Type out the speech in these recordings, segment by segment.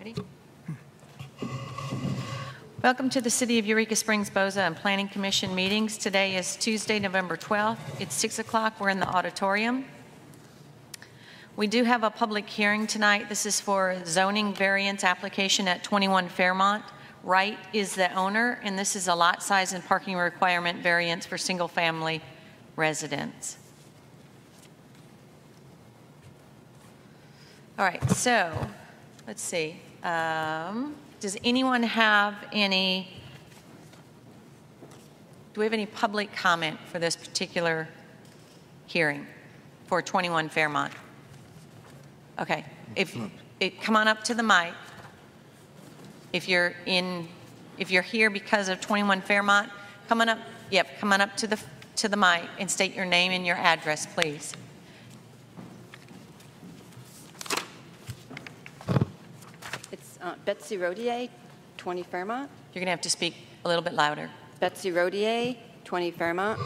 Ready? Welcome to the City of Eureka Springs Boza and Planning Commission meetings. Today is Tuesday, November 12th. It's 6 o'clock. We're in the auditorium. We do have a public hearing tonight. This is for zoning variance application at 21 Fairmont. Wright is the owner, and this is a lot size and parking requirement variance for single-family residents. All right, so let's see. Does anyone have any, do we have any public comment for this particular hearing for 21 Fairmont? Okay, come on up to the mic. If you're here because of 21 Fairmont, come on up. Yep, come on up to the mic and state your name and your address, please. It's Betsy Rodier, 20 Fairmont. You're going to have to speak a little bit louder. Betsy Rodier, 20 Fairmont.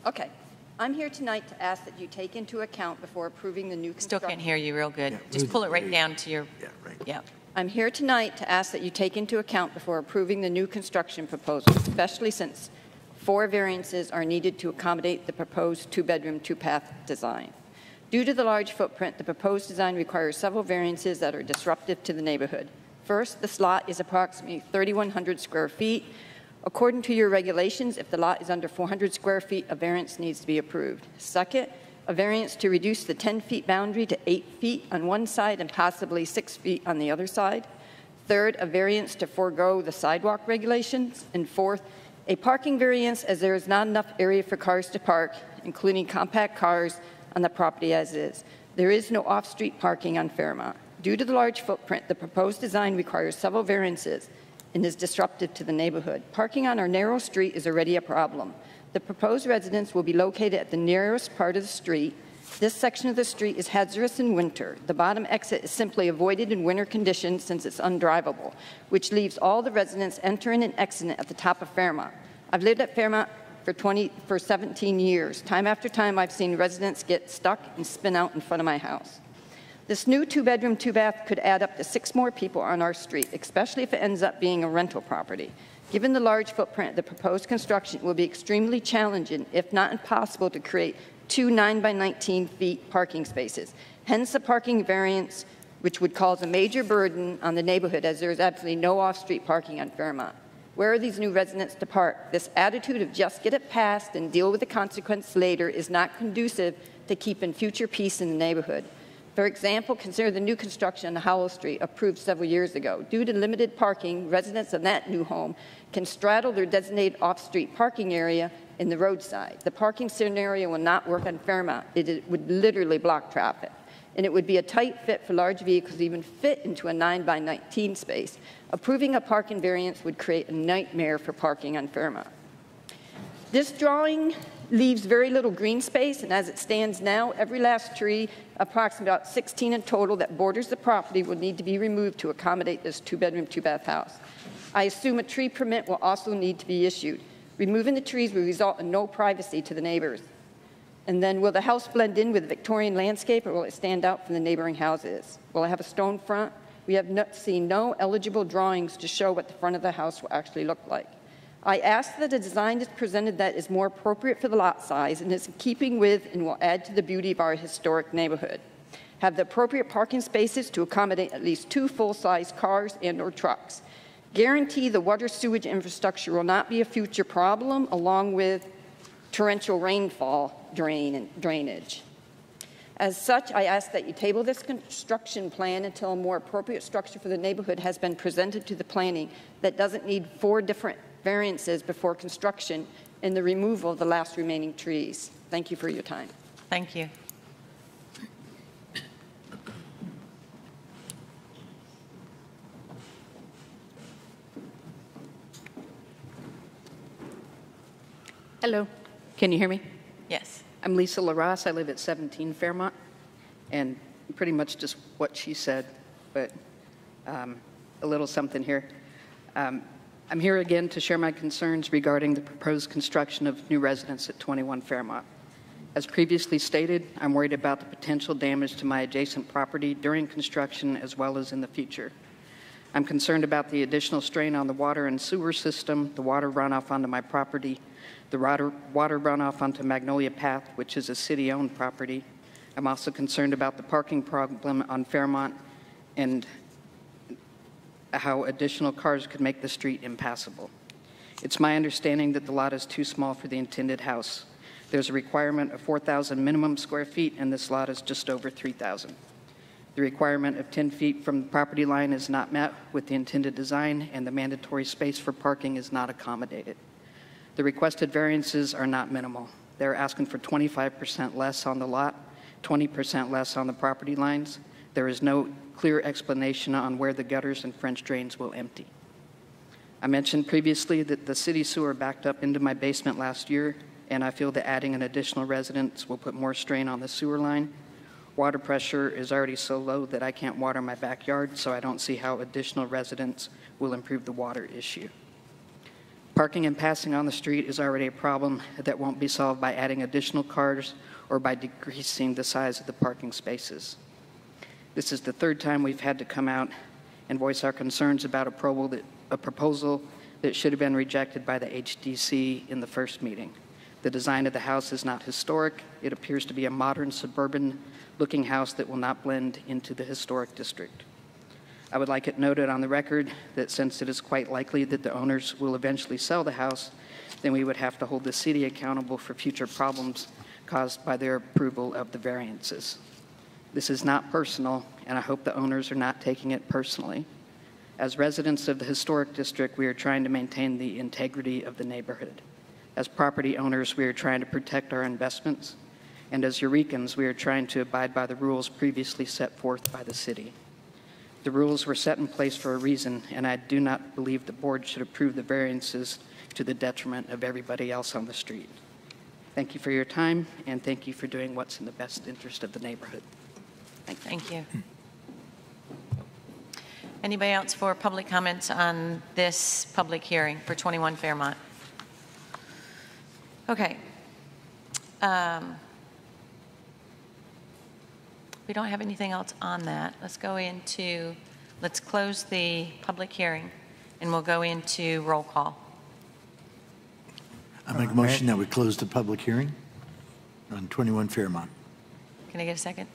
Okay. I'm here tonight to ask that you take into account before approving the new construction. Still can't hear you real good. Just pull it right down to your, yeah. I'm here tonight to ask that you take into account before approving the new construction proposal, especially since 4 variances are needed to accommodate the proposed 2-bedroom, 2-bath design. Due to the large footprint, the proposed design requires several variances that are disruptive to the neighborhood. First, this lot is approximately 3,100 square feet. According to your regulations, if the lot is under 400 square feet, a variance needs to be approved. Second, a variance to reduce the 10-feet boundary to 8 feet on one side and possibly 6 feet on the other side. Third, a variance to forego the sidewalk regulations. And fourth, a parking variance as there is not enough area for cars to park, including compact cars, on the property as is. There is no off-street parking on Fairmont. Due to the large footprint, the proposed design requires several variances and is disruptive to the neighborhood. Parking on our narrow street is already a problem. The proposed residence will be located at the narrowest part of the street. This section of the street is hazardous in winter. The bottom exit is simply avoided in winter conditions since it's undrivable, which leaves all the residents entering and exiting at the top of Fairmont. I've lived at Fairmont for 17 years. Time after time, I've seen residents get stuck and spin out in front of my house. This new 2-bedroom, 2-bath could add up to 6 more people on our street, especially if it ends up being a rental property. Given the large footprint, the proposed construction will be extremely challenging, if not impossible, to create 2 9-by-19 feet parking spaces. Hence the parking variance, which would cause a major burden on the neighborhood as there is absolutely no off-street parking on Fairmont. Where are these new residents to park? This attitude of just get it passed and deal with the consequence later is not conducive to keeping future peace in the neighborhood. For example, consider the new construction on Howell Street approved several years ago. Due to limited parking, residents of that new home can straddle their designated off-street parking area in the roadside. The parking scenario will not work on Fairmont. It would literally block traffic. And it would be a tight fit for large vehicles to even fit into a 9-by-19 space. Approving a parking variance would create a nightmare for parking on Fairmont. This drawing leaves very little green space, and as it stands now, every last tree, approximately about 16 in total, that borders the property will need to be removed to accommodate this 2-bedroom, 2-bath house. I assume a tree permit will also need to be issued. Removing the trees will result in no privacy to the neighbors. And then will the house blend in with the Victorian landscape, or will it stand out from the neighboring houses? Will it have a stone front? We have seen no eligible drawings to show what the front of the house will actually look like. I ask that a design is presented that is more appropriate for the lot size and is in keeping with and will add to the beauty of our historic neighborhood. Have the appropriate parking spaces to accommodate at least 2 full-size cars and/or trucks. Guarantee the water sewage infrastructure will not be a future problem, along with torrential rainfall drainage. As such, I ask that you table this construction plan until a more appropriate structure for the neighborhood has been presented to the planning that doesn't need 4 different variances before construction and the removal of the last remaining trees. Thank you for your time. Thank you. Hello. Can you hear me? Yes. I'm Lisa LaRosse. I live at 17 Fairmont, and pretty much just what she said, but a little something here. I'm here again to share my concerns regarding the proposed construction of new residents at 21 Fairmont. As previously stated, I'm worried about the potential damage to my adjacent property during construction as well as in the future. I'm concerned about the additional strain on the water and sewer system, the water runoff onto my property, the water runoff onto Magnolia Path, which is a city-owned property. I'm also concerned about the parking problem on Fairmont and how additional cars could make the street impassable. It's my understanding that the lot is too small for the intended house. There's a requirement of 4,000 minimum square feet, and this lot is just over 3,000. The requirement of 10 feet from the property line is not met with the intended design, and the mandatory space for parking is not accommodated. The requested variances are not minimal. They're asking for 25% less on the lot, 20% less on the property lines. There is no clear explanation on where the gutters and French drains will empty. I mentioned previously that the city sewer backed up into my basement last year, and I feel that adding an additional residence will put more strain on the sewer line. Water pressure is already so low that I can't water my backyard, so I don't see how additional residents will improve the water issue. Parking and passing on the street is already a problem that won't be solved by adding additional cars or by decreasing the size of the parking spaces. This is the third time we've had to come out and voice our concerns about a proposal that should have been rejected by the HDC in the first meeting. The design of the house is not historic. It appears to be a modern, suburban-looking house that will not blend into the historic district. I would like it noted on the record that since it is quite likely that the owners will eventually sell the house, then we would have to hold the city accountable for future problems caused by their approval of the variances. This is not personal, and I hope the owners are not taking it personally. As residents of the historic district, we are trying to maintain the integrity of the neighborhood. As property owners, we are trying to protect our investments, and as Eurekans, we are trying to abide by the rules previously set forth by the city. The rules were set in place for a reason, and I do not believe the board should approve the variances to the detriment of everybody else on the street. Thank you for your time, and thank you for doing what's in the best interest of the neighborhood. Thank you. Anybody else for public comments on this public hearing for 21 Fairmont? Okay. We don't have anything else on that. Let's close the public hearing, and we'll go into roll call. I make a motion that we close the public hearing on 21 Fairmont. Can I get a second?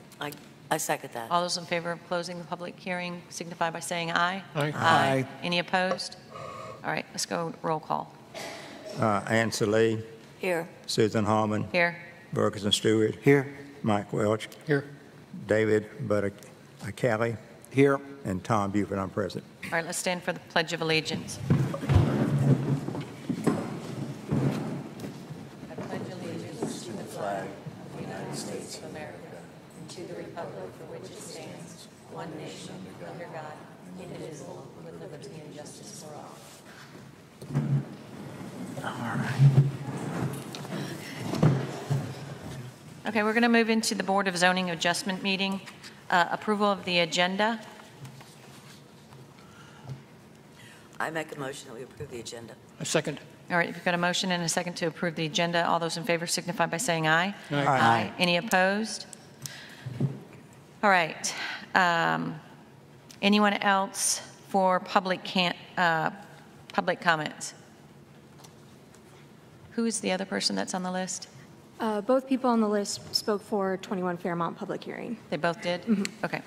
I second that. All those in favor of closing the public hearing signify by saying aye. Aye. Aye. Any opposed? All right, let's go roll call. Ann Salee, Here. Susan Harmon, Here. Burgess and Stewart, Here. Mike Welch, Here. David Kelly, Here. and Tom Buford. I'm present. All right, let's stand for the Pledge of Allegiance. I pledge allegiance to the flag of the United States of America and to the republic for which it stands, one nation, under God, indivisible, with liberty and justice for all. Okay, we're going to move into the Board of Zoning Adjustment meeting. Approval of the agenda. I make a motion that we approve the agenda. A second. All right, if you've got a motion and a second to approve the agenda, all those in favor signify by saying aye. Aye. Aye. Any opposed? All right. Anyone else for public comments? Who is the other person that's on the list? Both people on the list spoke for 21 Fairmont public hearing. They both did? Okay.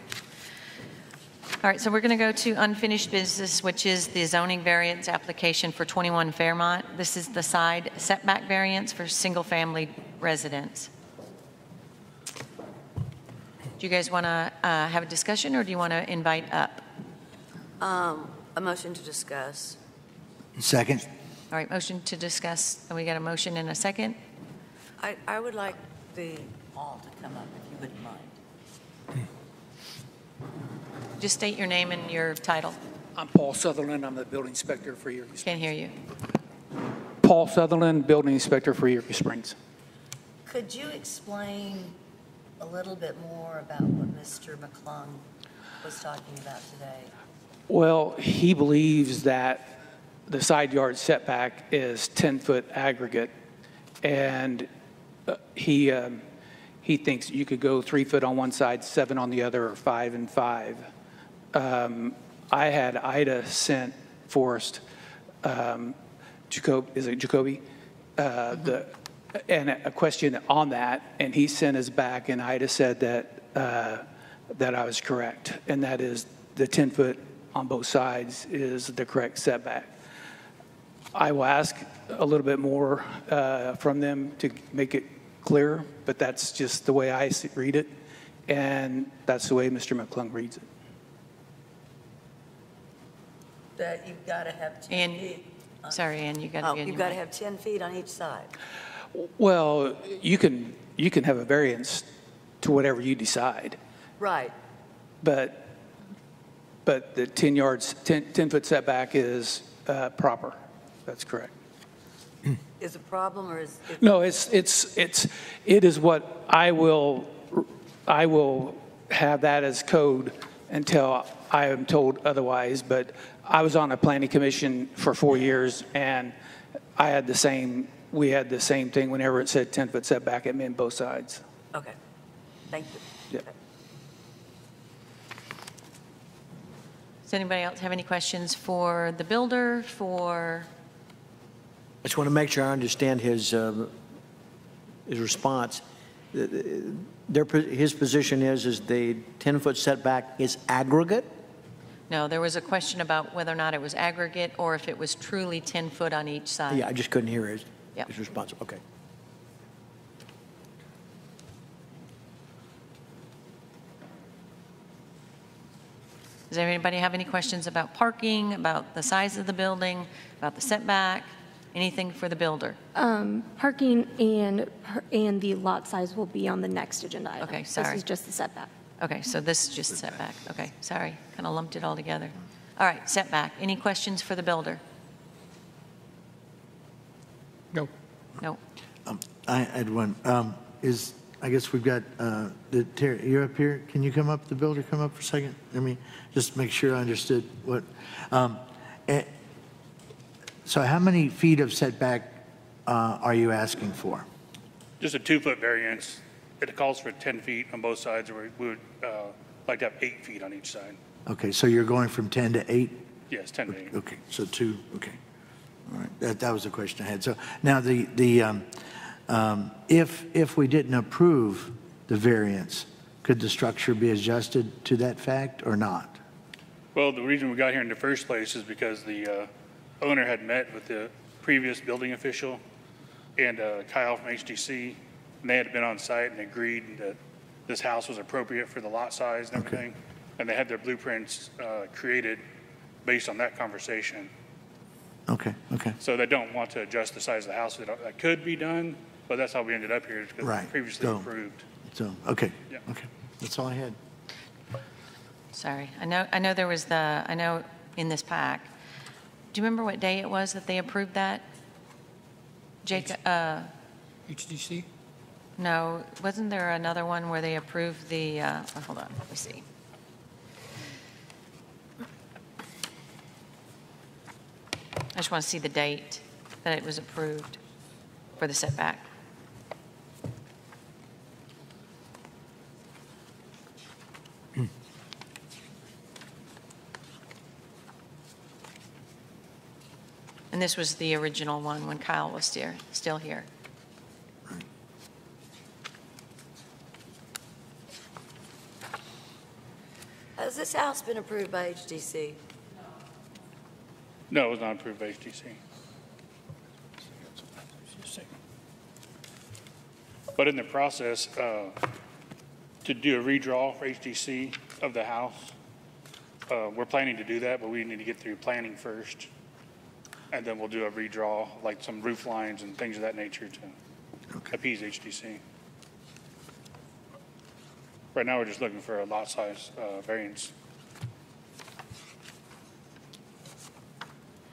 All right, so we're going to go to unfinished business, which is the zoning variance application for 21 Fairmont. This is the side setback variance for single-family residents. Do you guys want to have a discussion, or do you want to invite up? A motion to discuss. Second. All right, motion to discuss. And we got a motion and a second. I would like the all to come up, if you wouldn't mind. Just state your name and your title. I'm Paul Sutherland. I'm the building inspector for Eureka Springs. Can't hear you. Paul Sutherland, building inspector for Eureka Springs. Could you explain a little bit more about what Mr. McClung was talking about today? Well, he believes that the side yard setback is 10-foot aggregate, and he thinks you could go 3 foot on one side, 7 on the other, or 5 and 5. I had Ida sent Forrest, Jacoby, and a question on that, and he sent us back, and Ida said that I was correct, and that is the 10 foot on both sides is the correct setback. I will ask a little bit more from them to make it clearer, but that's just the way I read it, and that's the way Mr. McClung reads it. That you've got to have 10 And, feet. sorry, Ann, you got to Oh, be on you've your got to mic. have 10 feet on each side. Well, you can have a variance to whatever you decide, Right. but the 10 foot setback is proper. That's correct. Is a problem or is it? No, it is what I will have that as code until I am told otherwise. But I was on a planning commission for 4 years, and we had the same thing whenever it said 10 foot setback. It meant both sides. Okay. Thank you. Yeah. Okay. Does anybody else have any questions for the builder, for? I just want to make sure I understand his response. His position is the 10-foot setback is aggregate? No, there was a question about whether or not it was aggregate or if it was truly 10 foot on each side. Yeah, I just couldn't hear his Yep. response. Okay. Does anybody have any questions about parking, about the size of the building, about the setback, anything for the builder? Parking and the lot size will be on the next agenda item. Okay, sorry. This is just the setback. Okay, so this is just setback. Okay, sorry, kind of lumped it all together. All right, setback. Any questions for the builder? No. No. I had one. I guess we've got, Terry, you're up here. Can you come up, the builder, come up for a second? Let me just make sure I understood what. So how many feet of setback are you asking for? Just a 2-foot variance. It calls for 10 feet on both sides, or we would like to have 8 feet on each side. Okay, so you're going from 10 to 8? Yes, 10 to 8. Okay, so 2, okay. All right, that was the question I had. So now if we didn't approve the variance, could the structure be adjusted to that fact or not? Well, the reason we got here in the first place is because the owner had met with the previous building official and Kyle from HDC, and they had been on site and agreed that this house was appropriate for the lot size and everything. Okay. And they had their blueprints created based on that conversation. Okay, okay. So they don't want to adjust the size of the house. That could be done, but that's how we ended up here, because Right. it was previously approved. So, okay, Yeah. okay. That's all I had. Sorry. I know there was I know in this pack. Do you remember what day it was that they approved that? Jacob, HDC? no, wasn't there another one where they approved the, hold on, let me see. I just want to see the date that it was approved for the setback. And this was the original one when Kyle was still here. Has this house been approved by HDC? No, it was not approved by HDC. But in the process, to do a redraw for HDC of the house, we're planning to do that, but we need to get through planning first. And then we'll do a redraw, like some roof lines and things of that nature to appease HDC. Right now, we're just looking for a lot size variance.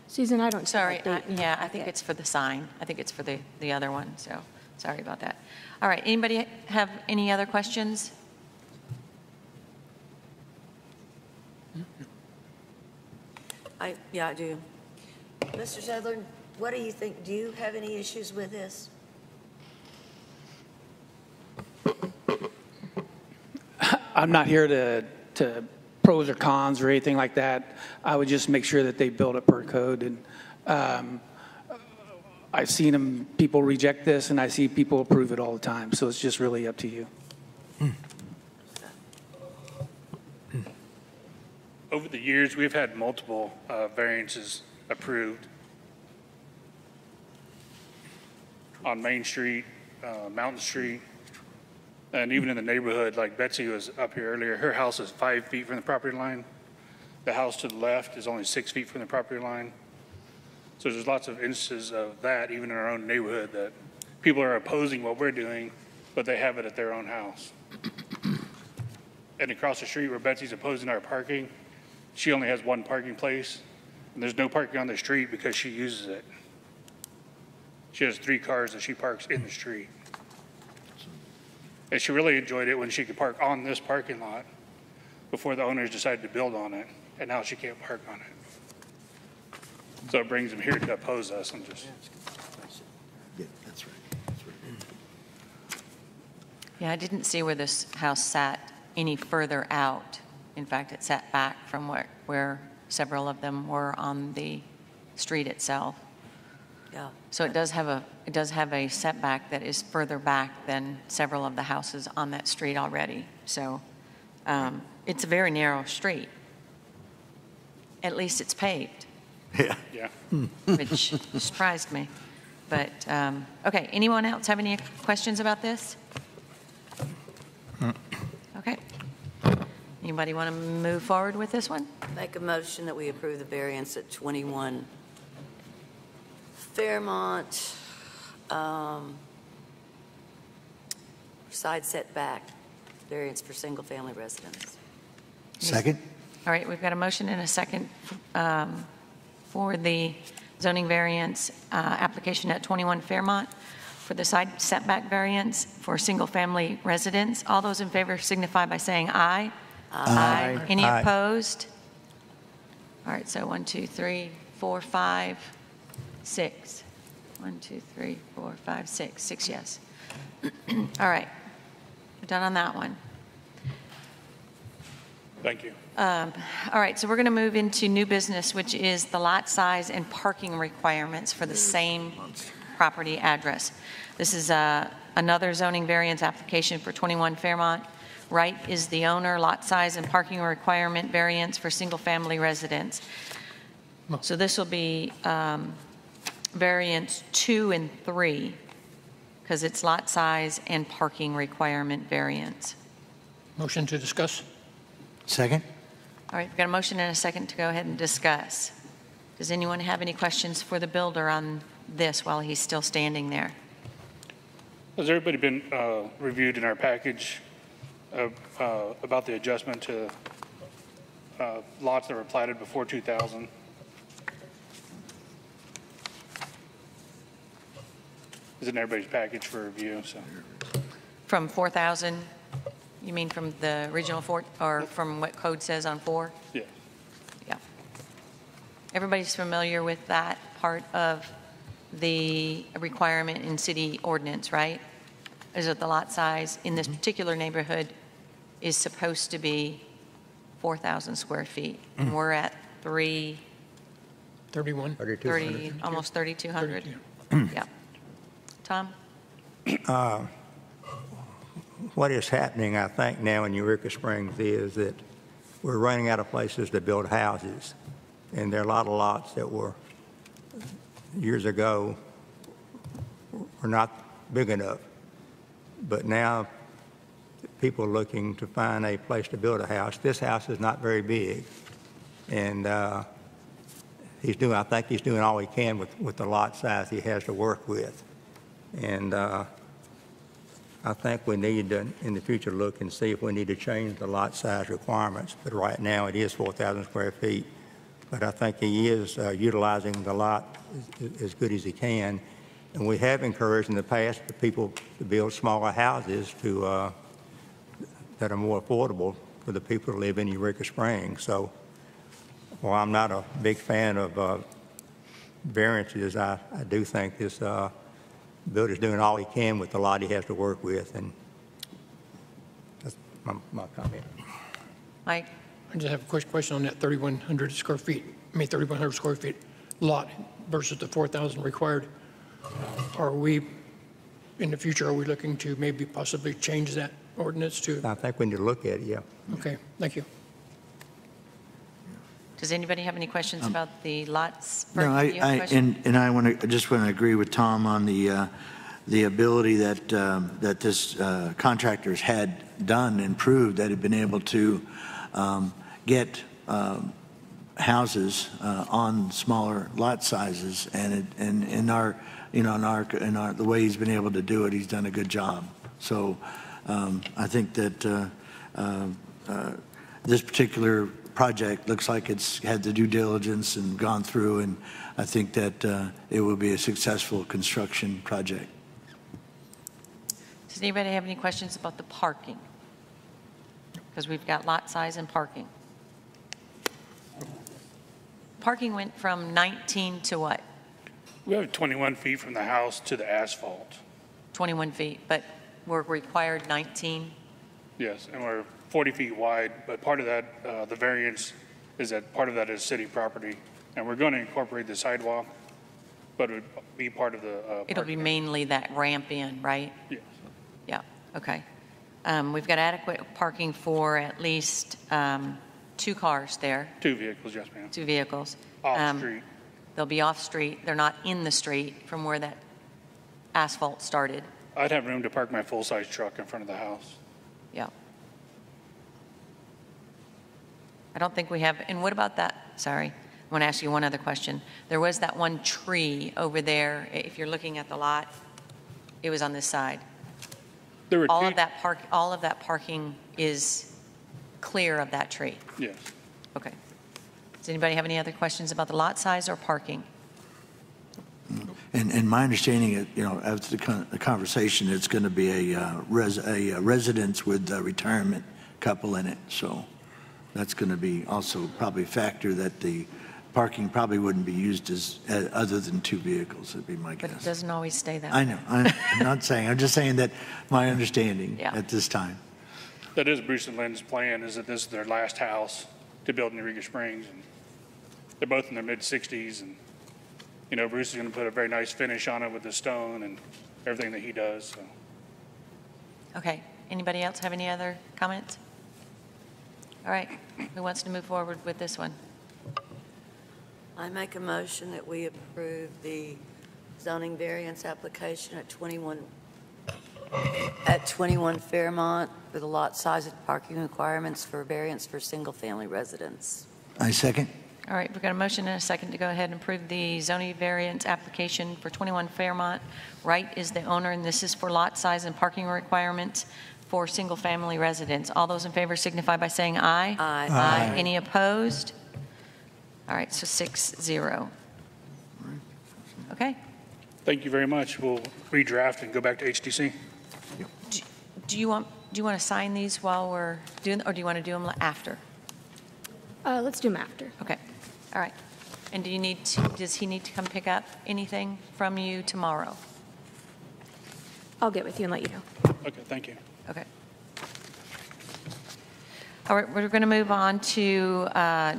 Susan, I don't. see Sorry, that date in the yeah, I think packet. it's for the sign. I think it's for the other one, so sorry about that. All right, anybody have any other questions? Yeah, I do. Mr. Sedler, what do you think? Do you have any issues with this? I'm not here to pros or cons or anything like that. I would just make sure that they build it per code. And I've seen people reject this, and I see people approve it all the time. So it's just really up to you. Over the years, we've had multiple variances approved on Main Street, Mountain Street, and even in the neighborhood, like Betsy was up here earlier, her house is 5 feet from the property line. The house to the left is only 6 feet from the property line. So there's lots of instances of that, even in our own neighborhood, that people are opposing what we're doing, but they have it at their own house. And across the street where Betsy's opposing our parking, she only has one parking place, and there's no parking on the street because she uses it. She has 3 cars that she parks in the street. And she really enjoyed it when she could park on this parking lot before the owners decided to build on it, and now she can't park on it. So it brings them here to oppose us. And just. Yeah, that's right. That's right. Yeah, I didn't see where this house sat any further out. In fact, it sat back from where several of them were on the street itself. Yeah. So it does have a setback that is further back than several of the houses on that street already. So it's a very narrow street. At least it's paved, Yeah. Yeah. which surprised me. But okay, anyone else have any questions about this? Okay. Anybody want to move forward with this one? Make a motion that we approve the variance at 21 Fairmont, side setback, variance for single-family residence. Second? All right, we've got a motion and a second for the zoning variance application at 21 Fairmont for the side setback variance for single-family residence. All those in favor signify by saying aye. Aye. Any Aye. opposed? All right, so 1, 2, 3, 4, 5, 6. 1, 2, 3, 4, 5, 6. 6 yes. All right, we're done on that one. Thank you. All right, so we're going to move into new business, which is the lot size and parking requirements for the same property address. This is another zoning variance application for 21 Fairmont. Wright is the owner, lot size and parking requirement variance for single-family residence. So this will be variance 2 and 3, because it's lot size and parking requirement variance. Motion to discuss? Second? All right, we've got a motion and a second to go ahead and discuss. Does anyone have any questions for the builder on this while he's still standing there? Has everybody been reviewed in our package about the adjustment to lots that were platted before 2000? Is in everybody's package for review. So. From 4,000, you mean from the original 4, or from what code says on 4? Yeah. Yeah. Everybody's familiar with that part of the requirement in city ordinance, right? Is that the lot size in this particular neighborhood is supposed to be 4,000 square feet. And we're at 31? 30, almost 3,200. Yeah. Tom? What is happening, I think, now in Eureka Springs is that we're running out of places to build houses. And there are a lot of lots that were, years ago, were not big enough. But now people are looking to find a place to build a house. This house is not very big. And I think he's doing all he can with the lot size he has to work with. And I think we need to, in the future, look and see if we need to change the lot size requirements. But right now, it is 4,000 square feet. But I think he is utilizing the lot as good as he can. And we have encouraged in the past the people to build smaller houses that are more affordable for the people who live in Eureka Springs. So while I'm not a big fan of variances, I do think this builder's doing all he can with the lot he has to work with, and that's my comment. Mike? I just have a quick question on that 3,100 square feet, 3,100 square feet lot versus the 4,000 required. Are we, in the future, are we looking to maybe possibly change that ordinance to? I think we need to look at it, yeah. Okay, thank you. Does anybody have any questions about the lots? No, I just want to agree with Tom on the ability that this contractors had done and proved that had been able to get houses on smaller lot sizes, and the way he's been able to do it, he's done a good job. So I think that this particular project looks like it's had the due diligence and gone through, and I think that it will be a successful construction project. Does anybody have any questions about the parking? Because we've got lot size and parking. Parking went from 19 to what? We have 21 feet from the house to the asphalt. 21 feet, but we're required 19? Yes, and we're 40 feet wide, but part of that, the variance is that part of that is city property, and we're going to incorporate the sidewalk, but it would be part of the It'll be parking. mainly that ramp in, right? Yes. Yeah, okay. We've got adequate parking for at least 2 cars there, 2 vehicles, yes, ma'am. 2 vehicles. Off-street. They'll be off-street. They're not in the street from where that asphalt started. I'd have room to park my full-size truck in front of the house. Yeah. I don't think we have, and what about that? Sorry, I want to ask you one other question. There was that one tree over there, if you're looking at the lot, it was on this side. There were All two- of that parking is clear of that tree. Yes. Okay. Does anybody have any other questions about the lot size or parking? And my understanding, after the conversation, it's going to be a residence with a retirement couple in it. So that's going to be also probably a factor that the parking probably wouldn't be used as other than 2 vehicles, would be my guess. But it doesn't always stay that I way. know. I'm not saying. I'm just saying that my understanding Yeah. at this time. That is Bruce and Lynn's plan, is that this is their last house to build in Eureka Springs. And they're both in their mid-60s, and, Bruce is going to put a very nice finish on it with the stone and everything that he does. So. Okay. Anybody else have any other comments? All right. Who wants to move forward with this one? I make a motion that we approve the zoning variance application at 21 Fairmont for the lot size and parking requirements for variance for single-family residence. I second. All right, we've got a motion and a second to go ahead and approve the zoning variance application for 21 Fairmont. Wright is the owner, and this is for lot size and parking requirements for single-family residents. All those in favor signify by saying aye. Aye. Aye. Any opposed? All right, so 6-0. Okay. Thank you very much. We'll redraft and go back to HTC. Do you want to sign these while we're doing, or do you want to do them after? Let's do them after. Okay. All right. And does he need to come pick up anything from you tomorrow? I'll get with you and let you know. Okay, thank you. Okay. All right, we're going to move on to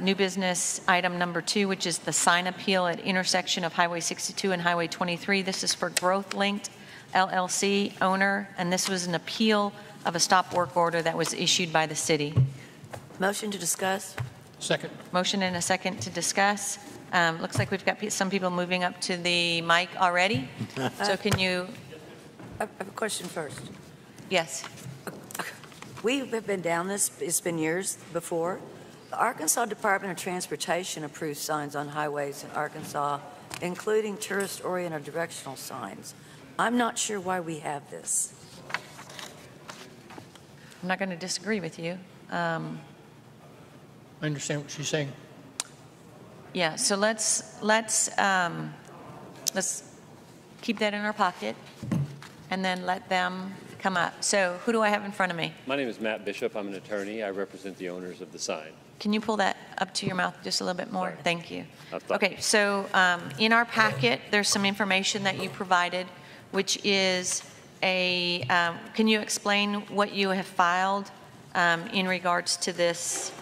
new business item number 2, which is the sign appeal at intersection of Highway 62 and Highway 23. This is for Growth Linked LLC owner, and this was an appeal of a stop work order that was issued by the city. Motion to discuss? Second. Motion and a second to discuss. Looks like we've got some people moving up to the mic already. So can you? I have a question first. Yes. We have been down this, it's been years before. The Arkansas Department of Transportation approves signs on highways in Arkansas, including tourist-oriented directional signs. I'm not sure why we have this. I'm not going to disagree with you. I understand what she's saying. Yeah, so let's keep that in our pocket and then let them come up. So who do I have in front of me? My name is Matt Bishop. I'm an attorney. I represent the owners of the sign. Can you pull that up to your mouth just a little bit more? Sorry. Thank you. That's fine. Okay, so in our packet, there's some information that you provided, which is can you explain what you have filed in regards to this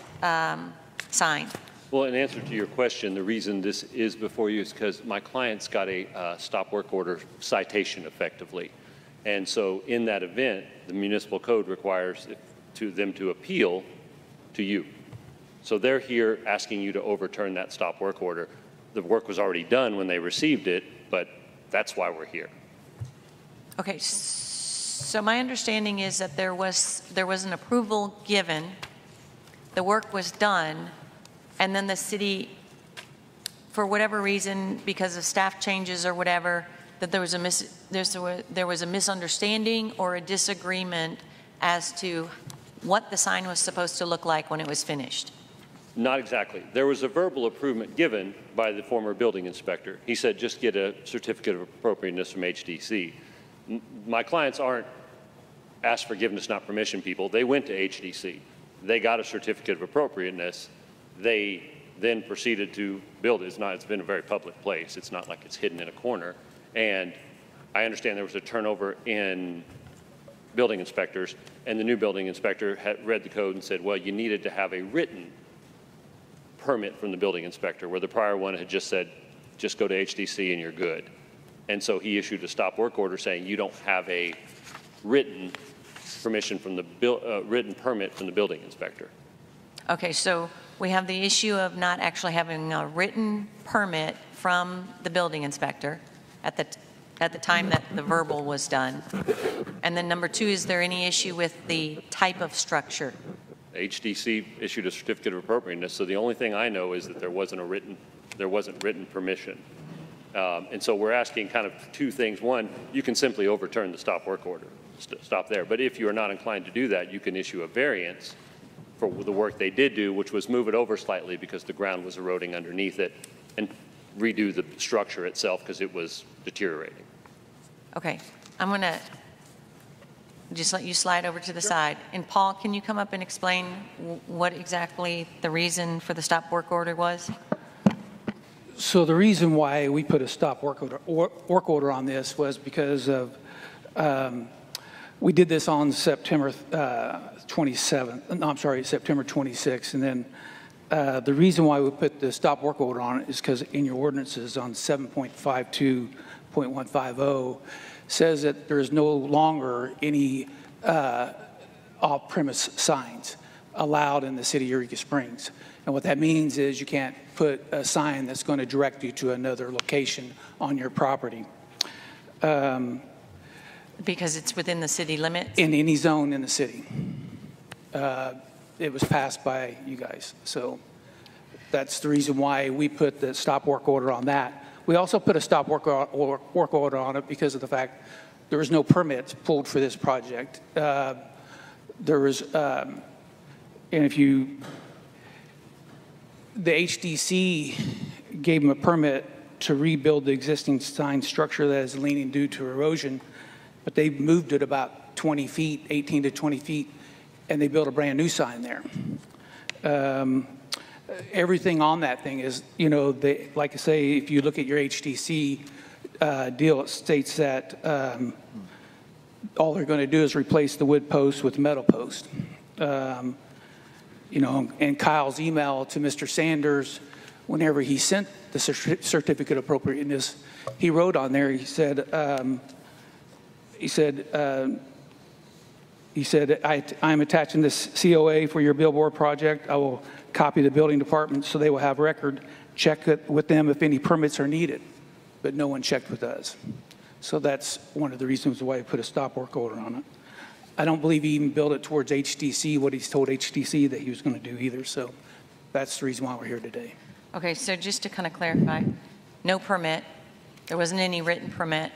sign? Well, in answer to your question, the reason this is before you is because my client's got a stop work order citation effectively. And so in that event, the municipal code requires them to appeal to you. So they're here asking you to overturn that stop work order. The work was already done when they received it, but that's why we're here. Okay, so my understanding is that there was an approval given, the work was done, and then the city, for whatever reason, because of staff changes or whatever, that there was a misunderstanding or a disagreement as to what the sign was supposed to look like when it was finished. Not exactly. There was a verbal approval given by the former building inspector. He said, just get a certificate of appropriateness from HDC. My clients aren't asked forgiveness, not permission people. They went to HDC. They got a certificate of appropriateness. They then proceeded to build it. It's been a very public place. It's not like it's hidden in a corner. And I understand there was a turnover in building inspectors, and the new building inspector had read the code and said, well, you needed to have a written permit from the building inspector, where the prior one had just said, just go to HDC and you're good. And so he issued a stop work order saying you don't have a written permission from the written permit from the building inspector. Okay, so we have the issue of not actually having a written permit from the building inspector at the time that the verbal was done. And then number two, is there any issue with the type of structure? HDC issued a certificate of appropriateness, so the only thing I know is that there wasn't written permission. And so we're asking kind of two things. One, you can simply overturn the stop work order, stop there. But if you are not inclined to do that, you can issue a variance for the work they did do, which was move it over slightly because the ground was eroding underneath it, and redo the structure itself because it was deteriorating. Okay, I'm going to just let you slide over to the side. And Paul, can you come up and explain what exactly the reason for the stop work order was? So the reason why we put a stop work order on this was because of, we did this on September 27th, no, I'm sorry, September 26th. And then the reason why we put the stop work order on it is because in your ordinances on 7.52.150 says that there's no longer any off-premise signs allowed in the city of Eureka Springs. And what that means is you can't put a sign that's going to direct you to another location on your property. Because it's within the city limits? In any zone in the city. It was passed by you guys. So that's the reason why we put the stop work order on that. We also put a stop work order on it because of the fact there was no permits pulled for this project. There was, and if you, the HDC gave them a permit to rebuild the existing sign structure that is leaning due to erosion, but they moved it about 20 feet, 18 to 20 feet, and they built a brand new sign there. Everything on that thing is, you know, they, like I say, if you look at your HDC deal, it states that all they're going to do is replace the wood post with metal post. You know, and Kyle's email to Mr. Sanders, whenever he sent the certificate of appropriateness, he wrote on there, he said, I'm attaching this COA for your billboard project. I will copy the building department so they will have record. Check it with them if any permits are needed. But no one checked with us. So that's one of the reasons why I put a stop work order on it. I don't believe he even built it towards HDC, what he's told HDC that he was going to do either. So that's the reason why we're here today. Okay, so just to kind of clarify, no permit, there wasn't any written permit,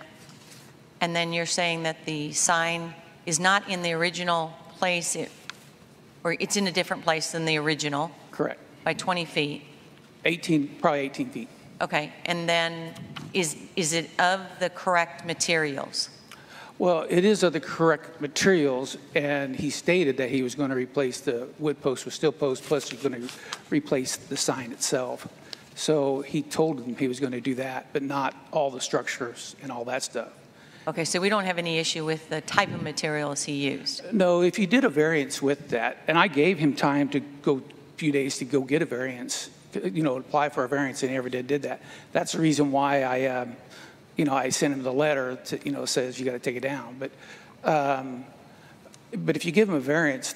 and then you're saying that the sign is not in the original place, or it's in a different place than the original? Correct. By 20 feet? 18, probably 18 feet. Okay, and then is it of the correct materials? Well, it is of the correct materials, and he stated that he was going to replace the wood post with steel post, plus he's going to replace the sign itself. So he told him he was going to do that, but not all the structures and all that stuff. Okay, so we don't have any issue with the type of materials he used. No, if you did a variance with that, and I gave him time to go, a few days to go get a variance, apply for a variance, and he never did that. That's the reason why I sent him the letter to, says you got to take it down. But if you give him a variance,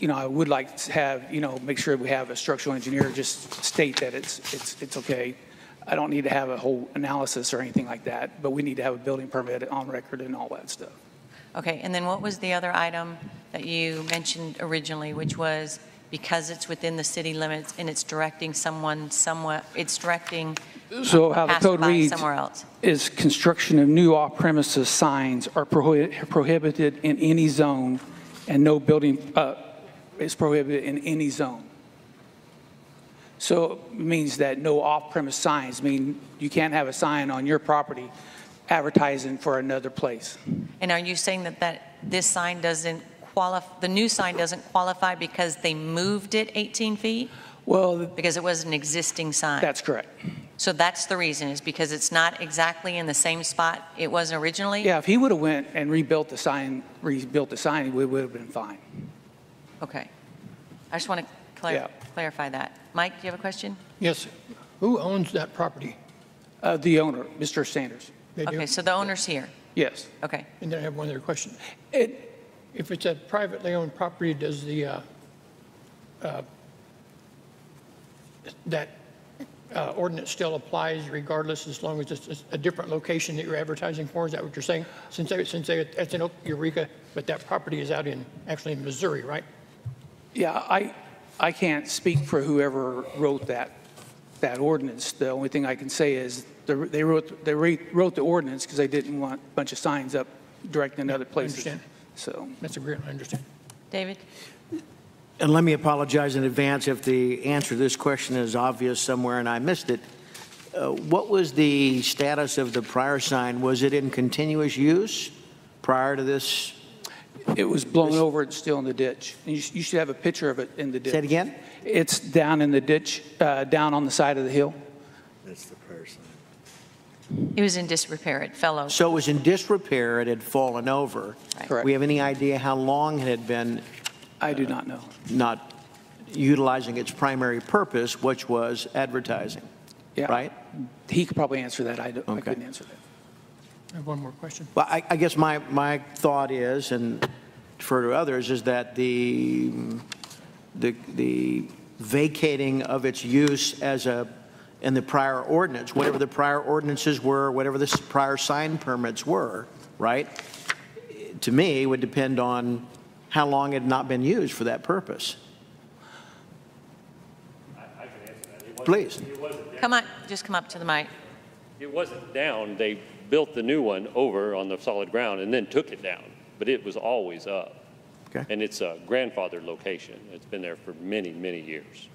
I would like to have, make sure we have a structural engineer just state that it's okay. I don't need to have a whole analysis or anything like that, but we need to have a building permit on record and all that stuff. Okay, and then what was the other item that you mentioned originally, which was because it's within the city limits and it's directing someone somewhere, it's directing So how the code passerby reads somewhere else? is construction of new off-premises signs are prohibited in any zone, and no building is prohibited in any zone. So it means that no off-premise signs mean you can't have a sign on your property advertising for another place. And are you saying that this sign doesn't qualify, the new sign doesn't qualify because they moved it 18 feet? Well, because it was an existing sign. That's correct. So that's the reason, is because it's not exactly in the same spot it was originally? Yeah, if he would have went and rebuilt the sign, we would have been fine. Okay. I just want to clarify that. Mike, do you have a question? Yes. Who owns that property? The owner, Mr. Sanders. They do? Okay, so the owner's here. Yes. Okay. And then I have one other question. If it's a privately owned property, does that ordinance still applies regardless, as long as it's a different location that you're advertising for? Is that what you're saying? Since it's in Eureka, but that property is actually in Missouri, right? Yeah, I can't speak for whoever wrote that ordinance. The only thing I can say is they wrote the ordinance because they didn't want a bunch of signs up directing in other places. I understand. So that's a great. I understand. David? And let me apologize in advance if the answer to this question is obvious somewhere and I missed it. What was the status of the prior sign? Was it in continuous use prior to this? It was blown over and still in the ditch. And you should have a picture of it in the ditch. Say it again? It's down in the ditch, down on the side of the hill. That's the person. It was in disrepair. It fell over. So it was in disrepair. It had fallen over. Right. Correct. We have any idea how long it had been? I do not know. Not utilizing its primary purpose, which was advertising. Yeah. Right? He could probably answer that. I Okay. couldn't answer that. I have one more question. Well, I guess my thought is, and defer to others, is that the vacating of its use in the prior ordinance, whatever the prior ordinances were, whatever the prior sign permits were, right, to me would depend on how long it had not been used for that purpose. I can answer that. Please. Come on, just come up to the mic. It wasn't down. They built the new one over on the solid ground and then took it down. But it was always up. Okay. And it's a grandfathered location. It's been there for many, many years.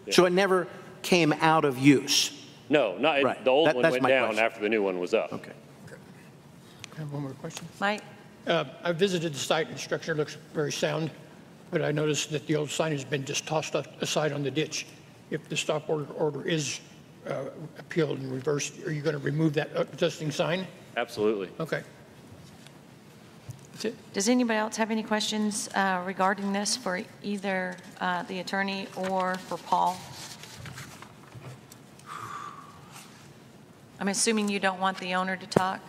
Yeah. So it never came out of use? No, not Right. the old one That's went my down question. after the new one was up. Okay. I have one more question. Mike? I visited the site, and the structure looks very sound, but I noticed that the old sign has been just tossed aside on the ditch. If the stop order is appealed and reversed, are you going to remove that existing sign? Absolutely. Okay. That's it. Does anybody else have any questions regarding this for either the attorney or for Paul? I'm assuming you don't want the owner to talk?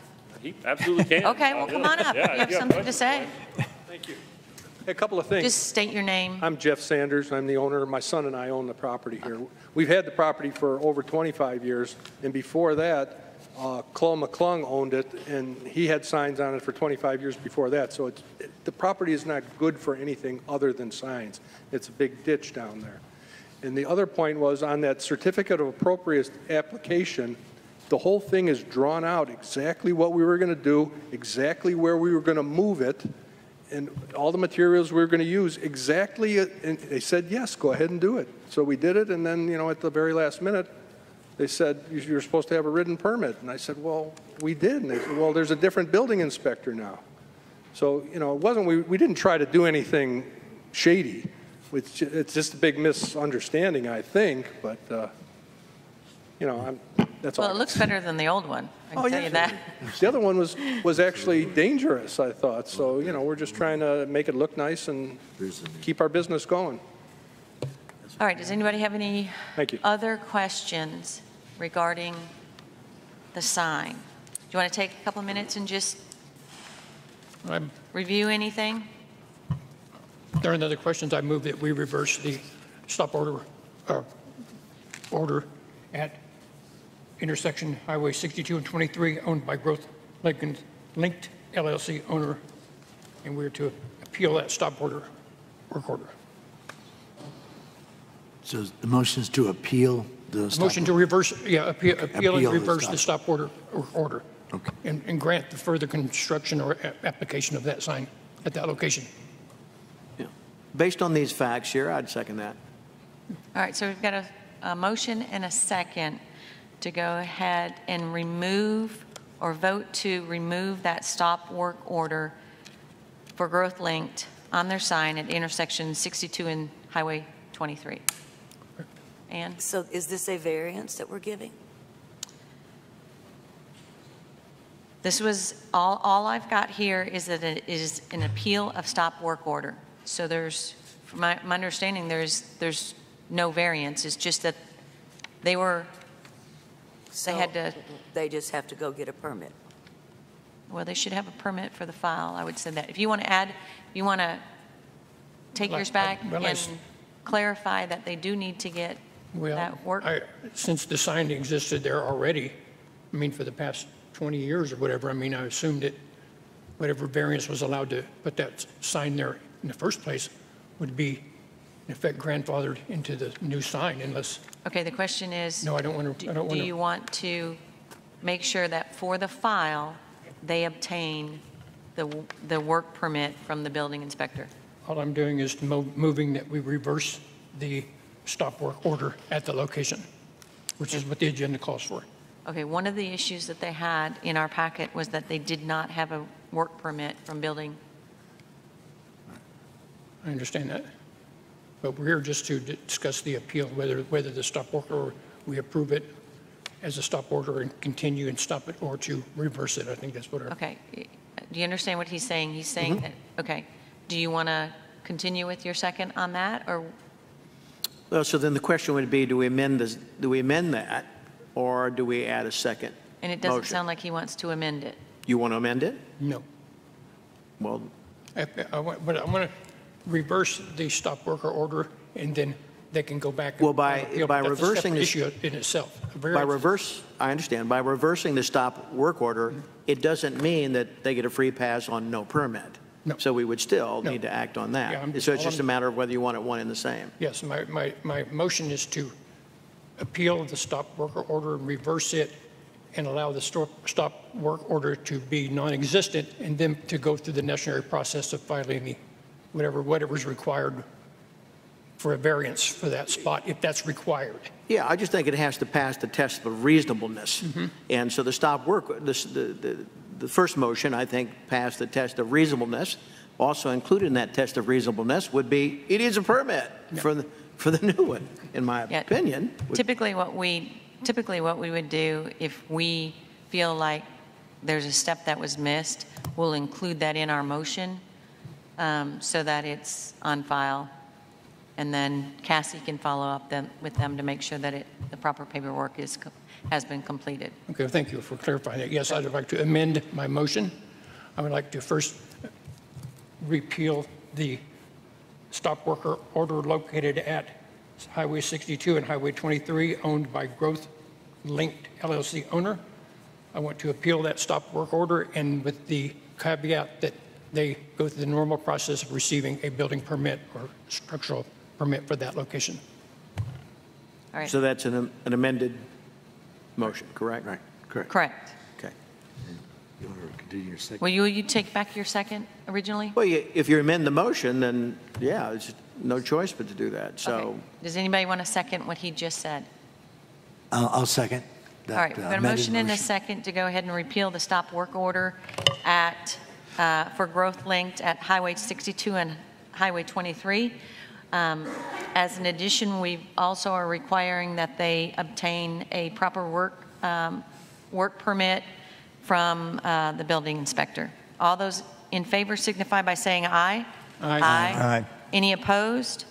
He absolutely can. Okay, well, come on up. Yeah, You have yeah, something to say? Thank you. A couple of things. Just state your name. I'm Jeff Sanders. I'm the owner. My son and I own the property here. We've had the property for over 25 years, and before that, Chloe McClung owned it, and he had signs on it for 25 years before that. So the property is not good for anything other than signs. It's a big ditch down there. And the other point was on that certificate of appropriate application, the whole thing is drawn out exactly what we were going to do, exactly where we were going to move it, and all the materials we were going to use exactly. And they said, yes, go ahead and do it. So we did it, and then, at the very last minute, they said, you're supposed to have a written permit. And I said, well, we did. And they said, well, there's a different building inspector now. So, it wasn't, we didn't try to do anything shady. It's just a big misunderstanding, I think, but you know, that's all. Well, it looks better than the old one, I can tell you that. The other one was actually dangerous, I thought. So, you know, we're just trying to make it look nice and keep our business going. All right, does anybody have any Thank you. other questions regarding the sign? Do you want to take a couple of minutes and just review anything? If there are no other questions, I move that we reverse the stop order at intersection Highway 62 and 23, owned by Growth Linked LLC owner, and we're to appeal that stop order, work order. So the motion is to appeal the stop Motion to reverse, yeah, appeal and reverse the stop. stop order, order. Okay. And grant the further construction or application of that sign at that location. Yeah. Based on these facts here, I'd second that. All right, so we've got a motion and a second to go ahead and remove or vote to remove that stop work order for Growth Linked on their sign at intersection 62 and Highway 23. Ann? So is this a variance that we're giving? This was, all I've got here is that it is an appeal of stop work order. So there's, from my understanding, there's no variance. It's just that they had to. They just have to go get a permit. Well, they should have a permit for the file. I would say that. If you want to add, you want to take yours back and clarify that they do need to get that work. Since the sign existed there already, I mean, for the past 20 years or whatever, I mean, I assumed that whatever variance was allowed to put that sign there in the first place would be, in effect, grandfathered into the new sign unless. Okay, the question is. No, I don't want to. Do you want to make sure that for the file, they obtain the work permit from the building inspector? All I'm doing is moving that we reverse the stop work order at the location, which is what the agenda calls for. Okay, one of the issues that they had in our packet was that they did not have a work permit from building. I understand that. But we're here just to discuss the appeal, whether the stop work order, we approve it as a stop order and continue and stop it, or to reverse it. I think that's what our. Okay. Do you understand what he's saying? He's saying that, okay. Do you want to continue with your second on that, or? Well, so then the question would be, do we amend that, or do we add a second And it doesn't motion? sound like he wants to amend it. You want to amend it? No. Well, I want to reverse the stop worker order, and then they can go back. Well, by That's reversing a this issue in itself. I understand. By reversing the stop work order, it doesn't mean that they get a free pass on no permit. No. So we would still need to act on that. Yeah, So it's just a matter of whether you want it one and the same. Yes, my motion is to appeal the stop worker order and reverse it and allow the stop work order to be non-existent, and then to go through the necessary process of filing the whatever's required for a variance for that spot, if that's required. Yeah, I just think it has to pass the test of reasonableness. And so the stop work, the first motion, I think, passed the test of reasonableness. Also included in that test of reasonableness would be, it is a permit for the new one, in my opinion. Typically what we would do, if we feel like there's a step that was missed, we'll include that in our motion so that it's on file. And then Cassie can follow up with them to make sure that the proper paperwork has been completed. Okay, thank you for clarifying that. Yes, I'd like to amend my motion. I would like to first repeal the stop worker order located at Highway 62 and Highway 23, owned by Growth Linked LLC owner. I want to appeal that stop work order, and with the caveat that they go through the normal process of receiving a building permit or structural permit for that location. All right. So that's an amended motion, correct? Right, correct. Correct. Okay. You want to continue your second? Will you take back your second originally? Well, if you amend the motion, then, yeah, there's no choice but to do that. So. Okay. Does anybody want to second what he just said? I'll second that. All right, we've got a motion and a second to go ahead and repeal the stop work order for Growth Linked at Highway 62 and Highway 23. As an addition, we also are requiring that they obtain a proper work permit from the building inspector. All those in favor signify by saying aye. Aye. Aye. Any opposed?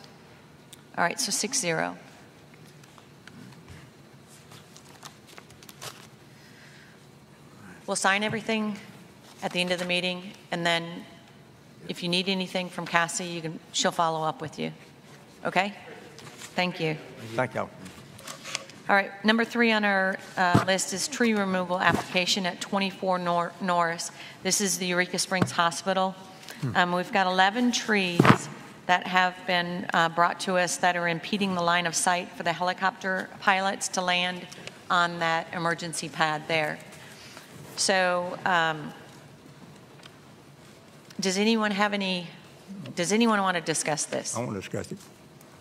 All right, so 6-0. We'll sign everything at the end of the meeting, and then if you need anything from Cassie, she'll follow up with you. Okay? Thank you. Thank you. All right, number 3 on our list is tree removal application at 24 Norris. This is the Eureka Springs Hospital. We've got 11 trees that have been brought to us that are impeding the line of sight for the helicopter pilots to land on that emergency pad there. So does anyone want to discuss this? I want to discuss it.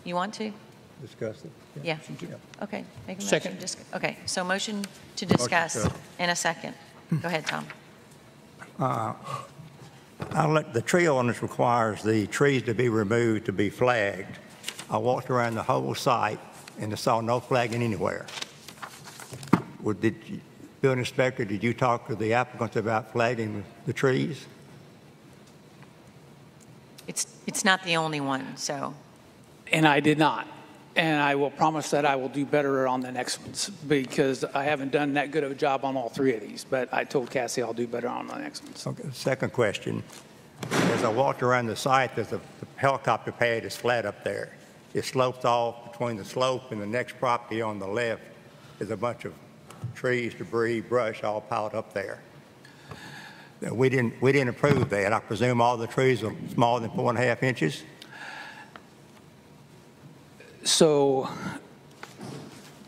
You want to? Discuss it. Yeah. Okay. Make a motion. Second. Okay. So motion to discuss Motion in a second. Go ahead, Tom. The tree ordinance requires the trees to be removed to be flagged. I walked around the whole site and I saw no flagging anywhere. Building inspector, did you talk to the applicants about flagging the trees? It's not the only one, so. And I did not. And I will promise that I will do better on the next ones because I haven't done that good of a job on all 3 of these. But I told Cassie I'll do better on the next ones. Okay. Second question. As I walked around the site, the helicopter pad is flat up there. It slopes off between the slope and the next property on the left. There's a bunch of trees, debris, brush all piled up there. We didn't approve that. I presume all the trees are smaller than 4.5 inches. So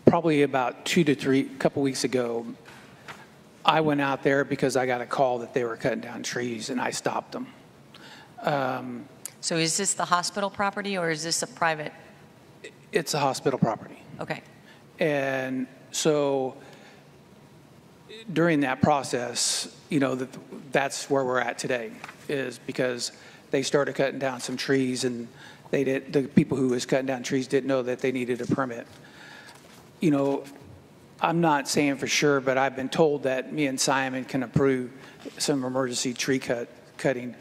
probably about 2 to 3, a couple weeks ago, I went out there because I got a call that they were cutting down trees and I stopped them. So is this the hospital property or is this a private? It's a hospital property. Okay. And so during that process, that's where we're at today, is because they started cutting down some trees and the people who was cutting down trees didn't know that they needed a permit. I'm not saying for sure, but I've been told that me and Simon can approve some emergency tree cutting,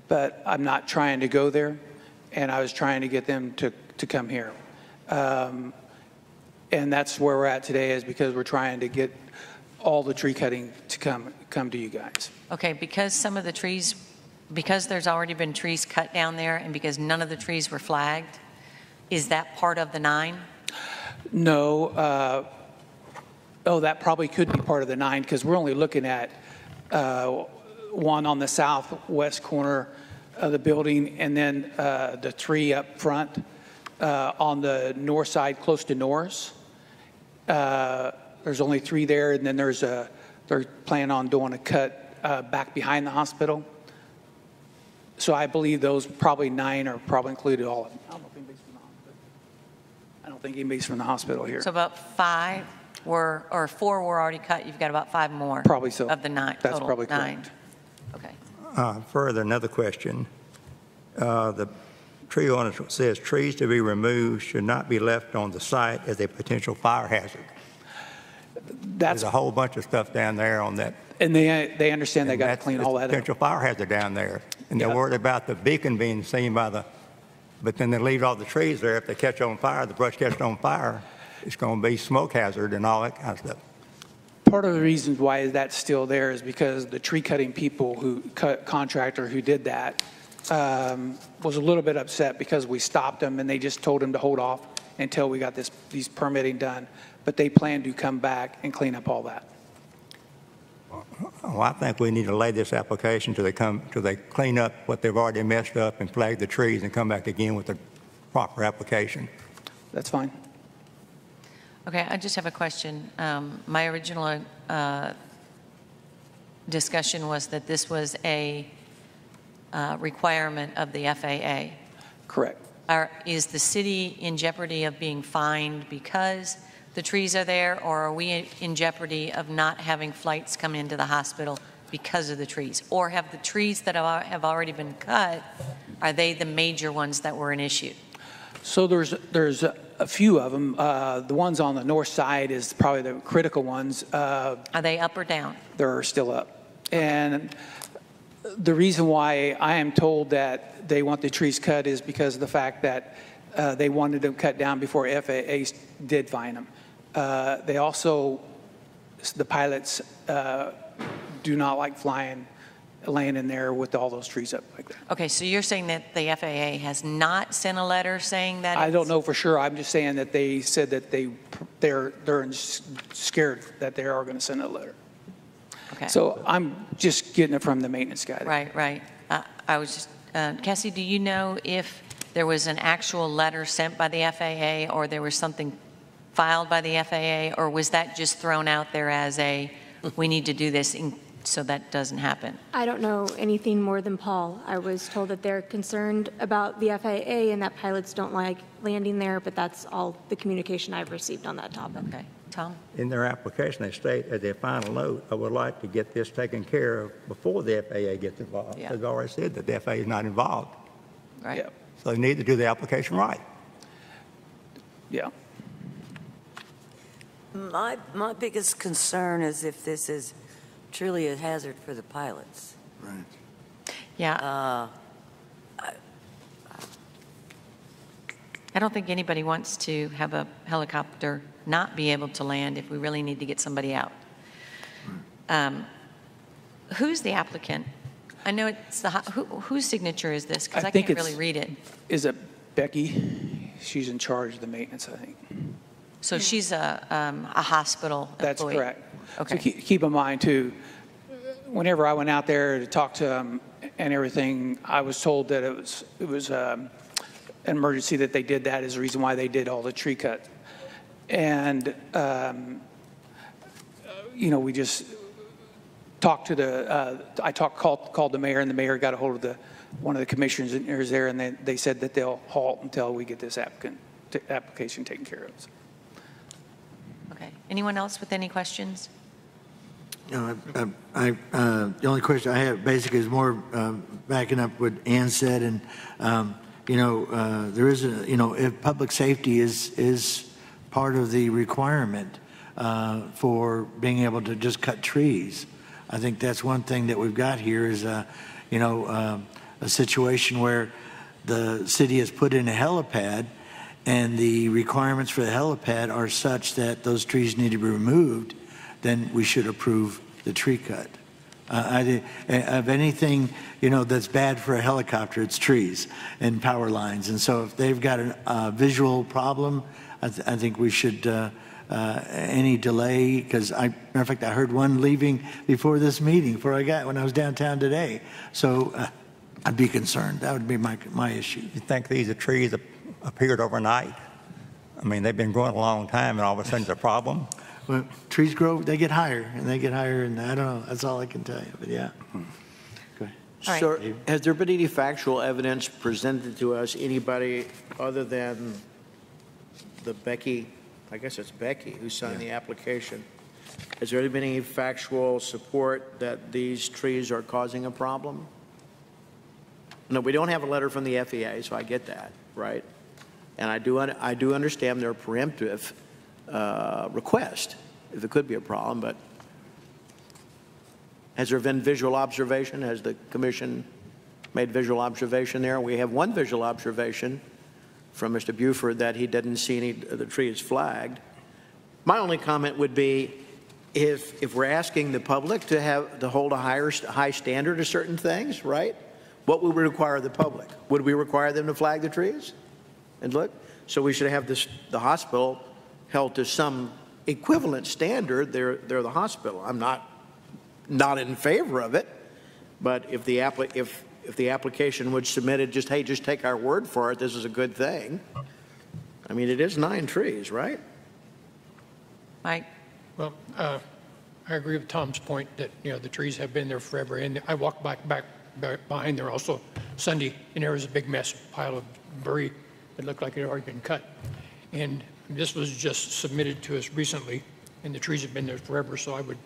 but I'm not trying to go there, and I was trying to get them to come here. And that's where we're at today, is because we're trying to get all the tree cutting to come to you guys. Okay, because there's already been trees cut down there and because none of the trees were flagged, is that part of the 9? No. That probably could be part of the 9 because we're only looking at one on the southwest corner of the building and then the 3 up front on the north side close to Norris. There's only 3 there, and then they're planning on doing a cut back behind the hospital. So I believe those probably 9 are probably included all of them. I don't think anybody's from the hospital here. So about 5 4 were already cut. You've got about 5 more. Probably so. Of the 9. That's total probably 9. correct. Okay. Further, another question. The tree ordinance says trees to be removed should not be left on the site as a potential fire hazard. There's a whole bunch of stuff down there on that. And they understand they got to clean all that up. Potential fire hazard down there. And they're worried about the beacon being seen but then they leave all the trees there. If they catch on fire, the brush catches on fire, it's going to be smoke hazard and all that kind of stuff. Part of the reasons why that's still there is because the tree cutting contractor who did that was a little bit upset because we stopped them and they just told him to hold off until we got these permitting done. But they plan to come back and clean up all that. Well, I think we need to lay this application till they clean up what they've already messed up and flag the trees and come back again with the proper application. That's fine. Okay, I just have a question. My original discussion was that this was a requirement of the FAA. Correct. Is the city in jeopardy of being fined because the trees are there, or are we in jeopardy of not having flights come into the hospital because of the trees? Or have the trees that have already been cut, are they the major ones that were an issue? So there's a few of them. The ones on the north side is probably the critical ones. Are they up or down? They're still up. And the reason why I am told that they want the trees cut is because of the fact that they wanted them cut down before FAA did fine them. They also, the pilots do not like laying in there with all those trees up like that. Okay, so you're saying that the FAA has not sent a letter saying that? I don't know for sure. I'm just saying that they said that they're scared that they are going to send a letter. Okay. So I'm just getting it from the maintenance guy. Right. I was just, Cassie, do you know if there was an actual letter sent by the FAA or there was something filed by the FAA, or was that just thrown out there as we need to do this so that doesn't happen? I don't know anything more than Paul. I was told that they're concerned about the FAA and that pilots don't like landing there, but that's all the communication I've received on that topic. Okay. Tom? In their application, they state as their final note, I would like to get this taken care of before the FAA gets involved. Yeah. They've already said that the FAA is not involved. Right. Yeah. So they need to do the application right. Yeah. My biggest concern is if this is truly a hazard for the pilots. Right. Yeah. I don't think anybody wants to have a helicopter not be able to land if we really need to get somebody out. Who's the applicant? I know it's whose signature is this? Because I can't really read it. Is it Becky? She's in charge of the maintenance, I think. So she's a hospital employee? That's correct. Okay. So keep in mind, too, whenever I went out there to talk to them and everything, I was told that it was an emergency that they did that is the reason why they did all the tree cut. And, we just talked to called the mayor, and the mayor got a hold of one of the commissioners there, and they said that they'll halt until we get this application taken care of. Okay. Anyone else with any questions? The only question I have basically is more backing up what Ann said, and there is if public safety is part of the requirement for being able to just cut trees. I think that's one thing that we've got here is a situation where the city has put in a helipad, and the requirements for the helipad are such that those trees need to be removed. Then we should approve the tree cut. Of anything, that's bad for a helicopter, it's trees and power lines. And so if they've got a visual problem, I think we should, any delay, because matter of fact, I heard one leaving before this meeting, when I was downtown today. So I'd be concerned. That would be my issue. You think these are trees that appeared overnight? I mean, they've been growing a long time, and all of a sudden it's a problem? Well, trees grow, they get higher, and I don't know. That's all I can tell you, but yeah. Okay. All So right. has there been any factual evidence presented to us, anybody other than Becky, I guess it's Becky, who signed the application? Has there been any factual support that these trees are causing a problem? No, we don't have a letter from the FAA, so I get that, right? And I do understand their preemptive request, if it could be a problem, but has there been visual observation? Has the commission made visual observation there? We have one visual observation from Mr. Buford that he didn't see any of the trees flagged. My only comment would be if we're asking the public to hold a high standard of certain things, right? What would we require the public? Would we require them to flag the trees and look? So we should have the hospital held to some equivalent standard. They're the hospital. I'm not in favor of it, but if the application was submitted, just take our word for it, this is a good thing. I mean, it is 9 trees, right? Mike? Well, I agree with Tom's point that, the trees have been there forever. And I walked back behind there also Sunday, and there was a big mess, pile of debris that looked like it had already been cut. And this was just submitted to us recently, and the trees have been there forever. So I would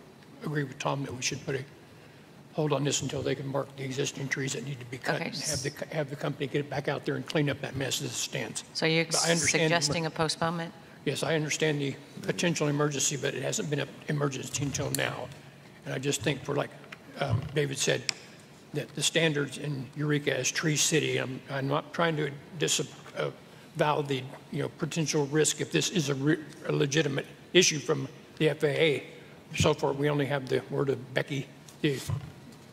agree with Tom that we should put hold on this until they can mark the existing trees that need to be cut Okay. and have the company get it back out there and clean up that mess as it stands. So you're But I understand- suggesting a postponement? Yes, I understand the potential emergency, but it hasn't been an emergency until now. And I just think for, like David said, that the standards in Eureka as Tree City, I'm not trying to disavow the potential risk if this is a legitimate issue from the FAA. So far, we only have the word of Becky, the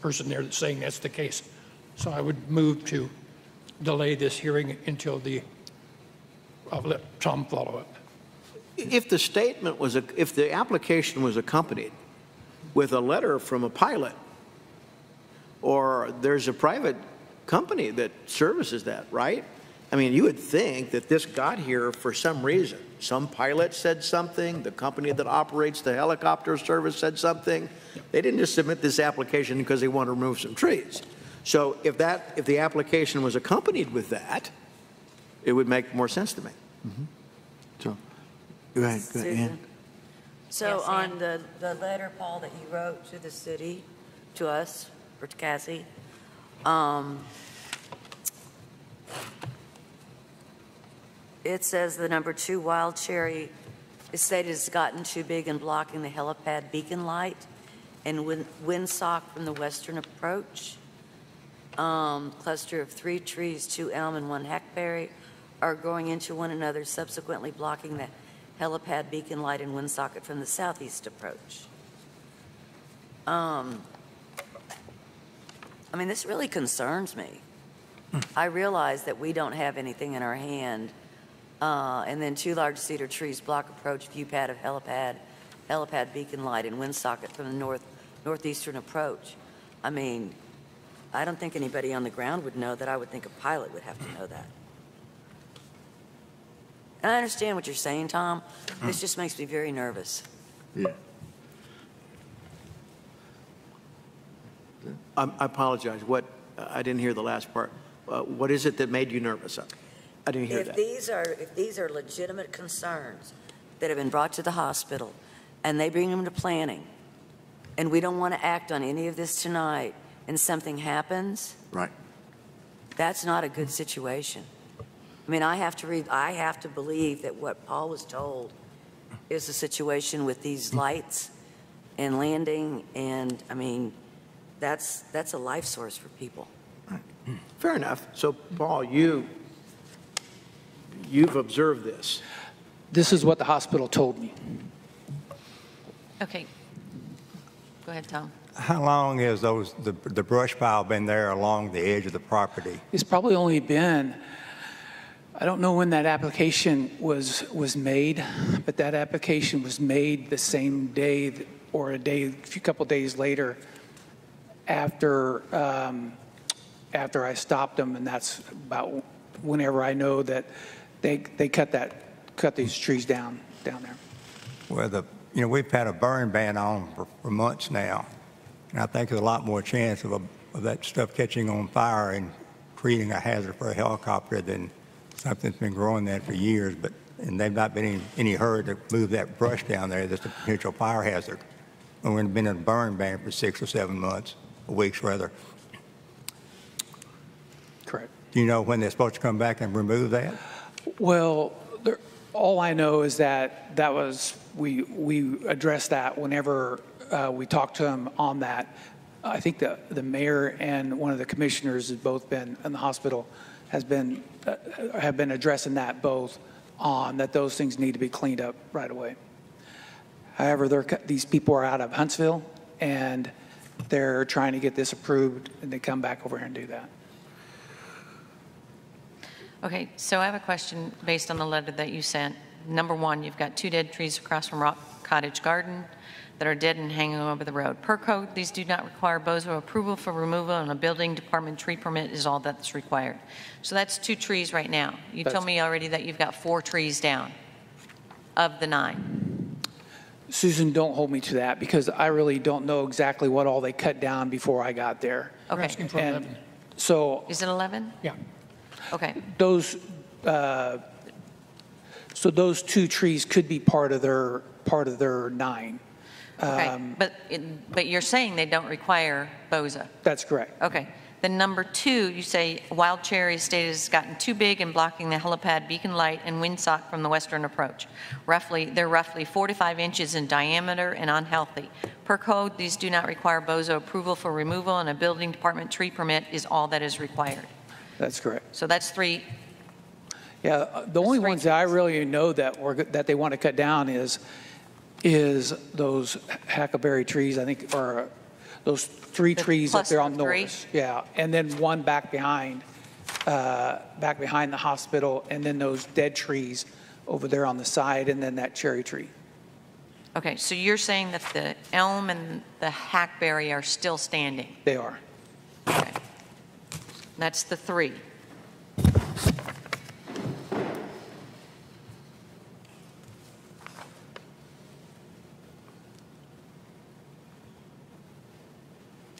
person there that's saying that's the case. So I would move to delay this hearing until I'll let Tom follow up. If the statement was, if the application was accompanied with a letter from a pilot, or there's a private company that services that, right? I mean, you would think that this got here for some reason. Some pilot said something, the company that operates the helicopter service said something. They didn't just submit this application because they want to remove some trees. So if the application was accompanied with that, it would make more sense to me. Mm-hmm. So, go ahead, Ann. So Yes, on the letter, Paul, that you wrote to the city, to us, or to Cassie, it says the number 2 wild cherry estate has gotten too big and blocking the helipad beacon light and windsock from the western approach. Cluster of 3 trees, 2 elm and 1 hackberry, are growing into one another, subsequently blocking the helipad beacon light and wind socket from the southeast approach. I mean, this really concerns me. I realize that we don't have anything in our hand, and then 2 large cedar trees block approach view pad of helipad beacon light and wind socket from the northeastern approach. I mean, I don't think anybody on the ground would know that. I would think a pilot would have to know that. And I understand what you're saying, Tom. This just makes me very nervous. Yeah. I apologize. I didn't hear the last part. What is it that made you nervous? I didn't hear that. If these are legitimate concerns that have been brought to the hospital and they bring them to planning, and we don't want to act on any of this tonight, and something happens, Right. that's not a good situation. I mean, I have to believe that what Paul was told is the situation with these lights and landing, and I mean, that's a life source for people. Fair enough. So, Paul, you've observed this. This is what the hospital told me. Okay. Go ahead, Tom. How long has the brush pile been there along the edge of the property? It's probably only been, I don't know when that application was made, but that application was made the same day or a couple days later after I stopped them, and that's about whenever I know that they cut these trees down there. Well, we've had a burn ban on for months now, and I think there's a lot more chance of that stuff catching on fire and creating a hazard for a helicopter than something that's been growing there for years. And they've not been in any hurry to move that brush down there. That's a potential fire hazard. And we've been in a burn ban for 6 or 7 months, weeks rather. Correct. Do you know when they're supposed to come back and remove that? Well, all I know is that we addressed that whenever we talked to them on that. I think the mayor and one of the commissioners has both been in the hospital have been addressing that both on that those things need to be cleaned up right away. However, these people are out of Huntsville and they're trying to get this approved and they come back over here and do that. Okay, so I have a question based on the letter that you sent. Number 1, you've got 2 dead trees across from Rock Cottage Garden that are dead and hanging over the road. Per code, these do not require BOZO approval for removal, and a building department tree permit is all that's required. So that's 2 trees right now. You told me already that you've got 4 trees down of the 9. Susan, don't hold me to that because I really don't know exactly what all they cut down before I got there. Okay. We're asking for 11. So is it 11? Yeah. Okay. So those 2 trees could be part of their 9. Okay, but you're saying they don't require BOZA? That's correct. Okay. Then number 2, you say wild cherry estate has gotten too big and blocking the helipad, beacon light, and windsock from the western approach. They're roughly 4 to 5 inches in diameter and unhealthy. Per code, these do not require BOZA approval for removal, and a building department tree permit is all that is required. That's correct. So that's 3. Yeah, the only ones that I really know that they want to cut down is those hackleberry trees, I think, or those 3 trees up there on Norris. Yeah, and then one back behind the hospital, and then those dead trees over there on the side, and then that cherry tree. Okay, so you're saying that the elm and the hackberry are still standing? They are. Okay. That's the 3.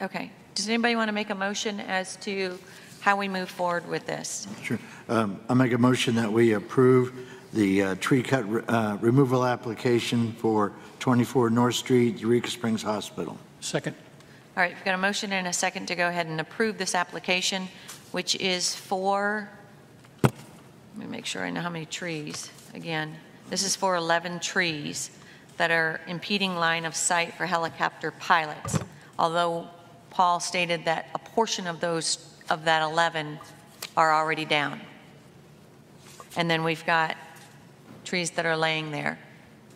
Okay. Does anybody want to make a motion as to how we move forward with this? Sure. I make a motion that we approve the tree cut removal application for 24 North Street, Eureka Springs Hospital. Second. All right, we've got a motion and a second to go ahead and approve this application, which is for, let me make sure I know how many trees. Again, this is for 11 trees that are impeding line of sight for helicopter pilots, although Paul stated that a portion of that 11 are already down. And then we've got trees that are laying there.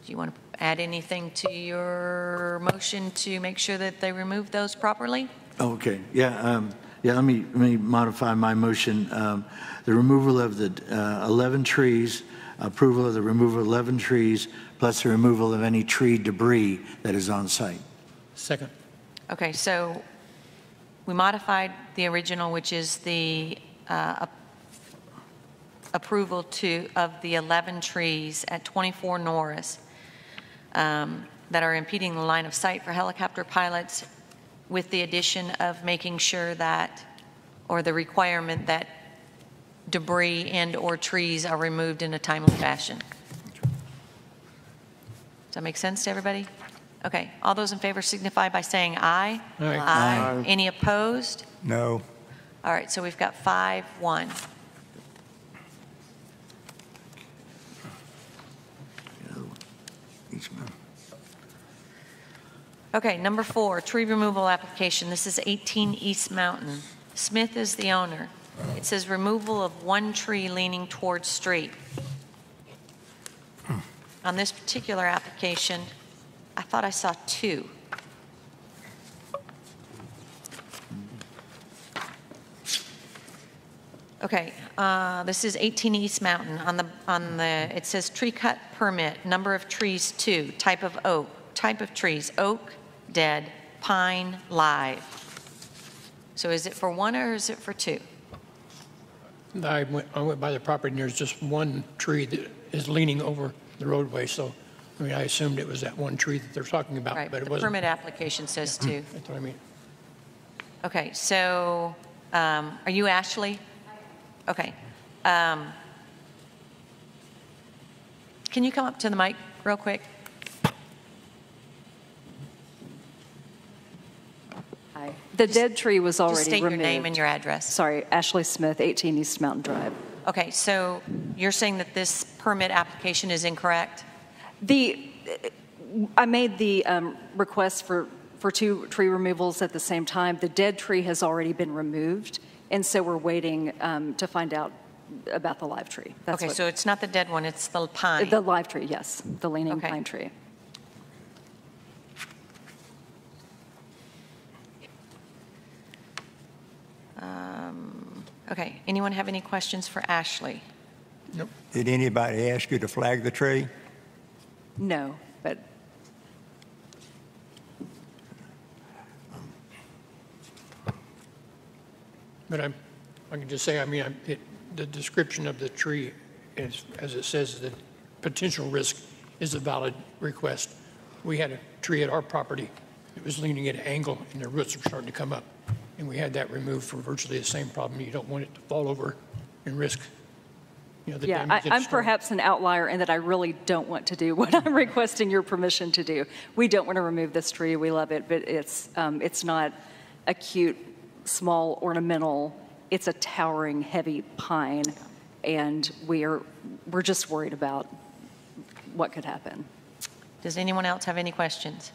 Do you want to add anything to your motion to make sure that they remove those properly? Okay. Yeah. Let me modify my motion. The removal of the 11 trees, approval of the removal of 11 trees, plus the removal of any tree debris that is on site. Second. Okay. So we modified the original, which is the approval of the 11 trees at 24 Norris that are impeding the line of sight for helicopter pilots, with the addition of making sure that, or the requirement that debris and or trees are removed in a timely fashion. Does that make sense to everybody? Okay, all those in favor signify by saying aye. Aye. Aye. Any opposed? No. All right, so we've got 5-1. Okay, number 4, tree removal application. This is 18 East Mountain. Smith is the owner. It says removal of 1 tree leaning towards street. On this particular application, I thought I saw 2. Okay, this is 18 East Mountain. It says tree cut permit, number of trees 2, type of oak, type of trees, oak, dead, pine, live. So is it for 1 or is it for 2? I went by the property, and there's just 1 tree that is leaning over the roadway, so, I mean, I assumed it was that 1 tree that they're talking about, Right, but it the wasn't. permit application says 2. That's what I mean. Okay, so are you Ashley? Okay. Can you come up to the mic real quick? Hi. The dead tree was already Just state removed. your name and your address. Sorry, Ashley Smith, 18 East Mountain Drive. Okay, so you're saying that this permit application is incorrect? I made the request for 2 tree removals at the same time. The dead tree has already been removed, and so we're waiting to find out about the live tree. Okay, so it's not the dead one, it's the pine. The live tree, yes, the leaning Okay. pine tree. Okay, anyone have any questions for Ashley? Nope. Did anybody ask you to flag the tree? No, but I can just say, I mean, the description of the tree is, as it says, the potential risk is a valid request. We had a tree at our property that was leaning at an angle, and the roots were starting to come up, and we had that removed for virtually the same problem. You don't want it to fall over and risk, the Yeah, damage that's I'm done. perhaps an outlier in that I really don't want to do what I'm requesting your permission to do. We don't want to remove this tree. We love it, but it's not a cute, small, ornamental. It's a towering, heavy pine, and we're just worried about what could happen. Does anyone else have any questions?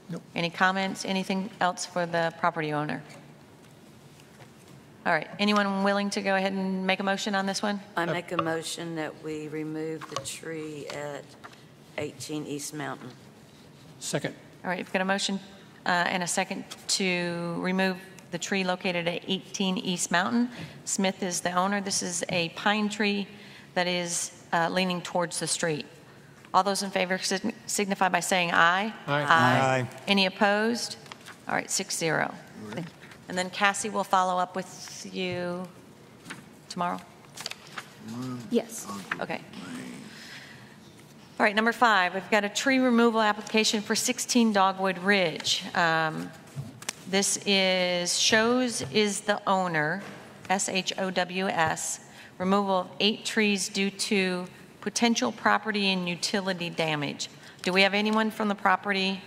Nope. Any comments? Anything else for the property owner? All right. Anyone willing to go ahead and make a motion on this one? I make a motion that we remove the tree at 18 East Mountain. Second. All right. We've got a motion and a second to remove the tree located at 18 East Mountain. Smith is the owner. This is a pine tree that is leaning towards the street. All those in favor signify by saying aye. Aye. Aye. Any opposed? All right, 6-0. And then Cassie will follow up with you tomorrow? Yes. Okay. All right, number 5, we've got a tree removal application for 16 Dogwood Ridge. This is Shows is the owner, SHOWS, removal of 8 trees due to potential property and utility damage. Do we have anyone from the property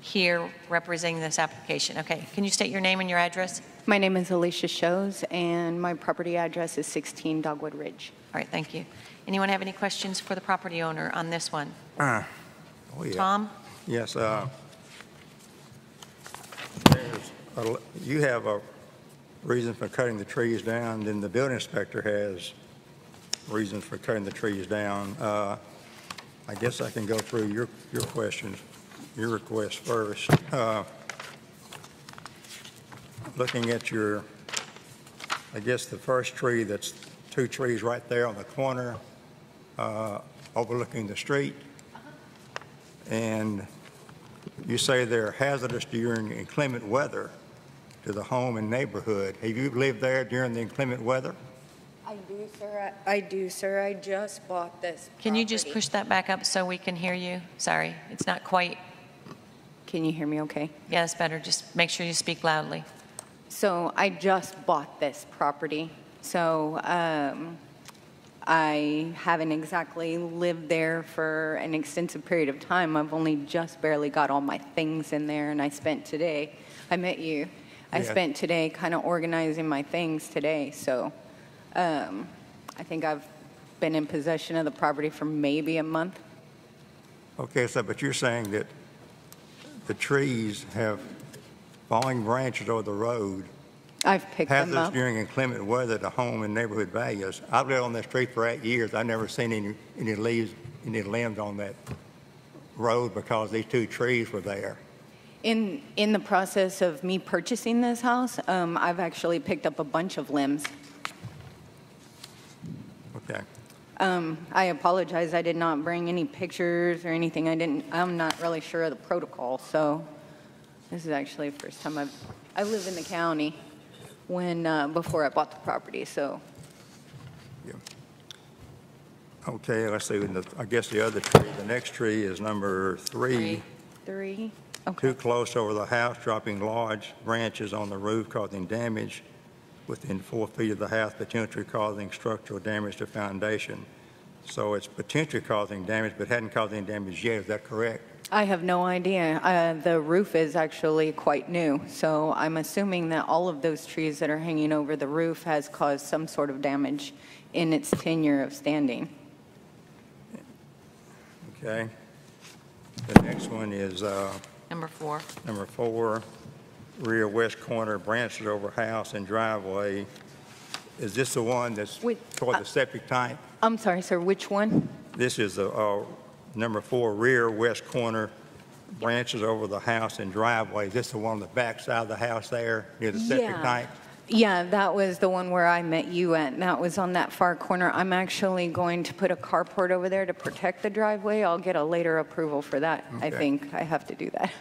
here representing this application? Okay, can you state your name and your address? My name is Alicia Shows, and my property address is 16 Dogwood Ridge. All right, thank you. Anyone have any questions for the property owner on this one? Oh, yeah. Tom? Yes. You have a reason for cutting the trees down, then the building inspector has reasons for cutting the trees down. I guess I can go through your questions, your request first. Looking at your, I guess the first tree, that's 2 trees right there on the corner overlooking the street. And you say they're hazardous during inclement weather to the home and neighborhood. Have you lived there during the inclement weather? I do, sir. I just bought this Can you just push that back up so we can hear you? Sorry, it's not quite. Can you hear me okay? Yeah, it's better. Just make sure you speak loudly. So I just bought this property. So I haven't exactly lived there for an extensive period of time. I've only just barely got all my things in there, and I spent today, I met you, I spent today kind of organizing my things today. So I think I've been in possession of the property for maybe a month. Okay, so but you're saying that the trees have falling branches over the road, I've picked them hazardous up. during inclement weather to home and neighborhood values. I've lived on that street for 8 years. I've never seen any leaves, any limbs on that road because these 2 trees were there. In the process of me purchasing this house, I've actually picked up a bunch of limbs. Okay. I apologize. I did not bring any pictures or anything. I'm not really sure of the protocol. So this is actually the first time I live in the county before I bought the property. So. Yeah. Okay, let's see. I guess the other tree, the next tree is number 3. 3. Okay. Too close over the house, dropping large branches on the roof, causing damage within 4 feet of the house, potentially causing structural damage to foundation. So it's potentially causing damage, but hadn't caused any damage yet. Is that correct? I have no idea. The roof is actually quite new, so I'm assuming that all of those trees that are hanging over the roof has caused some sort of damage in its tenure of standing. Okay. The next one is Number 4. number 4, rear west corner, branches over house and driveway. Is this the one that's toward the septic tank? I'm sorry, sir, which one? This is the number 4, rear west corner, branches over the house and driveway. Is this the one on the back side of the house there near the septic tank? Yeah, that was the one where I met you at. That was on that far corner. I'm actually going to put a carport over there to protect the driveway. I'll get a later approval for that. Okay. I think I have to do that.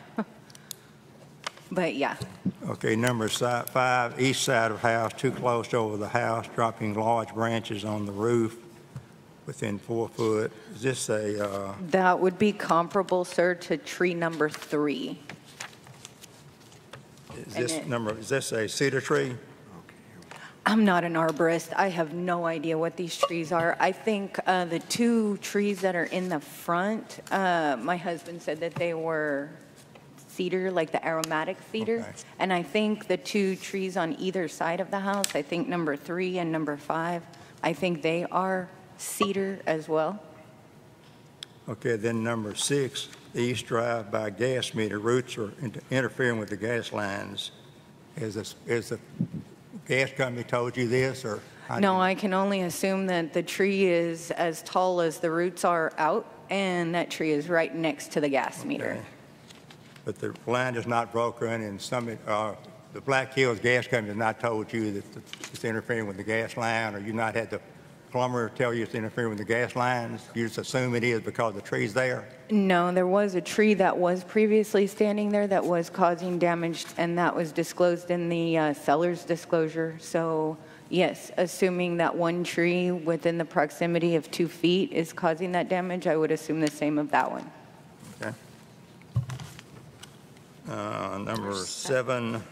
But yeah. Okay, number 5, east side of house, too close over the house, dropping large branches on the roof within 4 foot. Is this a... That would be comparable, sir, to tree number 3. Is this a cedar tree? I'm not an arborist. I have no idea what these trees are. I think the 2 trees that are in the front, my husband said that they were cedar, like the aromatic cedar. Okay. And I think the 2 trees on either side of the house, I think number 3 and number 5, I think they are cedar as well. Okay, then number 6, the East Drive by gas meter. Roots are interfering with the gas lines. Is the gas company told you this, or? No, I can only assume that the tree is as tall as the roots are out, and that tree is right next to the gas meter. Okay. But the line is not broken, and the Black Hills Gas Company has not told you that it's interfering with the gas line, or you not had the plumber tell you it's interfering with the gas lines? You just assume it is because the tree's there? No, there was a tree that was previously standing there that was causing damage, and that was disclosed in the seller's disclosure. So, yes, assuming that one tree within the proximity of 2 feet is causing that damage, I would assume the same of that one. Okay. Number 7,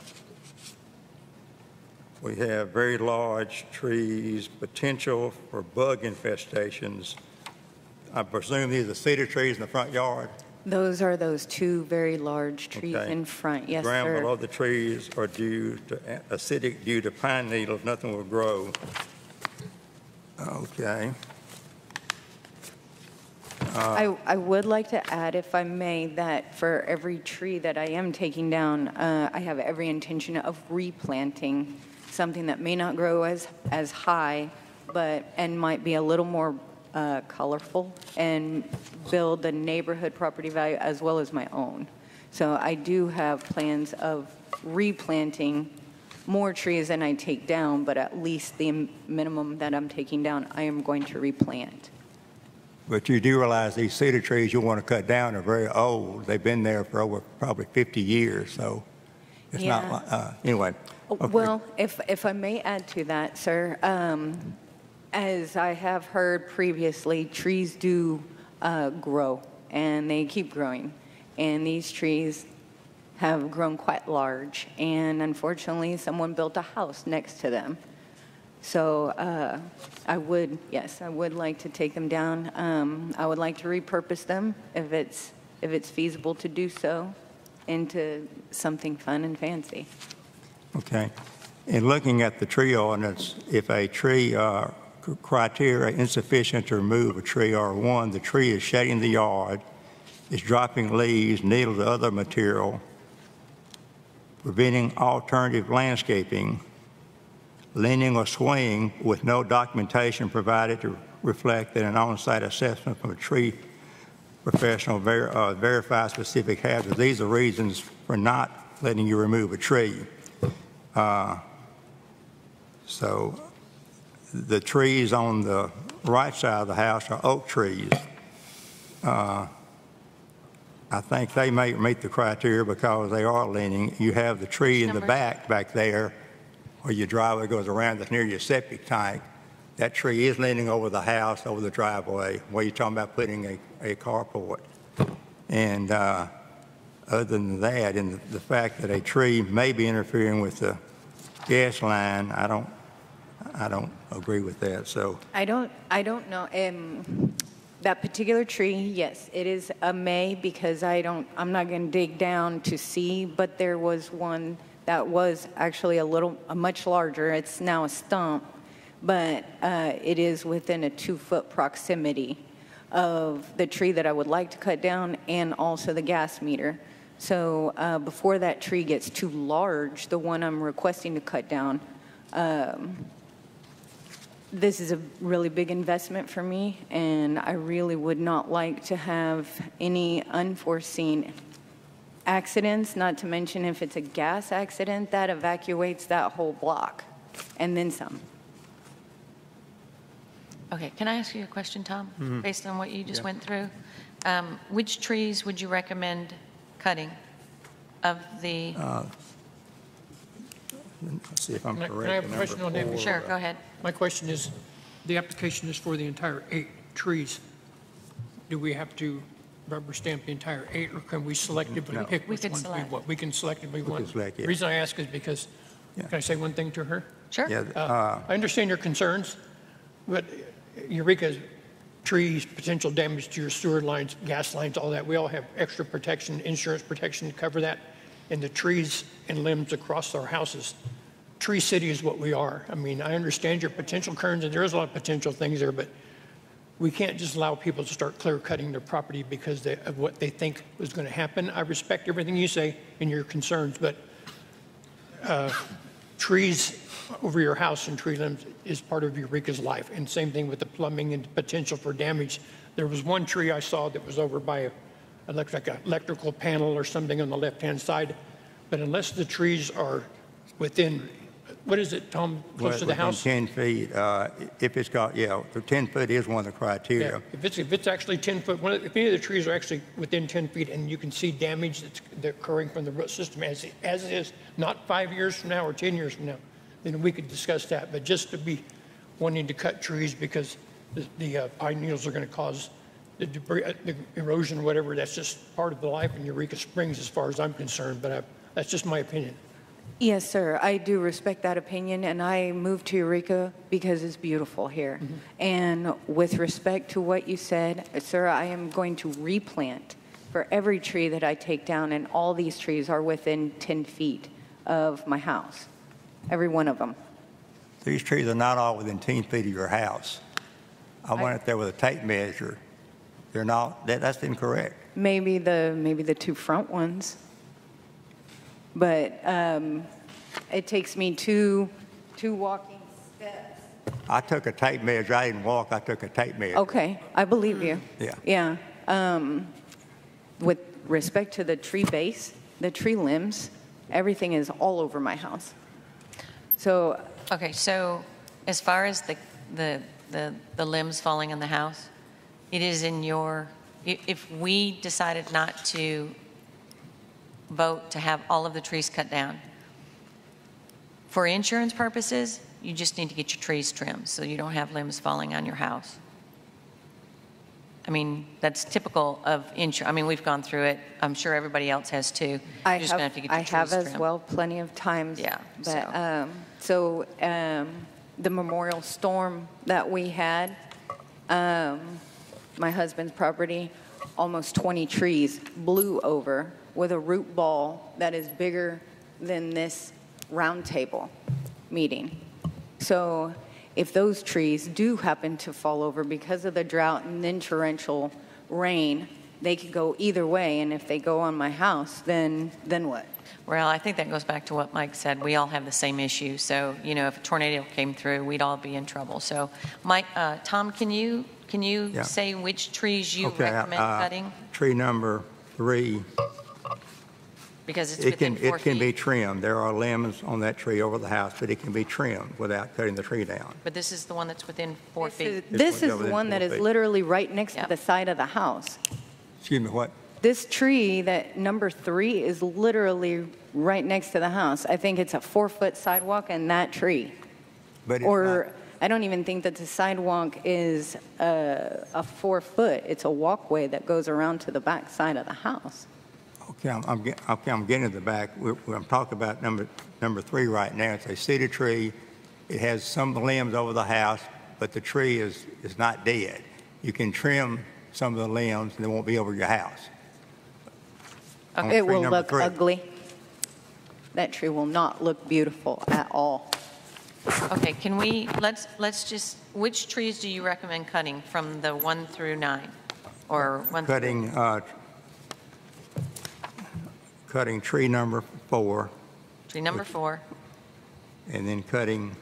we have very large trees, potential for bug infestations. I presume these are cedar trees in the front yard? Those are those 2 very large trees Okay. in front, yes, Ground sir. below the trees are due to acidic due to pine needles. Nothing will grow. Okay. I would like to add, if I may, that for every tree that I am taking down, I have every intention of replanting something that may not grow as high, and might be a little more colorful and build the neighborhood property value as well as my own. So I do have plans of replanting more trees than I take down, but at least the minimum that I'm taking down, I am going to replant. But you do realize these cedar trees you want to cut down are very old. They've been there for over probably 50 years, so it's Yeah. not, anyway. Okay. Well, if I may add to that, sir, as I have heard previously, trees do grow, and they keep growing. And these trees have grown quite large, and unfortunately, someone built a house next to them. So I would like to take them down. I would like to repurpose them if it's feasible to do so into something fun and fancy. Okay. In looking at the tree ordinance, if a tree criteria insufficient to remove a tree are 1, the tree is shading the yard, is dropping leaves, needles, or other material, preventing alternative landscaping, leaning or swaying with no documentation provided to reflect that an on-site assessment from a tree professional verify specific hazards. These are reasons for not letting you remove a tree. So the trees on the right side of the house are oak trees. I think they may meet the criteria because they are leaning. You have the tree in the back there where your driveway goes around that's near your septic tank. That tree is leaning over the house, over the driveway, where you're talking about putting a carport. And other than that, and the fact that a tree may be interfering with the gas line, I don't agree with that. So I don't know. That particular tree, yes, it is a may because I'm not going to dig down to see, but there was one that was actually a much larger. It's now a stump, but it is within a 2-foot proximity of the tree that I would like to cut down and also the gas meter. So before that tree gets too large, the one I'm requesting to cut down, this is a really big investment for me, and I really would not like to have any unforeseen accidents, not to mention if it's a gas accident, that evacuates that whole block, and then some. Okay, can I ask you a question, Tom, Mm-hmm. based on what you just went through? Which trees would you recommend cutting of the? let's see if I'm Can I correct. have a question on that? Sure, go ahead. My question is, the application is for the entire 8 trees. Do we have to rubber stamp the entire 8, or can we selectively No. pick We which could ones we select. want? We can selectively We want. can select, yeah. The reason I ask is because, Yeah. can I say one thing to her? Sure. Yeah, I understand your concerns, but Eureka, trees, potential damage to your sewer lines, gas lines, all that, we all have extra protection, insurance protection to cover that. And the trees and limbs across our houses, Tree City is what we are. I mean, I understand your potential concerns, and there is a lot of potential things there, but we can't just allow people to start clear cutting their property because of what they think was going to happen. I respect everything you say and your concerns, but trees over your house and tree limbs is part of Eureka's life. And same thing with the plumbing and potential for damage. There was one tree I saw that was over by an electrical panel or something on the left-hand side. But unless the trees are within, what is it, Tom, close to the house? 10 feet, if it's got, the 10 foot is one of the criteria. Yeah, if it's actually 10 foot, if any of the trees are actually within 10 feet and you can see damage that's occurring from the root system as it is, not 5 years from now or 10 years from now, then we could discuss that. But just to be wanting to cut trees because the pine needles are going to cause the debris, the erosion, whatever, that's just part of the life in Eureka Springs as far as I'm concerned. But that's just my opinion. Yes, sir. I do respect that opinion, and I moved to Eureka because it's beautiful here. Mm-hmm. And with respect to what you said, sir, I am going to replant for every tree that I take down, and all these trees are within 10 feet of my house, every one of them. These trees are not all within 10 feet of your house. I went up there with a tape measure. They're not. That's incorrect. Maybe the two front ones. But it takes me two walking steps. I took a tape measure. I didn't walk. I took a tape measure. Okay, I believe you. Yeah. Yeah. With respect to the tree base, the tree limbs, everything is all over my house. So. Okay, so as far as the limbs falling in the house, it is in your. If we decided not to vote to have all of the trees cut down, for insurance purposes, you just need to get your trees trimmed so you don't have limbs falling on your house. I mean, that's typical of insurance. I mean, we've gone through it. I'm sure everybody else has too. I just have to get your trees have as trimmed. well, plenty of times. Yeah. But, the Memorial Storm that we had, my husband's property, almost 20 trees blew over with a root ball that is bigger than this round table meeting. So if those trees do happen to fall over because of the drought and then torrential rain, they could go either way. And if they go on my house, then what? Well, I think that goes back to what Mike said. We all have the same issue. So, if a tornado came through, we'd all be in trouble. So, Mike, Tom, can you say which trees you recommend cutting? Tree number 3. Because it's within 4 feet. It can be trimmed. There are limbs on that tree over the house, but it can be trimmed without cutting the tree down. But this is the one that's within 4 feet. This is the one that is literally right next to the side of the house. Excuse me, what? This tree, that number 3, is literally right next to the house. I think it's a 4-foot sidewalk and that tree. But I don't even think that the sidewalk is a 4 foot. It's a walkway that goes around to the back side of the house. Okay, I'm getting to the back. I'm talking about number 3 right now. It's a cedar tree. It has some limbs over the house, but the tree is not dead. You can trim some of the limbs, and they won't be over your house. Okay. It will look ugly. That tree will not look beautiful at all. Okay, let's just, which trees do you recommend cutting from the 1 through 9? Or 1 Cutting tree number 4. Tree number 4. And then cutting,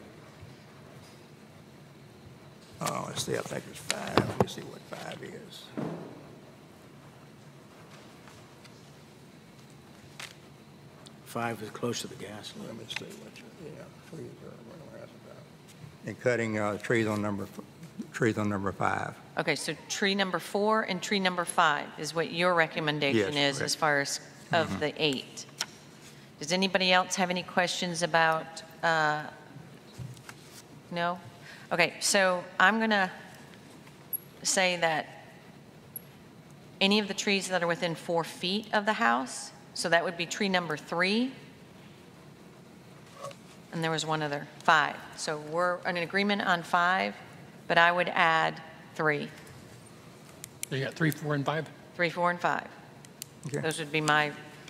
let's see, I think it's 5. Let me see what 5 is. Five is close to the gas line. Let me see what trees are. And cutting trees on number 5. Okay, so tree number 4 and tree number 5 is what your recommendation is correct. As far as of the 8. Does anybody else have any questions about, no? Okay, so I'm going to say that any of the trees that are within 4 feet of the house, so that would be tree number 3. and there was one other, 5. So we're in agreement on 5, but I would add 3. So you got 3, 4, and 5? 3, 4, and 5. Okay.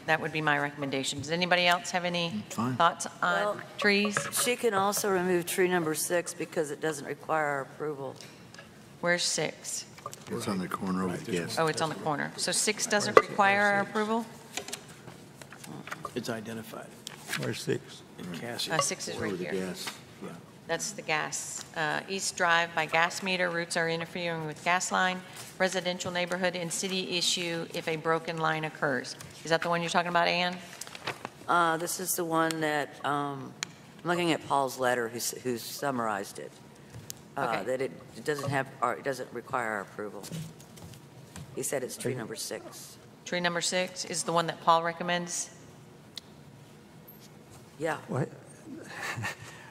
That would be my recommendation. Does anybody else have any Fine. thoughts on Well, trees? She can also remove tree number 6 because it doesn't require our approval. Where's 6? It's on the corner over the gas. Oh, it's on the corner. So 6 doesn't require our approval? It's identified. Where's 6? And Cassie. 6 is right Over the here. gas. Yeah. That's the gas. East Drive by gas meter, routes are interfering with gas line, residential neighborhood and city issue if a broken line occurs. Is that the one you're talking about, Ann? This is the one that, I'm looking at Paul's letter who summarized it. Okay. That it doesn't require our approval. He said it's tree number 6. Tree number 6 is the one that Paul recommends? Yeah. What?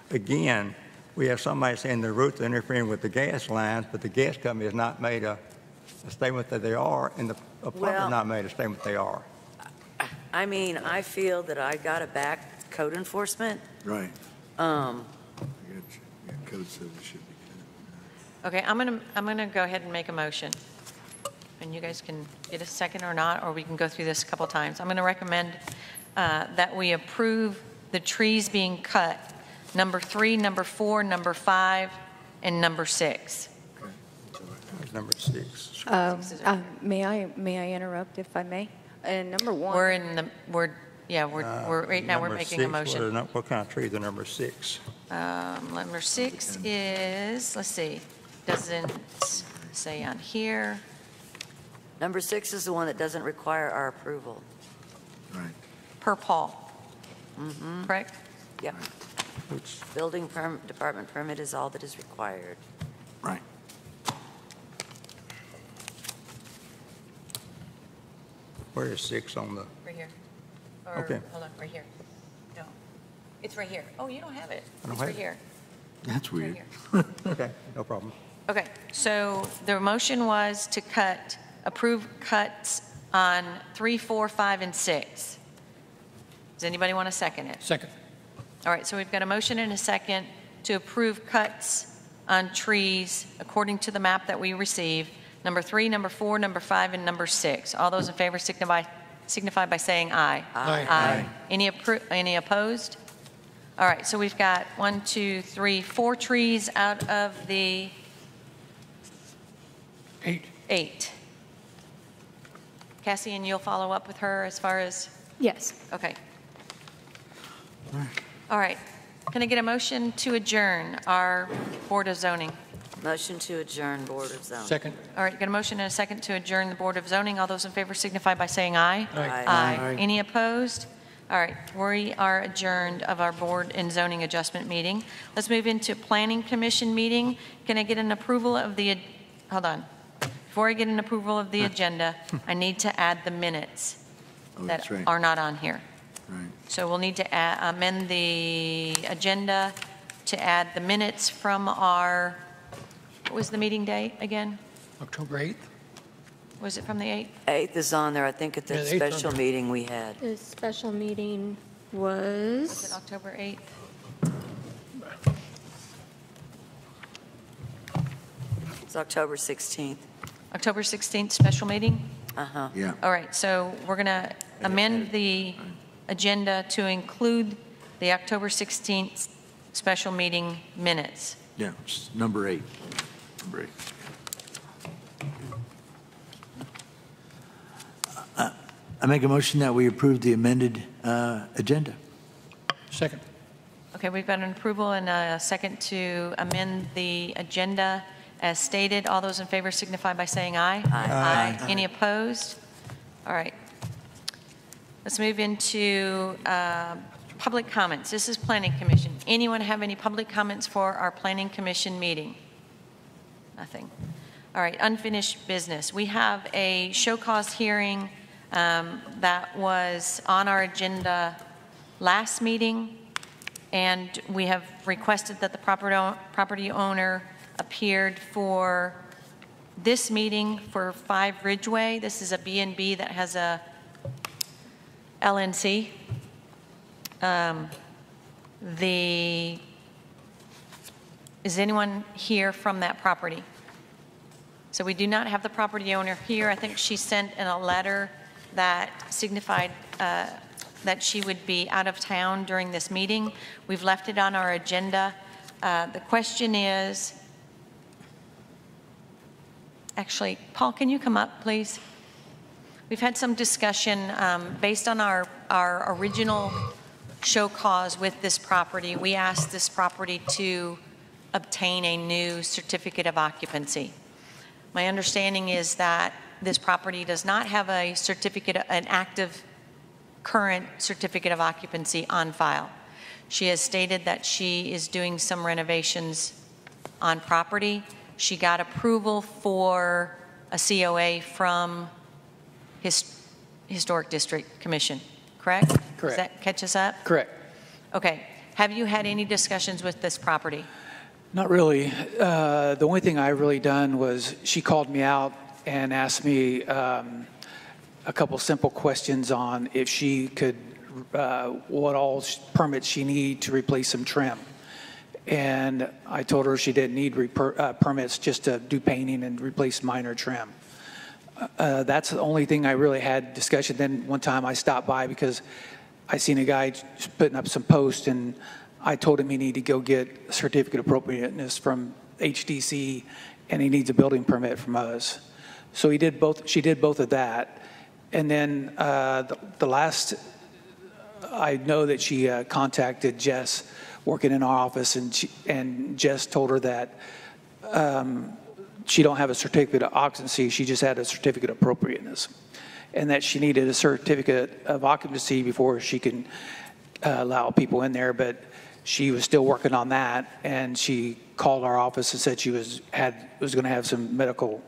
Again, we have somebody saying the roots are interfering with the gas lines, but the gas company has not made a statement that they are, and the plumber Well- not made a statement they are. I mean, I feel that I got to back code enforcement. Right. Yeah, code says it should be. Okay, I'm gonna go ahead and make a motion. And you guys can get a second or not, or we can go through this a couple times. I'm gonna recommend that we approve the trees being cut, number 3, number 4, number 5, and number 6. That's number 6. May I interrupt if I may? Number 1. Right now we're making a motion. What kind of tree is the number 6? Number 6 is, let's see, doesn't say on here. Number 6 is the one that doesn't require our approval. Right. Per Paul. Correct? Yep. Building department permit is all that is required. Right. Where is 6 on the? Right here. Okay. Hold on, right here. No, it's right here. Oh, you don't have it. I don't It's have right it. here. That's weird. Okay, no problem. Okay, so the motion was to approve cuts on 3, 4, 5, and 6. Does anybody want to second it? Second. All right, so we've got a motion and a second to approve cuts on trees according to the map that we received, number 3, number 4, number 5, and number 6. All those in favor signify by saying aye. Aye. Aye. Any opposed? All right, so we've got 1, 2, 3, 4 trees out of the 8. Cassie, and you'll follow up with her as far as? Yes. Okay. All right. Can I get a motion to adjourn our Board of Zoning? Motion to adjourn Board of Zoning. Second. All right, got a motion and a second to adjourn the Board of Zoning. All those in favor signify by saying aye. Aye. Aye. Any opposed? All right, we are adjourned of our Board and Zoning Adjustment meeting. Let's move into Planning Commission meeting. Can I get an approval of the, hold on. Before I get an approval of the agenda, I need to add the minutes Oh, that that's right. are not on here. Right. So we'll need to amend the agenda to add the minutes from our, what was the meeting date again? October 8th? Was it from the 8th? 8th is on there, I think, at the Yeah, the 8th 's on special there. meeting we had. The special meeting Was it was, October 8th? It's October 16th. October 16th special meeting? Uh-huh. Yeah. All right, so we're going to amend the agenda to include the October 16th special meeting minutes. Yeah, it's number 8. Number 8. I make a motion that we approve the amended agenda. Second. Okay, we've got an approval and a second to amend the agenda as stated. All those in favor signify by saying aye. Aye. Aye. Any opposed? All right. Let's move into public comments. This is Planning Commission. Anyone have any public comments for our Planning Commission meeting? Nothing. All right, unfinished business. We have a show cause hearing that was on our agenda last meeting, and we have requested that the property owner appeared for this meeting for 5 Ridgeway. This is a B&B that has a LNC. Is anyone here from that property? So we do not have the property owner here. I think she sent in a letter that signified that she would be out of town during this meeting. We've left it on our agenda. The question is, actually, Paul, can you come up, please? We've had some discussion based on our original show cause with this property. We asked this property to obtain a new certificate of occupancy. My understanding is that this property does not have a certificate, an active current certificate of occupancy on file. She has stated that she is doing some renovations on property. She got approval for a COA from Historic District Commission, correct? Correct. Does that catch us up? Correct. Okay. Have you had any discussions with this property? Not really. The only thing I really done was she called me out and asked me a couple simple questions on if she could, what all permits she need to replace some trim. And I told her she didn't need permits just to do painting and replace minor trim. That's the only thing I really had discussion. Then one time I stopped by because I seen a guy putting up some posts, and I told him he needed to go get a certificate of appropriateness from HDC, and he needs a building permit from us. So he did both. She did both of that, and then the last, I know that she contacted Jess, working in our office, and Jess told her that she don't have a certificate of occupancy. She just had a certificate of appropriateness, and that she needed a certificate of occupancy before she can allow people in there. But she was still working on that, and she called our office and said she was going to have some medical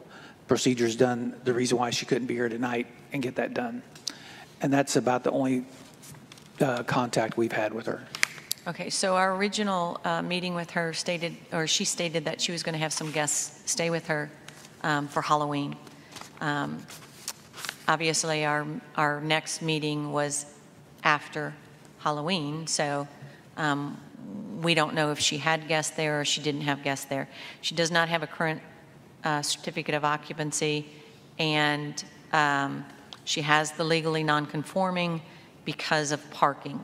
procedures done. The reason why she couldn't be here tonight and get that done, and that's about the only contact we've had with her. Okay, so our original meeting with her stated, or she stated that she was going to have some guests stay with her for Halloween. Obviously, our next meeting was after Halloween, so we don't know if she had guests there or she didn't have guests there. She does not have a current certificate of occupancy, and she has the legally non-conforming because of parking.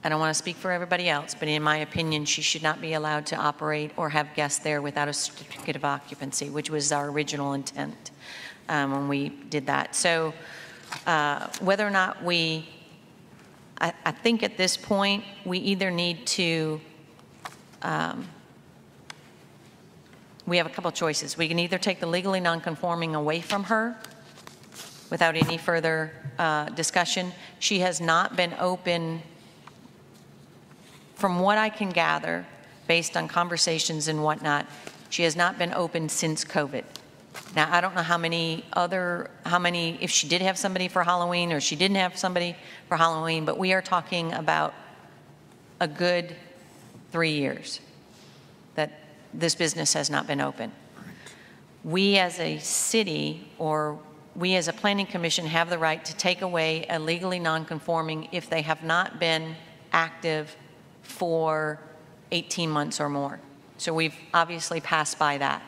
I don't want to speak for everybody else, but in my opinion, she should not be allowed to operate or have guests there without a certificate of occupancy, which was our original intent when we did that. So whether or not I think at this point, we either need to, we have a couple choices. We can either take the legally non-conforming away from her without any further discussion. She has not been open, from what I can gather, based on conversations and whatnot, she has not been open since COVID. Now, I don't know how many, if she did have somebody for Halloween or she didn't have somebody for Halloween, but we are talking about a good 3 years that this business has not been open. We as a city, or we as a planning commission, have the right to take away a legally non-conforming if they have not been active for 18 months or more. So we've obviously passed by that.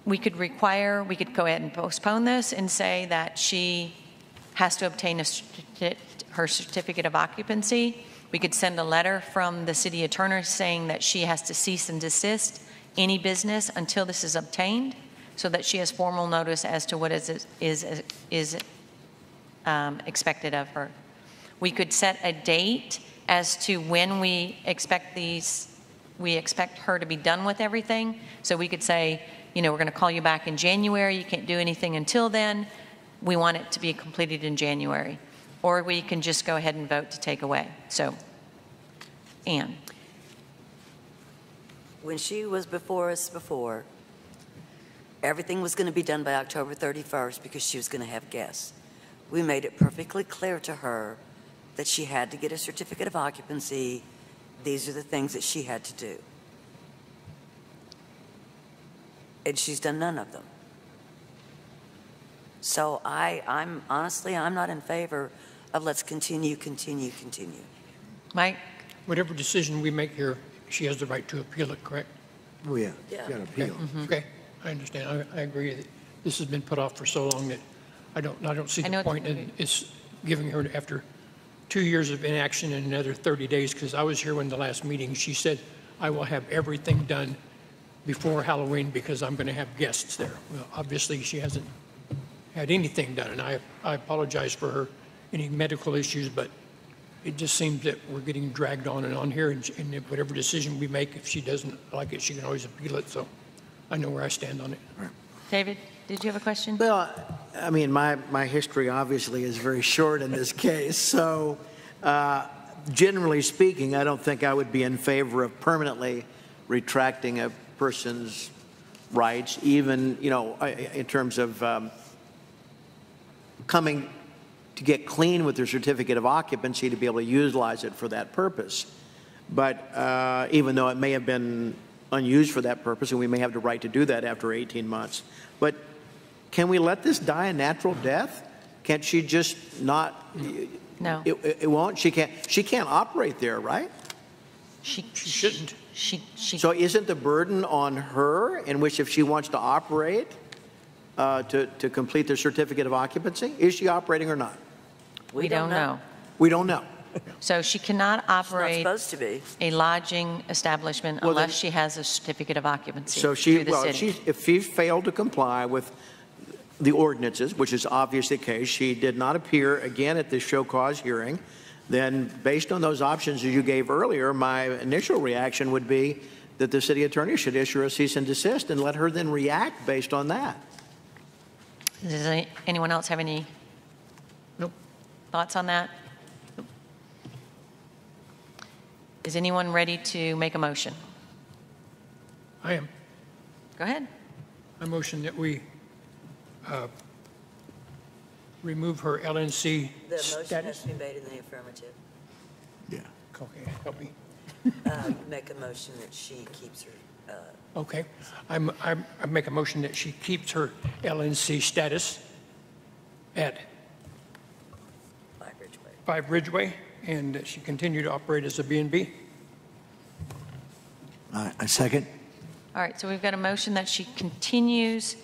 We could go ahead and postpone this and say that she has to obtain her certificate of occupancy. We could send a letter from the city attorney saying that she has to cease and desist any business until this is obtained, so that she has formal notice as to what is expected of her. We could set a date as to when we expect her to be done with everything. So we could say, we're going to call you back in January. You can't do anything until then. We want it to be completed in January. Or we can just go ahead and vote to take away. So, Ann. When she was before us before, everything was going to be done by October 31st because she was going to have guests. We made it perfectly clear to her that she had to get a certificate of occupancy. These are the things that she had to do. And she's done none of them. So I'm honestly, I'm not in favor of let's continue. Mike? Whatever decision we make here, she has the right to appeal it, correct? Oh, yeah. Yeah. Got to appeal. Okay, I understand. I agree that this has been put off for so long that I don't see I know the point in it's giving her after 2 years of inaction and another 30 days, because I was here when the last meeting, she said, I will have everything done before Halloween because I'm going to have guests there. Well, obviously, she hasn't had anything done, and I apologize for her any medical issues, but it just seems that we're getting dragged on and on here, and whatever decision we make, if she doesn't like it, she can always appeal it, so I know where I stand on it. David, did you have a question? Well, I mean, my history obviously is very short in this case. So generally speaking, I don't think I would be in favor of permanently retracting a person's rights, even, you know, in terms of coming to get clean with their certificate of occupancy to be able to utilize it for that purpose. But even though it may have been unused for that purpose, and we may have the right to do that after 18 months. But can we let this die a natural death? Can't she just not? No. It won't. She can't operate there, right? She shouldn't. So isn't the burden on her, in which if she wants to operate, to complete their certificate of occupancy? Is she operating or not? We don't know. We don't know. So she cannot operate supposed to be a lodging establishment unless she has a certificate of occupancy. So if she failed to comply with the ordinances, which is obviously the case, she did not appear again at this show cause hearing, then based on those options that you gave earlier, my initial reaction would be that the city attorney should issue a cease and desist and let her then react based on that. Does anyone else have any thoughts on that? Is anyone ready to make a motion? I am. Go ahead. I motion that we remove her LNC the motion status. has to be made in the affirmative. Yeah. Okay, help me. Make a motion that she keeps her. Okay, I make a motion that she keeps her LNC status at 5 Ridgeway, and that she continue to operate as a B&B. I second. All right, so we've got a motion that she continues,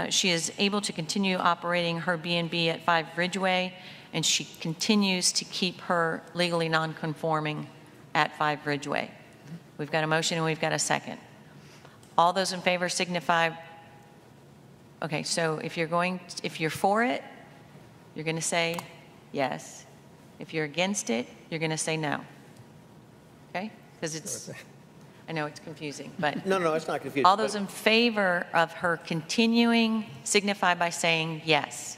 she is able to continue operating her B&B at 5 Ridgeway, and she continues to keep her legally non-conforming at 5 Ridgeway. We've got a motion and we've got a second. All those in favor signify. Okay, so if you're for it, you're going to say yes. If you're against it, you're going to say no. Okay? Because I know it's confusing, but. No, it's not confusing. All those in favor of her continuing signify by saying yes.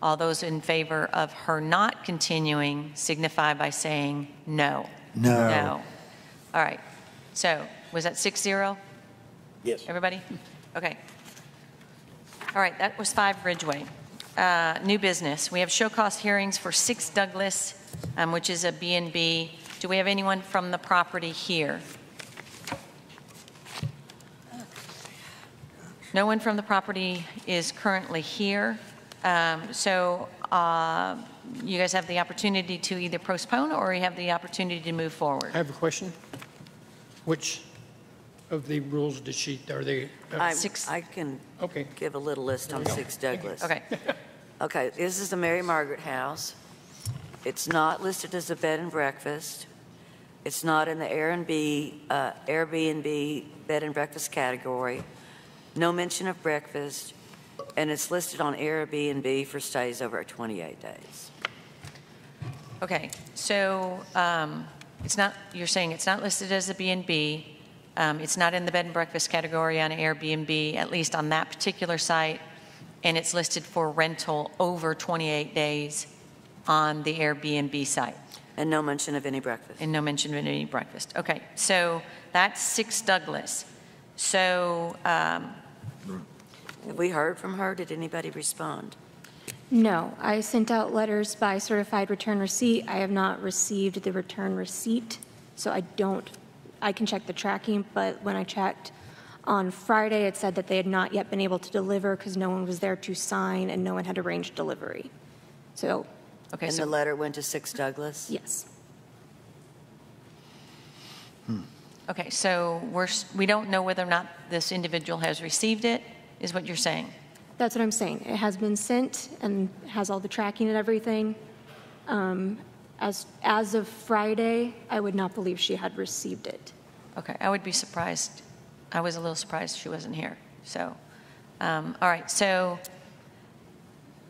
All those in favor of her not continuing signify by saying no. No. All right. So was that 6-0? Yes. Everybody? Okay. All right, that was 5 Ridgeway. New business. We have show cause hearings for 6 Douglas, which is a B&B. Do we have anyone from the property here? No one from the property is currently here. So you guys have the opportunity to either postpone or you have the opportunity to move forward. I have a question. Which of the rules are they? I can give a little list on 6 Douglas. Okay. Okay, this is the Mary Margaret House. It's not listed as a bed and breakfast. It's not in the Airbnb bed and breakfast category. No mention of breakfast, and it's listed on Airbnb for stays over 28 days. Okay, so it's not, you're saying it's not listed as a B&B. It's not in the bed and breakfast category on Airbnb, at least on that particular site, and it's listed for rental over 28 days on the Airbnb site. And no mention of any breakfast. And no mention of any breakfast. Okay, so that's 6 Douglas. So have we heard from her? Did anybody respond? No, I sent out letters by certified return receipt. I have not received the return receipt, so I can check the tracking, but when I checked On Friday, it said that they had not yet been able to deliver because no one was there to sign and no one had arranged delivery. So, Okay, And so, the letter went to 6 Douglas? yes. okay, so we don't know whether or not this individual has received it, is what you're saying? That's what I'm saying. It has been sent and has all the tracking and everything. As of Friday, I would not believe she had received it. Okay, I would be surprised. I was a little surprised she wasn't here. So, all right, so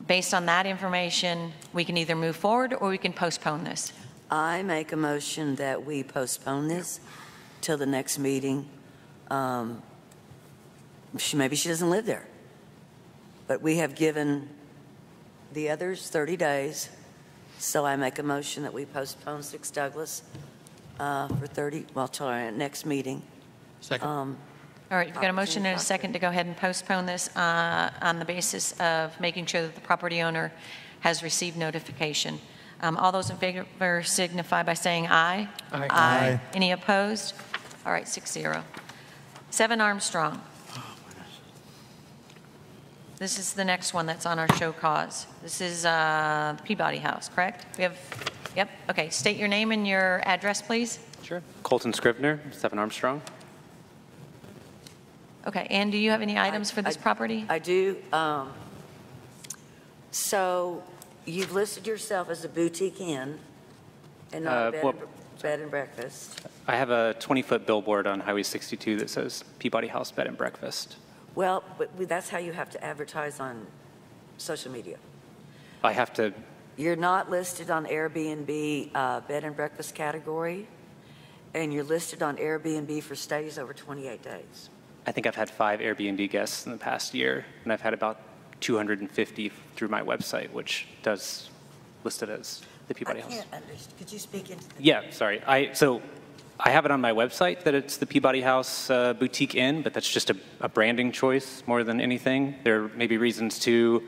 based on that information, we can either move forward or we can postpone this. I make a motion that we postpone this till the next meeting. Maybe she doesn't live there. But we have given the others 30 days. So I make a motion that we postpone 6 Douglas for 30, well, till our next meeting. Second. All right, you've got a motion and a second to go ahead and postpone this on the basis of making sure that the property owner has received notification. All those in favor signify by saying aye. Aye. Aye. Any opposed? All right, 6-0. 7 Armstrong. This is the next one that's on our show cause. This is Peabody House, correct? We have, yep, okay. State your name and your address, please. Sure. Colton Scrivener, 7 Armstrong. Okay, and do you have any items for this property? I do. So you've listed yourself as a boutique inn and not a bed and breakfast. I have a 20-foot billboard on Highway 62 that says Peabody House Bed and Breakfast. Well, but that's how you have to advertise on social media. I have to. You're not listed on Airbnb bed and breakfast category, and you're listed on Airbnb for stays over 28 days. I think I've had 5 Airbnb guests in the past year, and I've had about 250 through my website, which does list it as the Peabody House. I can't understand. Could you speak into the... Yeah, sorry. So I have it on my website that it's the Peabody House Boutique Inn, but that's just a branding choice more than anything. There may be reasons to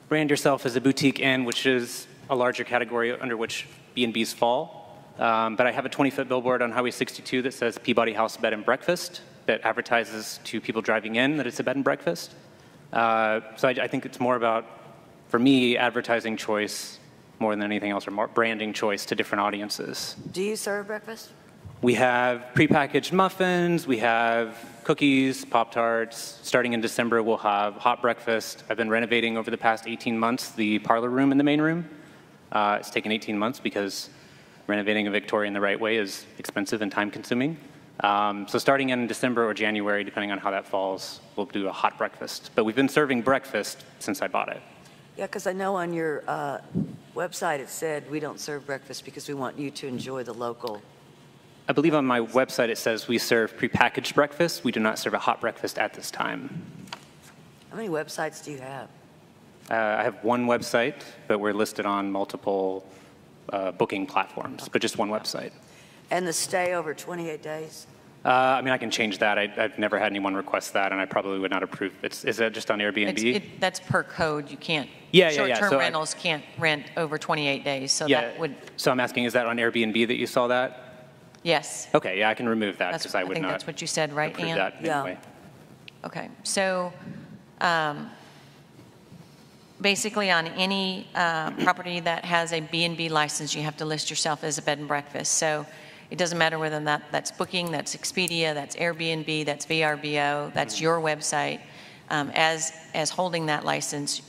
brand yourself as a boutique inn, which is a larger category under which B&Bs fall. But I have a 20-foot billboard on Highway 62 that says Peabody House Bed and Breakfast that advertises to people driving in that it's a bed and breakfast. So I think it's more about, for me, advertising choice more than anything else, or more branding choice to different audiences. Do you serve breakfast? We have prepackaged muffins, we have cookies, Pop-Tarts. Starting in December, we'll have hot breakfast. I've been renovating over the past 18 months the parlor room in the main room. It's taken 18 months because renovating a Victorian the right way is expensive and time-consuming. So starting in December or January, depending on how that falls, we'll do a hot breakfast. But we've been serving breakfast since I bought it. Yeah, because I know on your website it said we don't serve breakfast because we want you to enjoy the local. I believe on my website it says we serve prepackaged breakfast. We do not serve a hot breakfast at this time. How many websites do you have? I have one website, but we're listed on multiple booking platforms, but just one website. And the stay over 28 days? I mean, I can change that. I've never had anyone request that, and I probably would not approve. Is that just on Airbnb? That's per code. You can't. Yeah. Short-term So rentals can't rent over 28 days. So yeah. that would. So I'm asking, is that on Airbnb that you saw that? Yes. Okay. Yeah, I can remove that because I would think not. that's what you said, right, approve Ann? that anyway. Okay. So basically, on any property that has a B&B license, you have to list yourself as a bed and breakfast. So it doesn't matter whether or not that's Booking, that's Expedia, that's Airbnb, that's VRBO, that's your website. As holding that license,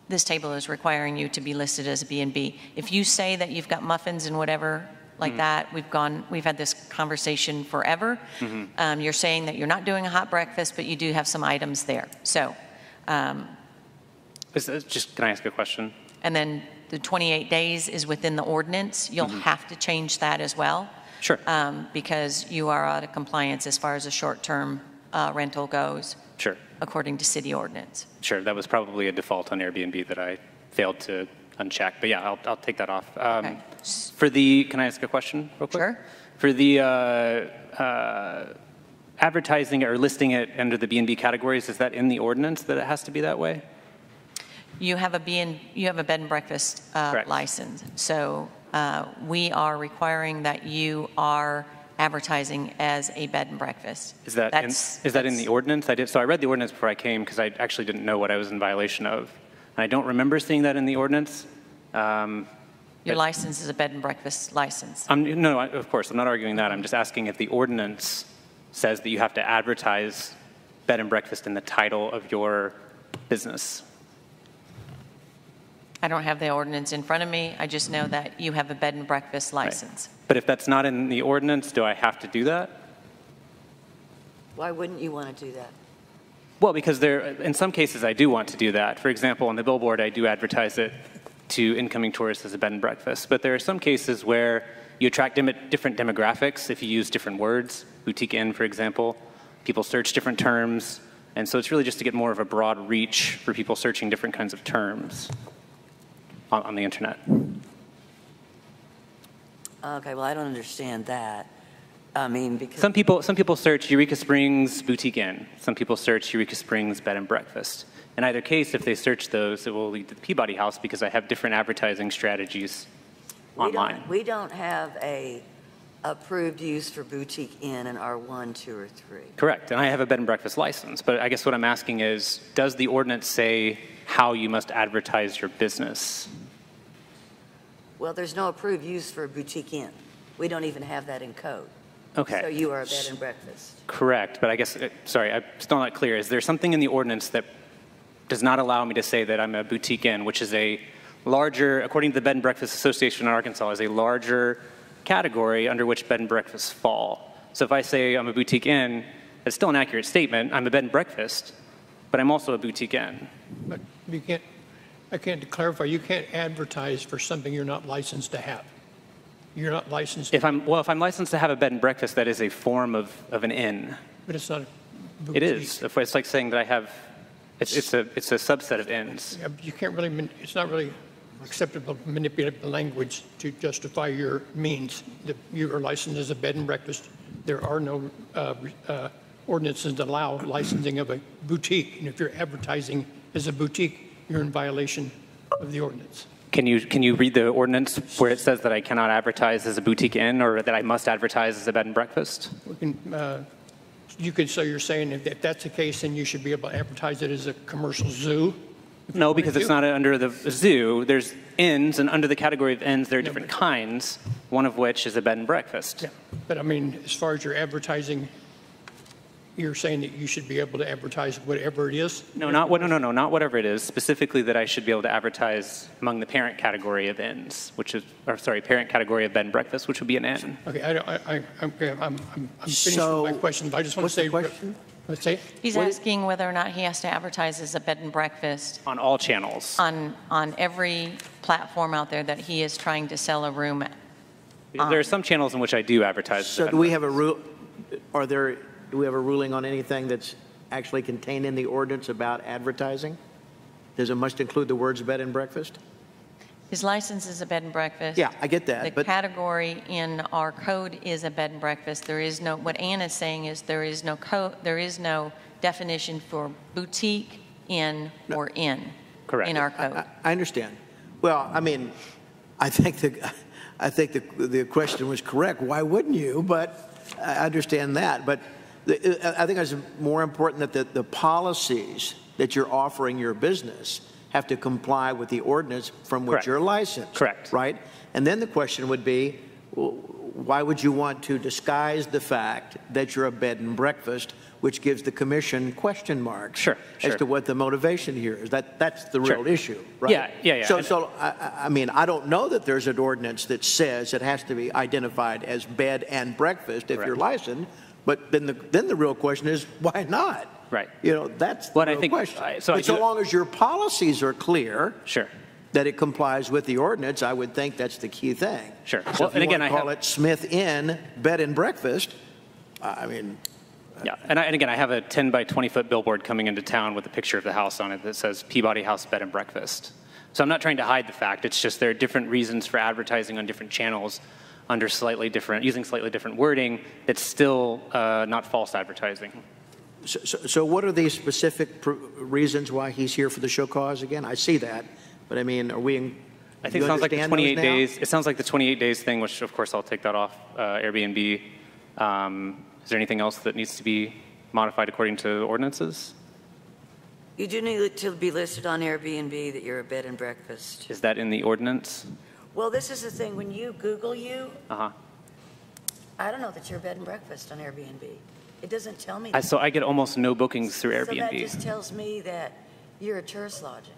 this table is requiring you to be listed as a B&B. If you say that you've got muffins and whatever like that, we've had this conversation forever. You're saying that you're not doing a hot breakfast, but you do have some items there. So, just can I ask a question? And then the 28 days is within the ordinance. You'll have to change that as well. Sure. Because you are out of compliance as far as a short-term rental goes. Sure. According to city ordinance. Sure. That was probably a default on Airbnb that I failed to uncheck. But yeah, I'll take that off. Okay. For the, can I ask a question real quick? Sure. For the advertising or listing it under the B&B categories, is that in the ordinance that it has to be that way? You have a bed and breakfast license. So we are requiring that you are advertising as a bed and breakfast. Is that in the ordinance? So I read the ordinance before I came because I actually didn't know what I was in violation of. And I don't remember seeing that in the ordinance. Your license is a bed and breakfast license. No, of course, I'm not arguing that. I'm just asking if the ordinance says that you have to advertise bed and breakfast in the title of your business. I don't have the ordinance in front of me. I just know that you have a bed and breakfast license. Right. But if that's not in the ordinance, do I have to do that? Why wouldn't you want to do that? Well, because in some cases I do want to do that. For example, on the billboard, I do advertise it to incoming tourists as a bed and breakfast. But there are some cases where you attract different demographics if you use different words. Boutique Inn, for example. People search different terms. And so it's really just to get more of a broad reach for people searching different kinds of terms on the internet. Okay, well, I don't understand that. I mean, because some people search Eureka Springs Boutique Inn. Some people search Eureka Springs Bed and Breakfast. In either case, if they search those, it will lead to the Peabody House because I have different advertising strategies online. We don't have a approved use for Boutique Inn in R1, 2, or 3. Correct, and I have a bed and breakfast license. But I guess what I'm asking is, does the ordinance say how you must advertise your business? Well, there's no approved use for a Boutique Inn. We don't even have that in code. Okay. So you are a bed and breakfast. Correct, but I guess, sorry, I'm still not clear. Is there something in the ordinance that does not allow me to say that I'm a Boutique Inn, which is a larger, according to the Bed and Breakfast Association in Arkansas, is a larger category under which bed and breakfasts fall. So if I say I'm a Boutique Inn, it's still an accurate statement. I'm a bed and breakfast, but I'm also a Boutique Inn. But you can't, I can't clarify, you can't advertise for something you're not licensed to have. You're not licensed. If I'm licensed to have a bed and breakfast, that is a form of an inn. But it's not a boutique. It is. It's like saying that I have, it's a subset of inns. Yeah, you can't really, it's not really acceptable to manipulate the language to justify your means. That you are licensed as a bed and breakfast. There are no ordinances that allow licensing of a boutique. And if you're advertising as a boutique, you're in violation of the ordinance. Can you read the ordinance where it says that I cannot advertise as a boutique inn or that I must advertise as a bed and breakfast? You could, so you're saying if that's the case, then you should be able to advertise it as a commercial zoo? No, because it's not under the zoo. There's inns, and under the category of inns, there are different kinds, one of which is a bed and breakfast. Yeah, but I mean, as far as your advertising, you're saying that you should be able to advertise whatever it is? No, not whatever it is. Specifically, that I should be able to advertise among the parent category of inns, which is, parent category of bed and breakfast, which would be an inn. Okay, I'm finished with my question, but I just want to say. Let's say. He's asking whether or not he has to advertise as a bed and breakfast. On all channels. On every platform out there that he is trying to sell a room at. There are some channels in which I do advertise. So do we have a rule? Do we have a ruling on anything that's actually contained in the ordinance about advertising? Does it must include the words bed and breakfast? His license is a bed and breakfast. Yeah, I get that. The category in our code is a bed and breakfast. There is no, what Ann is saying is there is no code, there is no definition for boutique, inn, or inn. Correct. In our code. I understand. Well, I mean, I think the question was correct. Why wouldn't you? But I understand that. But I think it's more important that the policies that you're offering your business have to comply with the ordinance from which you're licensed. Correct. Right? And then the question would be, why would you want to disguise the fact that you're a bed and breakfast, which gives the commission question marks as to what the motivation here is? That's the real issue, right? Yeah. So I mean, I don't know that there's an ordinance that says it has to be identified as bed and breakfast if you're licensed, but then the real question is, why not? Right. You know, that's the real question. But so long as your policies are clear, that it complies with the ordinance, I would think that's the key thing. Sure. So if you want to call it Smith Inn Bed and Breakfast, I mean. Yeah, and again, I have a 10 by 20 foot billboard coming into town with a picture of the house on it that says Peabody House Bed and Breakfast. So I'm not trying to hide the fact. It's just there are different reasons for advertising on different channels under using slightly different wording that's still not false advertising. So what are the specific reasons why he's here for the show cause again? I see that, but I mean, are we? I think it sounds like the 28 days. It sounds like the 28 days thing, which of course I'll take that off Airbnb. Is there anything else that needs to be modified according to ordinances? You do need to be listed on Airbnb that you're a bed and breakfast. Is that in the ordinance? Well, this is the thing. When you Google Uh-huh. I don't know that you're a bed and breakfast on Airbnb. It doesn't tell me. So I get almost no bookings through So that Airbnb. just tells me that you're a tourist lodging.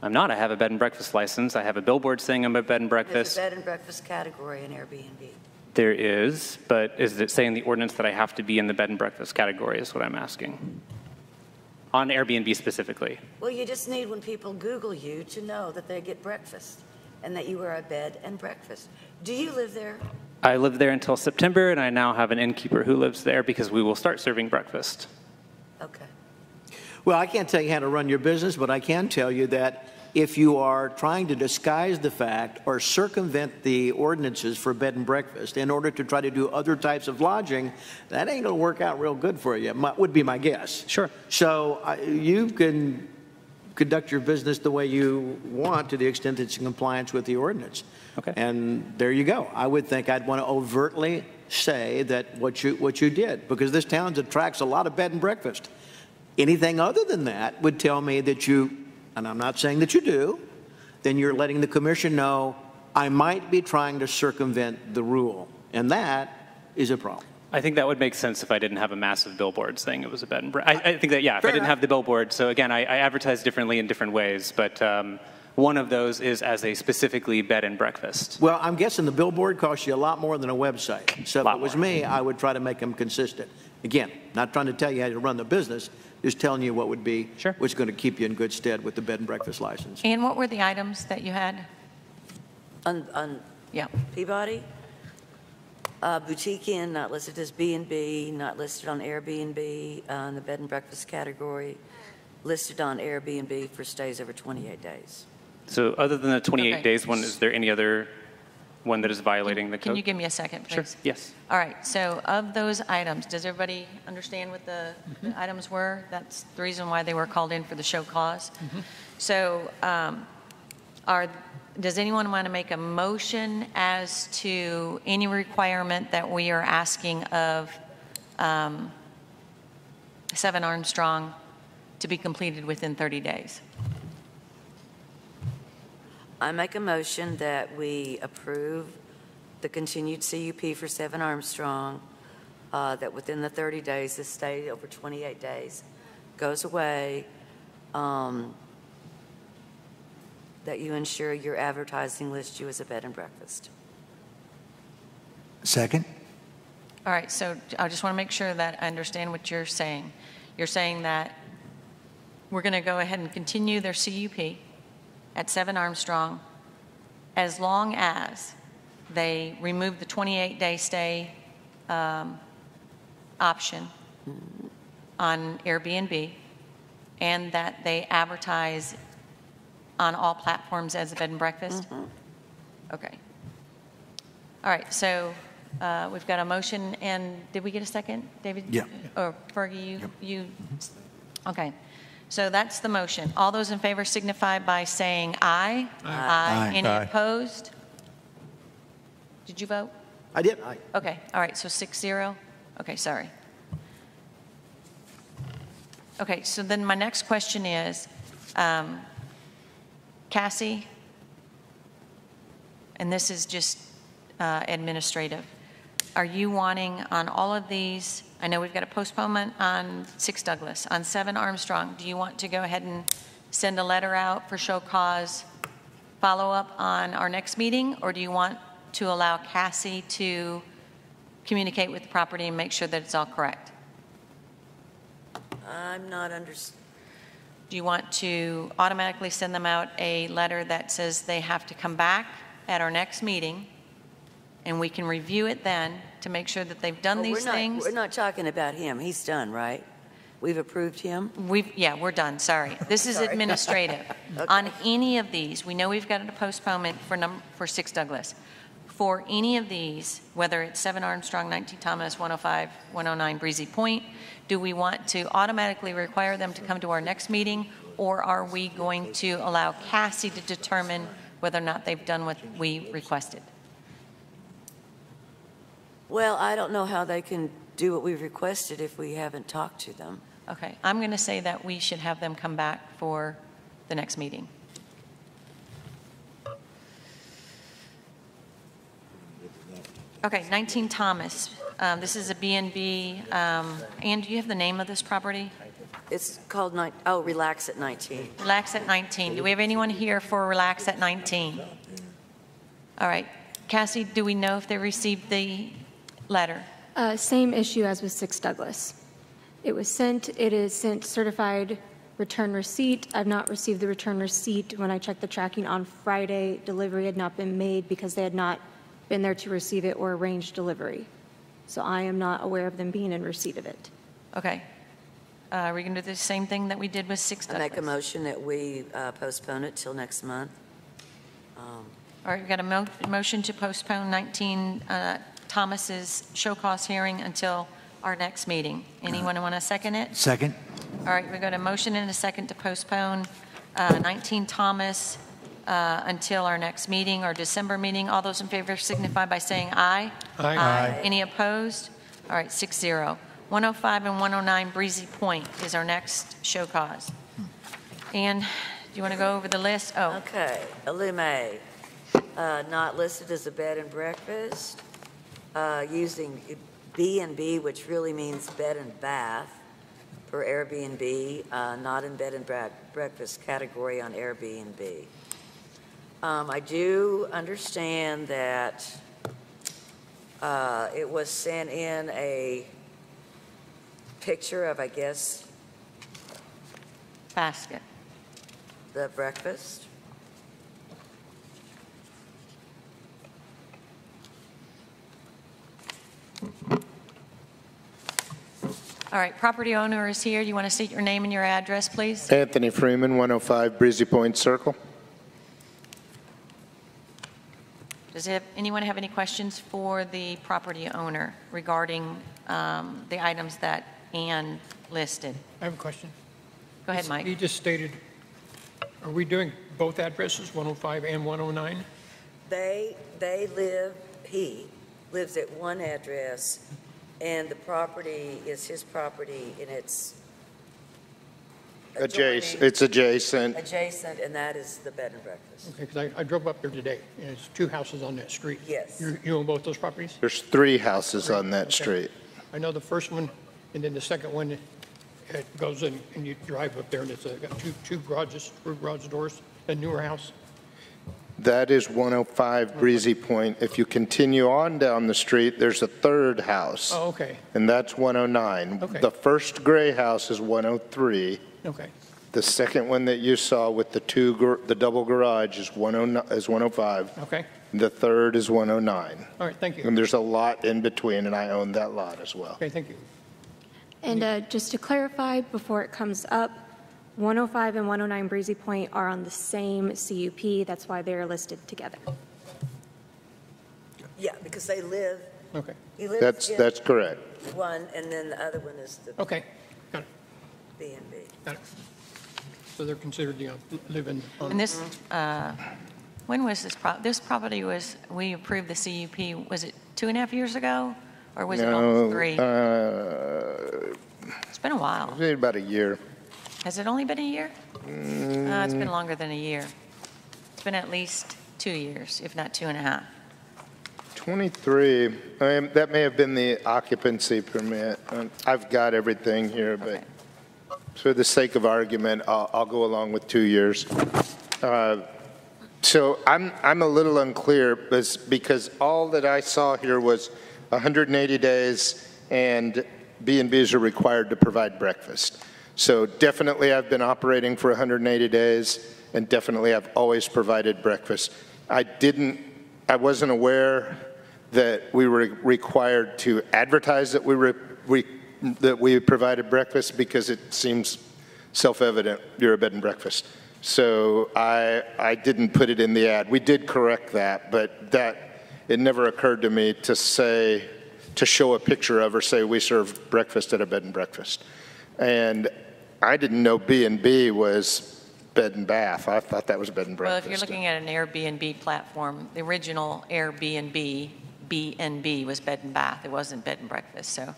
I'm not. I have a bed and breakfast license. I have a billboard saying I'm a bed and There's breakfast. a bed and breakfast category in Airbnb. There is, but is it saying in the ordinance that I have to be in the bed and breakfast category is what I'm asking. On Airbnb specifically. Well, you just need, when people Google you, to know that they get breakfast and that you are a bed and breakfast. Do you live there? I lived there until September, and I now have an innkeeper who lives there because we will start serving breakfast. Okay. Well, I can't tell you how to run your business, but I can tell you that if you are trying to disguise the fact or circumvent the ordinances for bed and breakfast in order to try to do other types of lodging, that ain't going to work out real good for you, would be my guess. Sure. So you can conduct your business the way you want to the extent it's in compliance with the ordinance. Okay. And there you go. I would think I'd want to overtly say that what you did, because this town attracts a lot of bed and breakfast. Anything other than that would tell me that you, and I'm not saying that you do, then you're letting the commission know I might be trying to circumvent the rule. And that is a problem. I think that would make sense if I didn't have a massive billboard saying it was a bed and breakfast. I think that, yeah, if I didn't have the billboard. So again, I advertise differently in different ways, but one of those is as a specifically bed and breakfast. Well, I'm guessing the billboard costs you a lot more than a website. So if it was me, I would try to make them consistent. Again, not trying to tell you how to run the business, just telling you what would be, what's going to keep you in good stead with the bed and breakfast license. And what were the items that you had? On Peabody? Boutique Inn, not listed as B&B, not listed on Airbnb, in the bed and breakfast category, listed on Airbnb for stays over 28 days. So other than the 28 Okay. days one, is there any other one that is violating the code? Can you give me a second, please? Sure, yes. All right, so of those items, does everybody understand what the items were? That's the reason why they were called in for the show cause. So does anyone want to make a motion as to any requirement that we are asking of 7 Armstrong to be completed within 30 days? I make a motion that we approve the continued CUP for 7 Armstrong, that within the 30 days, the stay over 28 days goes away, that you ensure your advertising lists you as a bed and breakfast. Second? All right, so I just want to make sure that I understand what you're saying. You're saying that we're going to go ahead and continue their CUP at 7 Armstrong as long as they remove the 28-day stay option on Airbnb and that they advertise on all platforms as a bed and breakfast? Okay. All right, so we've got a motion, and did we get a second, David? Yeah. Or Fergie, you? Okay. So that's the motion. All those in favor signify by saying aye. Aye. Any Aye. opposed? Did you vote? I did. Aye. Okay, all right, so 6-0? Okay, sorry. Okay, so then my next question is, Cassie, and this is just administrative, are you wanting on all of these, I know we've got a postponement on 6 Douglas, on 7 Armstrong, do you want to go ahead and send a letter out for show cause follow-up on our next meeting, or do you want to allow Cassie to communicate with the property and make sure that it's all correct? I'm not understanding. Do you want to automatically send them out a letter that says they have to come back at our next meeting, and we can review it then to make sure that they've done these things? We're not talking about him. He's done, right? We've approved him? Yeah, we're done, sorry. This is Sorry. administrative. Okay. On any of these, we know we've got a postponement for 6 Douglas. For any of these, whether it's 7 Armstrong, 19 Thomas, 105, 109 Breezy Point, do we want to automatically require them to come to our next meeting, or are we going to allow Cassie to determine whether or not they've done what we requested? Well, I don't know how they can do what we've requested if we haven't talked to them. Okay, I'm going to say that we should have them come back for the next meeting. Okay, 19 Thomas. This is a B&B. Ann, do you have the name of this property? It's called, Relax at 19. Relax at 19. Do we have anyone here for Relax at 19? All right. Cassie, do we know if they received the letter? Same issue as with 6 Douglas. It was sent, it is sent certified return receipt. I've not received the return receipt. When I checked the tracking on Friday, delivery had not been made because they had not been there to receive it or arrange delivery. So I am not aware of them being in receipt of it. Okay. Are we going to do the same thing that we did with 6 I Douglas? make a motion that we postpone it till next month. All right, we've got a motion to postpone 19 Thomas's show cause hearing until our next meeting. Anyone want to second it? Second? All right, we've got a motion and a second to postpone 19 Thomas until our next meeting, our December meeting. All those in favor signify by saying aye. Aye. Aye. Any opposed? All right, 6-0. 105 and 109 Breezy Point is our next show cause. And do you want to go over the list? Oh. Okay, Illume, not listed as a bed and breakfast, using B&B, which really means bed and bath, per Airbnb, not in bed and breakfast category on Airbnb. I do understand that it was sent in a picture of, I guess, basket, the breakfast. All right, property owner is here. You want to state your name and your address, please? Anthony Freeman, 105 Breezy Point Circle. Does anyone have any questions for the property owner regarding the items that Ann listed? I have a question. Go ahead, Mike. He just stated, are we doing both addresses, 105 and 109? He lives at one address, and the property is his property, and it's Adjacent. It's adjacent. adjacent, and that is the bed and breakfast. Okay, because I drove up there today, and it's 2 houses on that street. Yes. You own both those properties? There's 3 houses on that Okay. street. I know the first one, and then the second one, it goes in, and you drive up there, and it's got two garage doors, a newer house. That is 105 Breezy Point. If you continue on down the street, there's a 3rd house. Oh, okay, And that's 109. Okay. The first gray house is 103. okay. The second one that you saw with the double garage is 105. Okay. The third is 109. All right, thank you. And there's a lot in between, and I own that lot as well. Okay, thank you. And just to clarify, before it comes up, 105 and 109 Breezy Point are on the same CUP. That's why they're listed together. Yeah, because they live, Okay. he lives in That's correct. one, and then the other one is the Okay, got it, B&B. got it. So they're considered, living on. And this, when was this property we approved the CUP, was it 2.5 years ago? Or was it almost 3? It's been a while. Maybe about a year. Has it only been a year? It's been longer than a year. It's been at least 2 years, if not 2.5. 23, that may have been the occupancy permit. I've got everything here, but Okay. for the sake of argument, I'll go along with 2 years. So I'm a little unclear because all that I saw here was 180 days and B&Bs are required to provide breakfast. So definitely I've been operating for 180 days and definitely I've always provided breakfast. I wasn't aware that we were required to advertise that we provided breakfast because it seems self-evident you're a bed and breakfast. So I didn't put it in the ad. We did correct that, but it never occurred to me to show a picture of or say we serve breakfast at a bed and breakfast. And I didn't know B&B was bed and bath. I thought that was bed and Well, breakfast. if you're looking at an Airbnb platform, the original Airbnb, B&B was bed and bath. It wasn't bed and breakfast, so.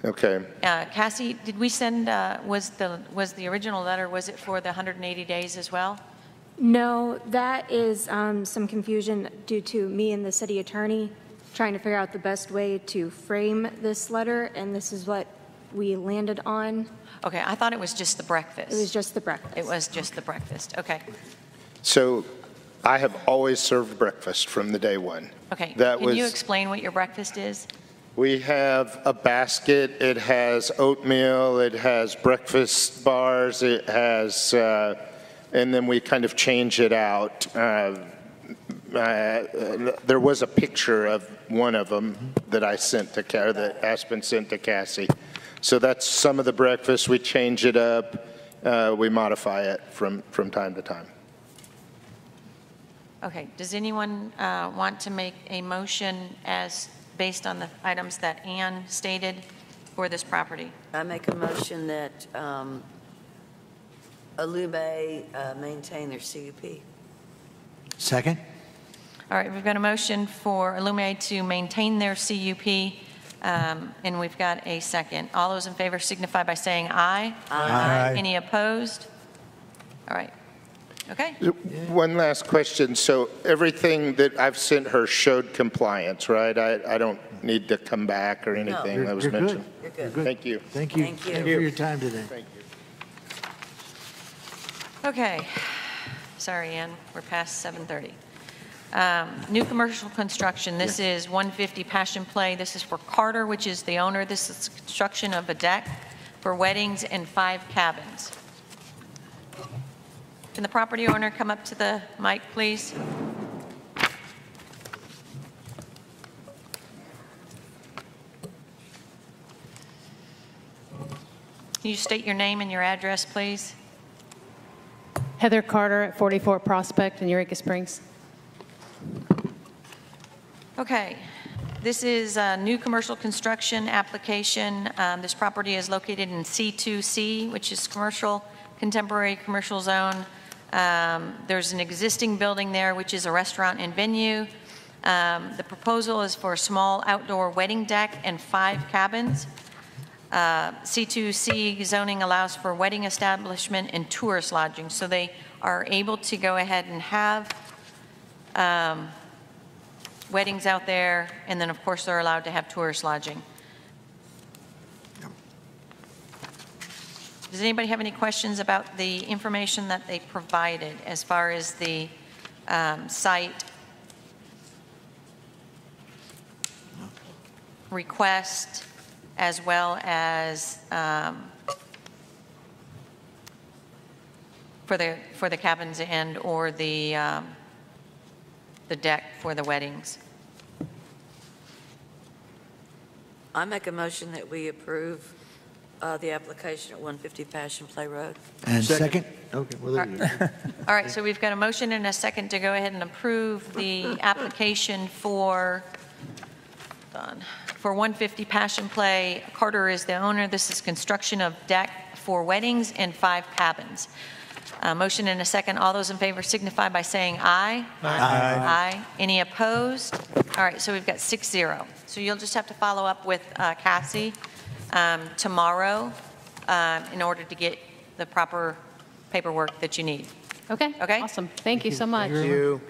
Okay. Cassie, did we send, was the original letter, was it for the 180 days as well? No, that is some confusion due to me and the city attorney trying to figure out the best way to frame this letter, and this is what we landed on. Okay, I thought it was just the breakfast. It was just the breakfast. It was just the breakfast, okay. So I have always served breakfast from the day one. Okay, That can you was- explain what your breakfast is? We have a basket. It has oatmeal. It has breakfast bars. It has, and then we kind of change it out. There was a picture of one of them that I sent to that Aspen sent to Cassie. So that's some of the breakfast. We change it up. We modify it from time to time. Okay, does anyone want to make a motion as based on the items that Ann stated for this property? I make a motion that Alume maintain their CUP. Second? All right, we've got a motion for Alume to maintain their CUP, and we've got a second. All those in favor signify by saying aye. Aye. Any opposed? All right. Okay. One last question. So everything that I've sent her showed compliance, right? I don't need to come back or anything that was You're good. mentioned. You're good. Thank you. Thank you. Thank you. Thank you for your time today. Thank you. Okay. Sorry, Ann, we're past 7:30. New commercial construction. This is 150 Passion Play. This is for Carter, which is the owner. This is construction of a deck for weddings and 5 cabins. Can the property owner come up to the mic, please? Can you state your name and your address, please? Heather Carter at 44 Prospect in Eureka Springs. Okay. This is a new commercial construction application. This property is located in C2C, which is commercial, contemporary commercial zone. There's an existing building there, which is a restaurant and venue. The proposal is for a small outdoor wedding deck and 5 cabins. C2C zoning allows for wedding establishment and tourist lodging, so they are able to go ahead and have weddings out there, and then of course they're allowed to have tourist lodging. Does anybody have any questions about the information that they provided as far as the site request, as well as for the cabins and or the deck for the weddings? I make a motion that we approve the application at 150 Passion Play Road. And second? Okay, well, there you go. All right, so we've got a motion and a second to go ahead and approve the application for 150 Passion Play. Carter is the owner. This is construction of deck for weddings and 5 cabins. Motion and a second. All those in favor signify by saying aye. Aye. Aye. Any opposed? All right, so we've got 6-0. So you'll just have to follow up with Cassie tomorrow in order to get the proper paperwork that you need. Okay. Okay? Awesome. Thank you so much. Thank you.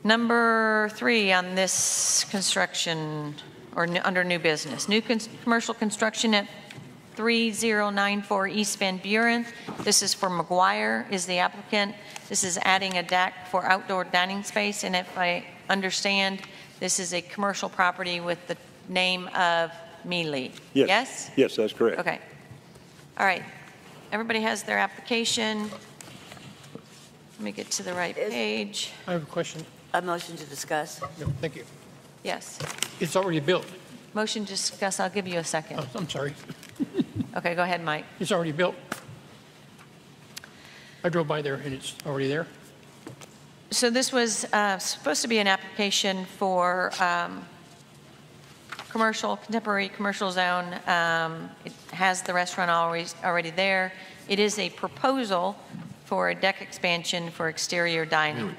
Number 3 on this construction, or under new business. New commercial construction at 3094 East Van Buren. This is for McGuire is the applicant. This is adding a deck for outdoor dining space, and if I understand, this is a commercial property with the name of Mealy. Yes. Yes? Yes, that's correct. Okay. All right. Everybody has their application. Let me get to the right page. I have a question. A motion to discuss. No, thank you. Yes. It's already built. Motion to discuss. I'll give you a second. Oh, I'm sorry. Okay, go ahead, Mike. It's already built. I drove by there and it's already there. So this was supposed to be an application for commercial, contemporary commercial zone. It has the restaurant already there. It is a proposal for a deck expansion for exterior dining.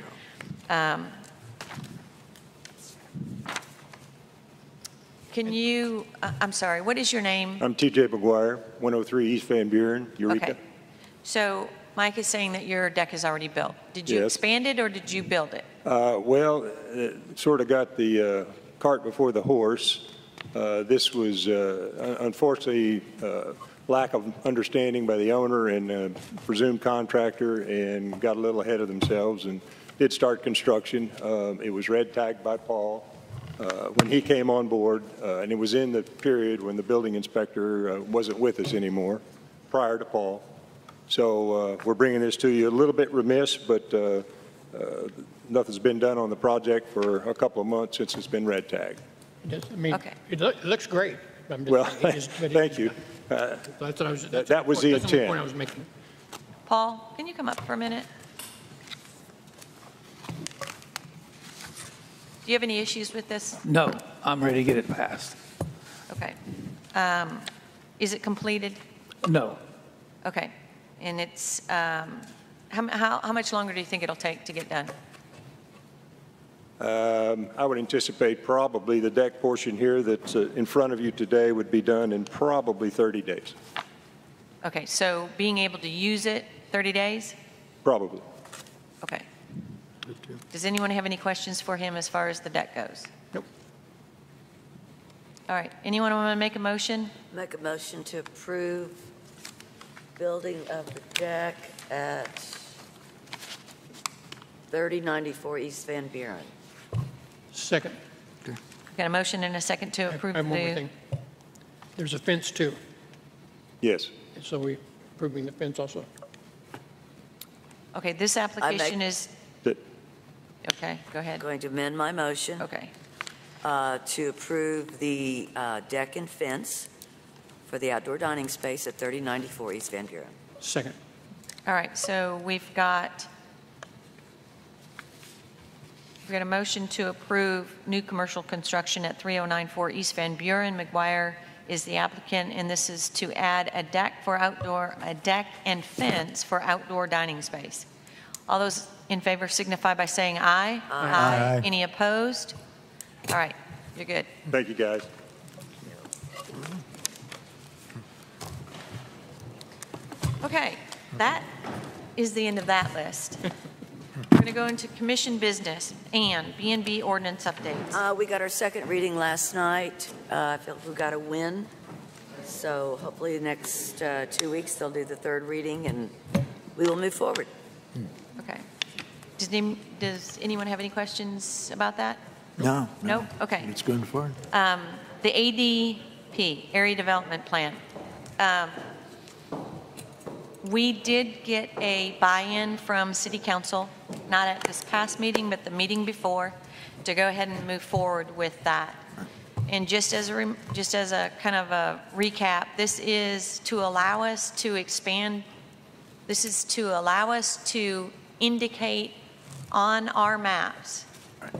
Can you, I'm sorry, what is your name? I'm TJ McGuire, 103 East Van Buren, Eureka. Okay. So Mike is saying that your deck is already built. Did you Yes. expand it or did you build it? Well, sort of got the cart before the horse. This was unfortunately lack of understanding by the owner and presumed contractor, and got a little ahead of themselves and did start construction. It was red tagged by Paul when he came on board, and it was in the period when the building inspector wasn't with us anymore, prior to Paul. So we're bringing this to you a little bit remiss, but nothing's been done on the project for a couple of months since it's been red tagged. I mean, it looks great. I'm just- Well, it is- but it- thank you. That's what I was, That was the that's the point I intent. was making. Paul, can you come up for a minute? Do you have any issues with this? No, I'm ready to get it passed. Okay. Is it completed? No. Okay. And it's, how much longer do you think it'll take to get done? I would anticipate probably the deck portion here that's in front of you today would be done in probably 30 days, Okay, so being able to use it 30 days? probably. Okay. Does anyone have any questions for him as far as the deck goes? Nope. All right. Anyone want to make a motion? Make a motion to approve building of the deck at 3094 East Van Buren. Second. Got a motion and a second to I approve have one more the, thing. There's a fence too, Yes. so we approving the fence also. okay, this application is, okay, go ahead. Going to amend my motion. Okay. To approve the deck and fence for the outdoor dining space at 3094 East Van Buren. Second. All right, so we've got a motion to approve new commercial construction at 3094 East Van Buren. McGuire is the applicant, and this is to add a deck and fence for outdoor dining space. All those in favor signify by saying aye. Aye. Any opposed? All right, you're good. Thank you, guys. Okay, that is the end of that list. We're going to go into commission business and B&B ordinance updates. We got our second reading last night. I feel like we got a win. So hopefully the next 2 weeks they'll do the third reading and we will move forward. Okay. Does anyone have any questions about that? No. Nope? Okay. It's going forward. The ADP, Area Development Plan. We did get a buy-in from City Council, not at this past meeting, but the meeting before, to go ahead and move forward with that. And just as a kind of a recap, this is to allow us to expand. This is to allow us to indicate on our maps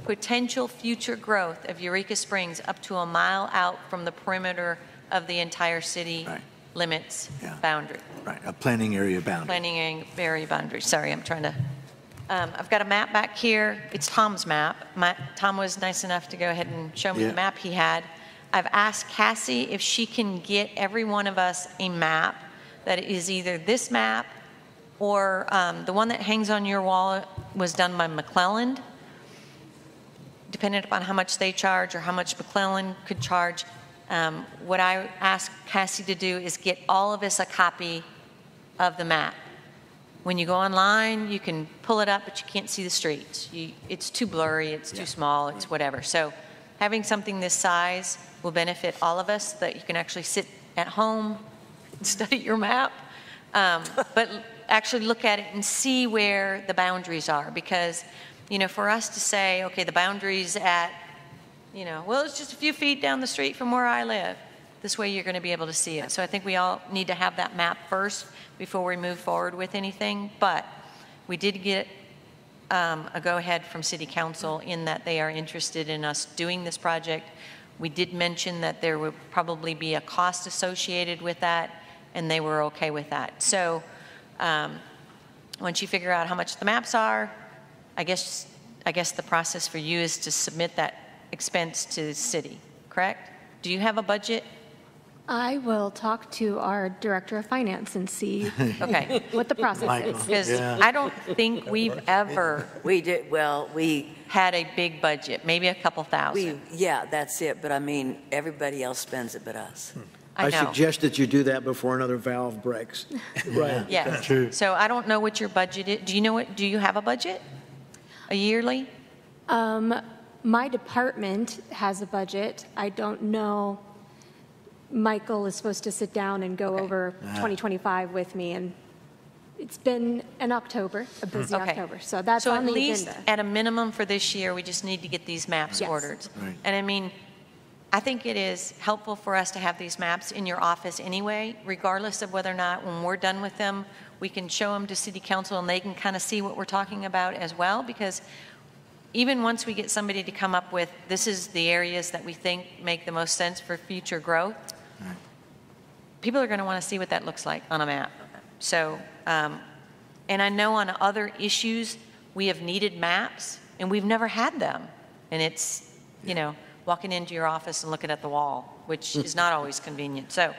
potential future growth of Eureka Springs up to a mile out from the perimeter of the entire city limits boundary. Right, a planning area boundary. Planning area boundary. Sorry, I'm trying to. I've got a map back here. It's Tom's map. Tom was nice enough to go ahead and show me the map he had. I've asked Cassie if she can get every one of us a map that is either this map or the one that hangs on your wall was done by McClelland. Depending upon how much they charge or how much McClelland could charge, what I asked Cassie to do is get all of us a copy of the map. When you go online, you can pull it up, but you can't see the streets. It's too blurry, it's too small, it's whatever. So having something this size will benefit all of us, that you can actually sit at home and study your map, but actually look at it and see where the boundaries are. Because, for us to say, okay, the boundaries at, well, it's just a few feet down the street from where I live. This way you're going to be able to see it. So I think we all need to have that map first before we move forward with anything. But we did get a go-ahead from City Council in that they are interested in us doing this project. We did mention that there would probably be a cost associated with that, and they were okay with that. So once you figure out how much the maps are, I guess the process for you is to submit that expense to the city, correct? Do you have a budget? I will talk to our Director of Finance and see Okay. what the process Michael. is. Because I don't think we've ever had a big budget, maybe a couple thousand. Yeah, that's it, but I mean, everybody else spends it but us. I know. suggest that you do that before another valve breaks. Right. Yes. True. So I don't know what your budget is. Do you know what, do you have a budget? A yearly? My department has a budget. I don't know. Michael is supposed to sit down and go over 2025 with me, and it's been an October, a busy Okay. October. So that's So on at the least agenda. at a minimum for this year, we just need to get these maps Yes. ordered. Right. And I mean, I think it is helpful for us to have these maps in your office anyway, regardless of whether or not when we're done with them, we can show them to city council and they can kind of see what we're talking about as well, because even once we get somebody to come up with, this is the areas that we think make the most sense for future growth, people are going to want to see what that looks like on a map. So, and I know on other issues, we have needed maps, and we've never had them. And it's, you know, walking into your office and looking at the wall, which is not always convenient. So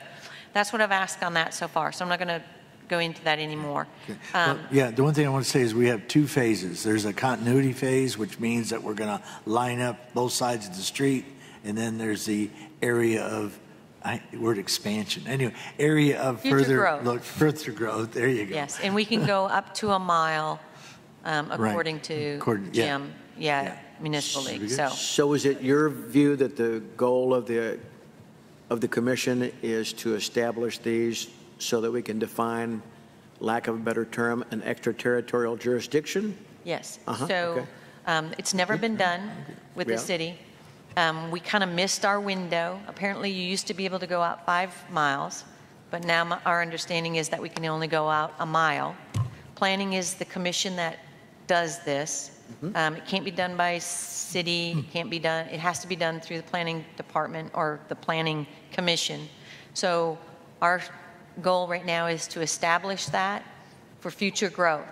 that's what I've asked on that so far. So I'm not going to go into that anymore. Well, yeah, the one thing I want to say is we have two phases. There's a continuity phase, which means that we're going to line up both sides of the street, and then there's the area of word expansion. Anyway, area of Future growth. further growth. There you go. Yes, and we can go up to a mile according to yeah. Jim. Yeah, Municipal League. So is it your view that the goal of the commission is to establish these so that we can define, lack of a better term, an extraterritorial jurisdiction? Yes. Uh-huh, So it's never been done with the Yeah. city. We kind of missed our window. Apparently, you used to be able to go out 5 miles, but now our understanding is that we can only go out a mile. Planning is the commission that does this. It can't be done by city. It can't be done. It has to be done through the planning department or the planning commission. So our goal right now is to establish that for future growth.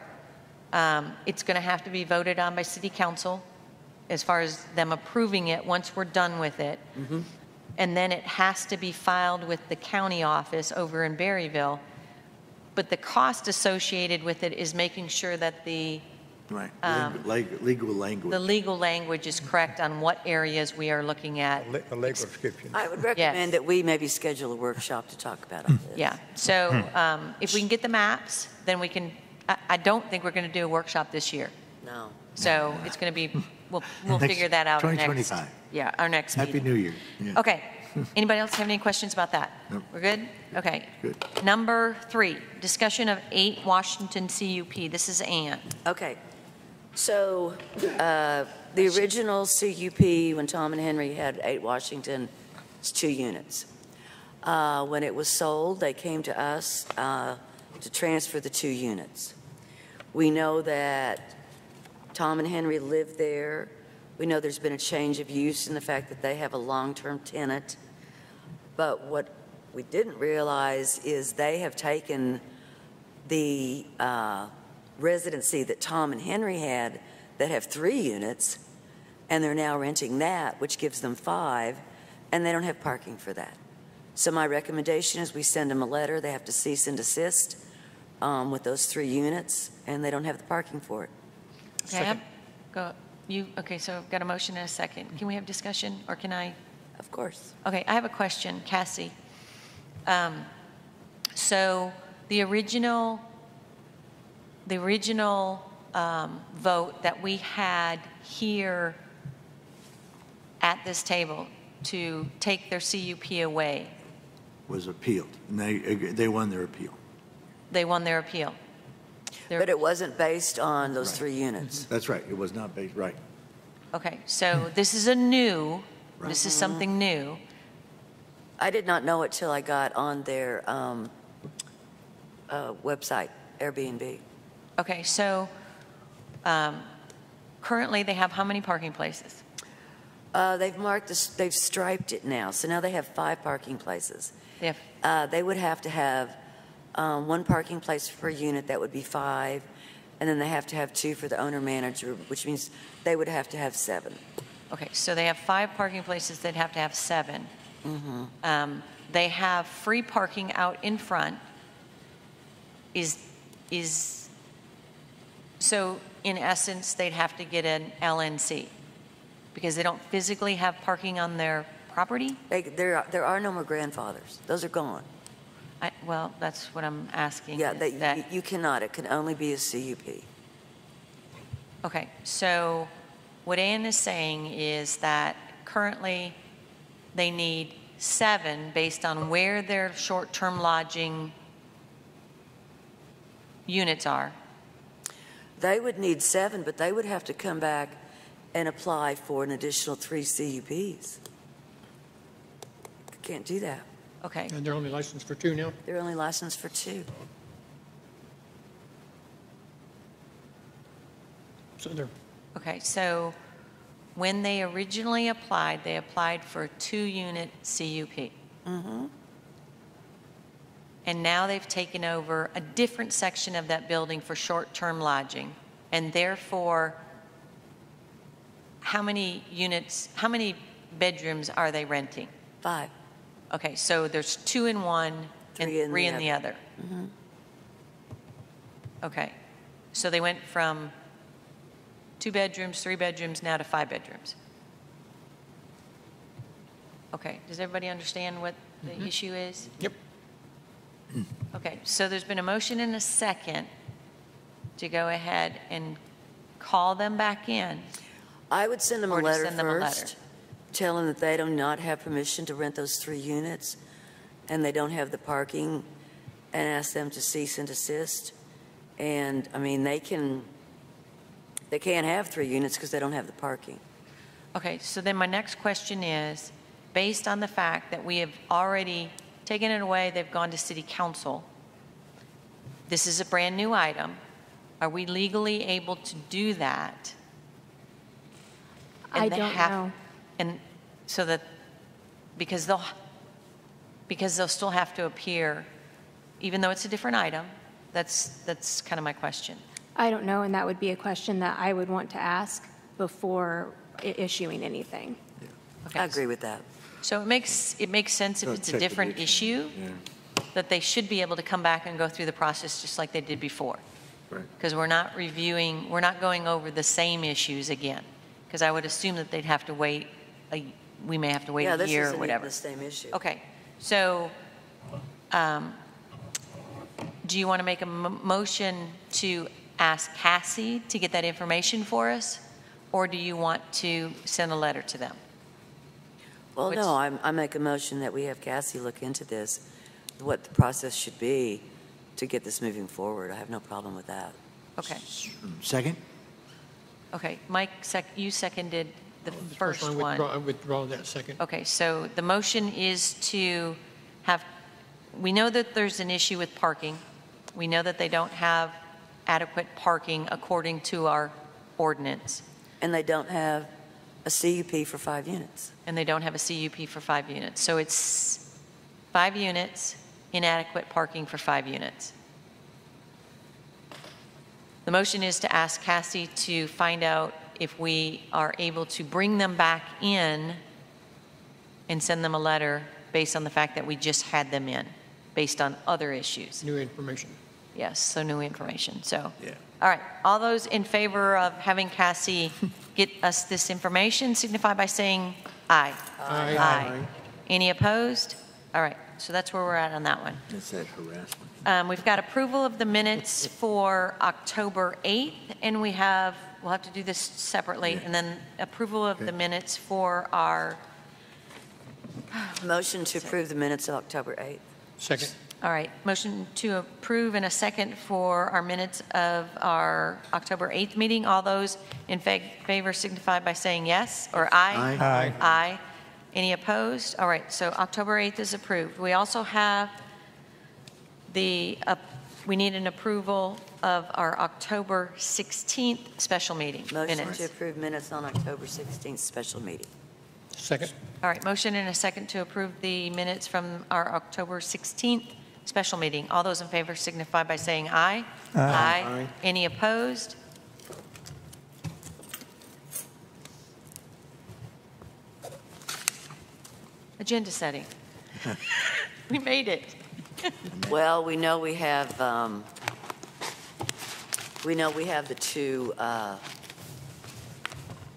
It's going to have to be voted on by city council as far as them approving it once we're done with it. And then it has to be filed with the county office over in Berryville. But the cost associated with it is making sure that the legal language. The legal language is correct on what areas we are looking at. A legal description. I would recommend that we maybe schedule a workshop to talk about all this. Yeah, so if we can get the maps, then we can, I don't think we're going to do a workshop this year. No. So it's going to be, we'll Next- figure that out. 2025. Our next Happy meeting. New Year. Yeah. Okay. Anybody else have any questions about that? Nope. We're good? Okay. Good. Number 3, discussion of 8 Washington CUP. This is Ann. Okay. So the original CUP, when Tom and Henry had 8 Washington, it's 2 units. When it was sold, they came to us to transfer the 2 units. We know that Tom and Henry live there. We know there's been a change of use in the fact that they have a long-term tenant. But what we didn't realize is they have taken the residency that Tom and Henry had that have 3 units, and they're now renting that, which gives them 5, and they don't have parking for that. So my recommendation is we send them a letter. They have to cease and desist with those 3 units, and they don't have the parking for it. Okay, okay, so I've got a motion and a second. Can we have discussion, or can I? Of course. Okay, I have a question, Cassie. So the original vote that we had here at this table to take their CUP away, Was appealed, and they won their appeal. they won their appeal. But it wasn't based on those 3 units. That's right. It was not based, right. Okay, so this is this is something new. I did not know it till I got on their website, Airbnb. Okay, so currently they have how many parking places? They've marked this, they've striped it now, so now they have 5 parking places. They would have to have 1 parking place per unit, that would be 5, and then they have to have 2 for the owner-manager, which means they would have to have 7. Okay, so they have 5 parking places, they'd have to have 7. They have free parking out in front. So in essence, they'd have to get an LNC because they don't physically have parking on their property? There are no more grandfathers. Those are gone. Well, that's what I'm asking. Yeah, you cannot. It can only be a CUP. Okay, so what Ann is saying is that currently they need 7 based on where their short-term lodging units are. They would need 7, but they would have to come back and apply for an additional 3 CUPs. Can't do that. Okay. And they're only licensed for 2 now? They're only licensed for 2. So they're... Okay, so when they originally applied, they applied for a 2-unit CUP. And now they've taken over a different section of that building for short-term lodging. And therefore, how many bedrooms are they renting? 5. Okay, so there's 2 in one and 3 in the other. Okay, so they went from 2 bedrooms, 3 bedrooms, now to 5 bedrooms. Okay, does everybody understand what the issue is? Yep. Okay, so there's been a motion and a second to go ahead and call them back in. I would send them a Or to letter send them a letter. first, tell them that they do not have permission to rent those 3 units, and they don't have the parking, and ask them to cease and desist. And, I mean, they can't have 3 units because they don't have the parking. Okay, so then my next question is, based on the fact that we have already taken it away, they've gone to city council, this is a brand new item, are we legally able to do that? I don't know. And so that, because they'll still have to appear, even though it's a different item, that's kind of my question. I don't know, and that would be a question that I would want to ask before issuing anything. Okay. I agree with that. So it makes sense if it's a different issue, that they should be able to come back and go through the process just like they did before. Right. Because we're not going over the same issues again. Because I would assume that they'd have to wait, we may have to wait a year or whatever. Yeah, this isn't even the same issue. Okay, so do you want to make a motion to ask Cassie to get that information for us? Or do you want to send a letter to them? Well, no, I make a motion that we have Cassie look into this, what the process should be to get this moving forward. I have no problem with that. Okay. Second? Okay, Mike, you seconded the first I one. withdraw that second. Okay, so the motion is to have, we know that there's an issue with parking. We know that they don't have adequate parking according to our ordinance. And they don't have a CUP for 5 units. And they don't have a CUP for 5 units. So it's 5 units, inadequate parking for 5 units. The motion is to ask Cassie to find out if we are able to bring them back in and send them a letter based on the fact that we just had them in, based on other issues. New information. Yes, so new information. So, Yeah. all right, all those in favor of having Cassie get us this information signify by saying aye. Aye. Aye. Any opposed? All right, so that's where we're at on that one. That's that harassment. We've got approval of the minutes for October 8th, and we'll have to do this separately, and then approval of the minutes for our, Motion to approve the minutes of October 8th. Second. all right, motion to approve in a second for our minutes of our October 8th meeting. All those in favor signify by saying yes or aye. Aye. Aye. Aye. Any opposed? All right, so October 8th is approved. We also have we need an approval of our October 16th special meeting Motion minutes. to approve minutes on October 16th special meeting. Second. All right, motion and a second to approve the minutes from our October 16th special meeting. All those in favor signify by saying aye. Aye. Aye. Any opposed? Agenda setting. We made it. Well, we know we have the two,